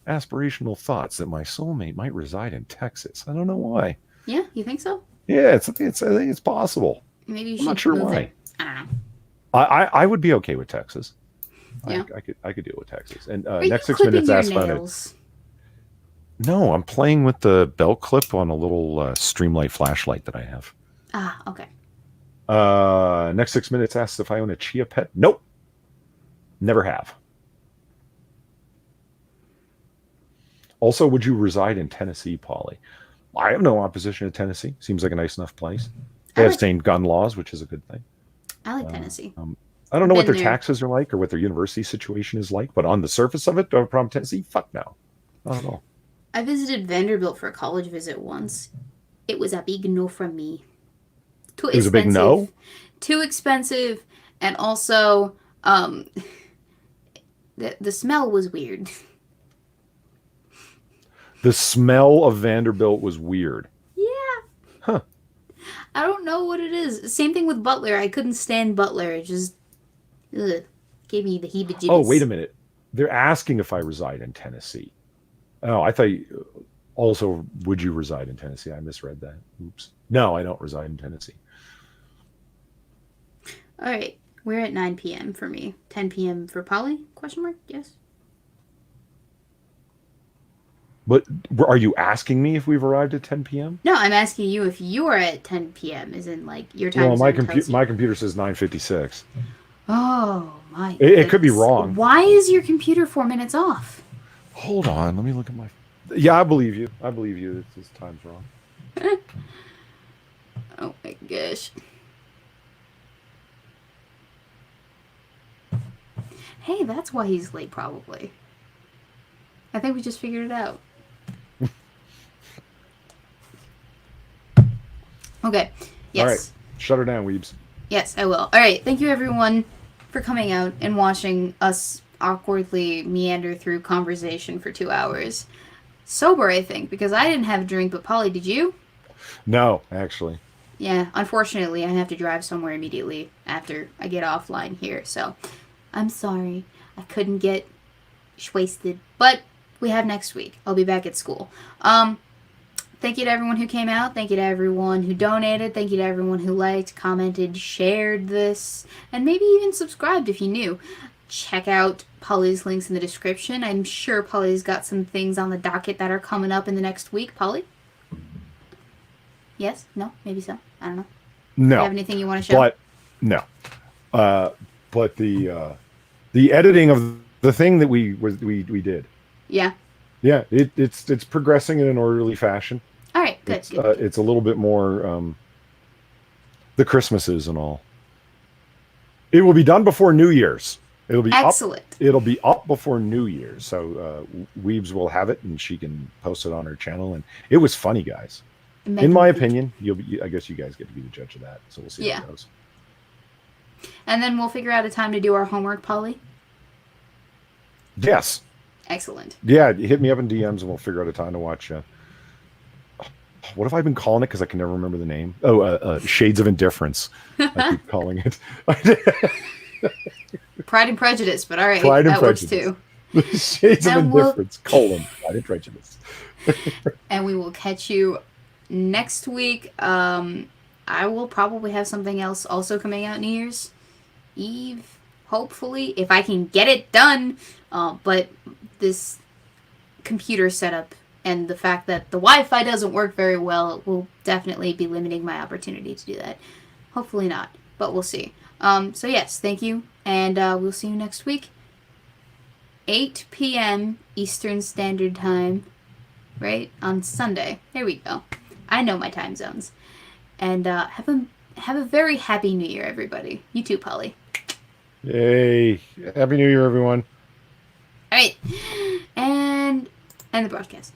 S3: aspirational thoughts that my soulmate might reside in Texas. I don't know why.
S1: Yeah, you think so?
S3: Yeah, I think it's possible.
S1: Maybe you
S3: I'm
S1: should
S3: not sure
S1: move
S3: why.
S1: it. I don't know.
S3: I would be okay with Texas.
S1: Yeah.
S3: I could deal with Texas. And
S1: Are
S3: next
S1: you
S3: 6 minutes,
S1: clipping
S3: ask
S1: your
S3: about it.
S1: nails?
S3: No, I'm playing with the belt clip on a little Streamlight flashlight that I have.
S1: Ah, okay.
S3: Next 6 minutes asks if I own a chia pet. Nope. Never have. Also, would you reside in Tennessee, Polly? I have no opposition to Tennessee. Seems like a nice enough place. They
S1: I
S3: have
S1: like-
S3: same gun laws, which is a good thing.
S1: I like Tennessee.
S3: I don't know what
S1: Been
S3: their
S1: there.
S3: taxes are like or what their university situation is like, but on the surface of it, do I have a problem with Tennessee? Fuck no. I don't know.
S1: I visited Vanderbilt for a college visit once. It was a big no from me. Too
S3: It was a big no?
S1: Too expensive, and also the smell was weird.
S3: The smell of Vanderbilt was weird.
S1: Yeah.
S3: Huh.
S1: I don't know what it is. Same thing with Butler. I couldn't stand Butler. It just gave me the heebie-jeebies.
S3: Oh, wait a minute. They're asking if I reside in Tennessee. Oh, I thought also, would you reside in Tennessee? I misread that. Oops. No, I don't reside in Tennessee.
S1: All right. We're at 9 p.m. for me. 10 p.m. for Polly? Question mark? Yes.
S3: But are you asking me if we've arrived at 10 p.m.?
S1: No, I'm asking you if you are at 10 p.m. As in, like, your time
S3: Well,
S1: zone tells you.
S3: my computer says 9:56.
S1: Oh, my
S3: It could be
S1: goodness.
S3: wrong.
S1: Why is your computer 4 minutes off?
S3: Hold on, let me look at my. Yeah, I believe you. I believe you. This time's wrong.
S1: Oh my gosh. Hey, that's why he's late, probably. I think we just figured it out. Okay. Yes.
S3: All right, shut her down, Weebs.
S1: Yes, I will. All right. Thank you, everyone, for coming out and watching us awkwardly meander through conversation for 2 hours. Sober, I think, because I didn't have a drink, but Polly, did you?
S3: No, actually.
S1: Yeah, unfortunately, I have to drive somewhere immediately after I get offline here, so I'm sorry. I couldn't get wasted, but we have next week. I'll be back at school. Thank you to everyone who came out. Thank you to everyone who donated. Thank you to everyone who liked, commented, shared this, and maybe even subscribed if you knew. Check out Polly's links in the description. I'm sure Polly's got some things on the docket that are coming up in the next week. Polly? Yes? No? Maybe so? I don't know.
S3: No.
S1: Do you have anything you want to show?
S3: But no. But the editing of the thing that we did.
S1: Yeah.
S3: Yeah, it's progressing in an orderly fashion.
S1: All right. Good. Good.
S3: It's a little bit more the Christmases and all. It will be done before New Year's. It'll be
S1: Excellent.
S3: It'll be up before New Year's. So Weebs will have it and she can post it on her channel. And it was funny, guys. In my opinion, I guess you guys get to be the judge of that. So we'll see how it goes.
S1: And then we'll figure out a time to do our homework, Polly.
S3: Yes.
S1: Excellent.
S3: Yeah, hit me up in DMs and we'll figure out a time to watch. What have I been calling it? Because I can never remember the name. Oh, Shades of Indifference. I keep calling it.
S1: Pride and Prejudice, but all right,
S3: Pride and
S1: that works
S3: Prejudice.
S1: too.
S3: Shades of Indifference, Pride and Prejudice.
S1: And we will catch you next week. I will probably have something else also coming out New Year's Eve, hopefully, if I can get it done. But this computer setup and the fact that the Wi-Fi doesn't work very well will definitely be limiting my opportunity to do that. Hopefully not, but we'll see. So yes, thank you, and we'll see you next week. 8 p.m. Eastern Standard Time, right? On Sunday. There we go. I know my time zones. And have a very happy New Year, everybody. You too, Polly.
S3: Yay. Happy New Year, everyone.
S1: All right. And end the broadcast.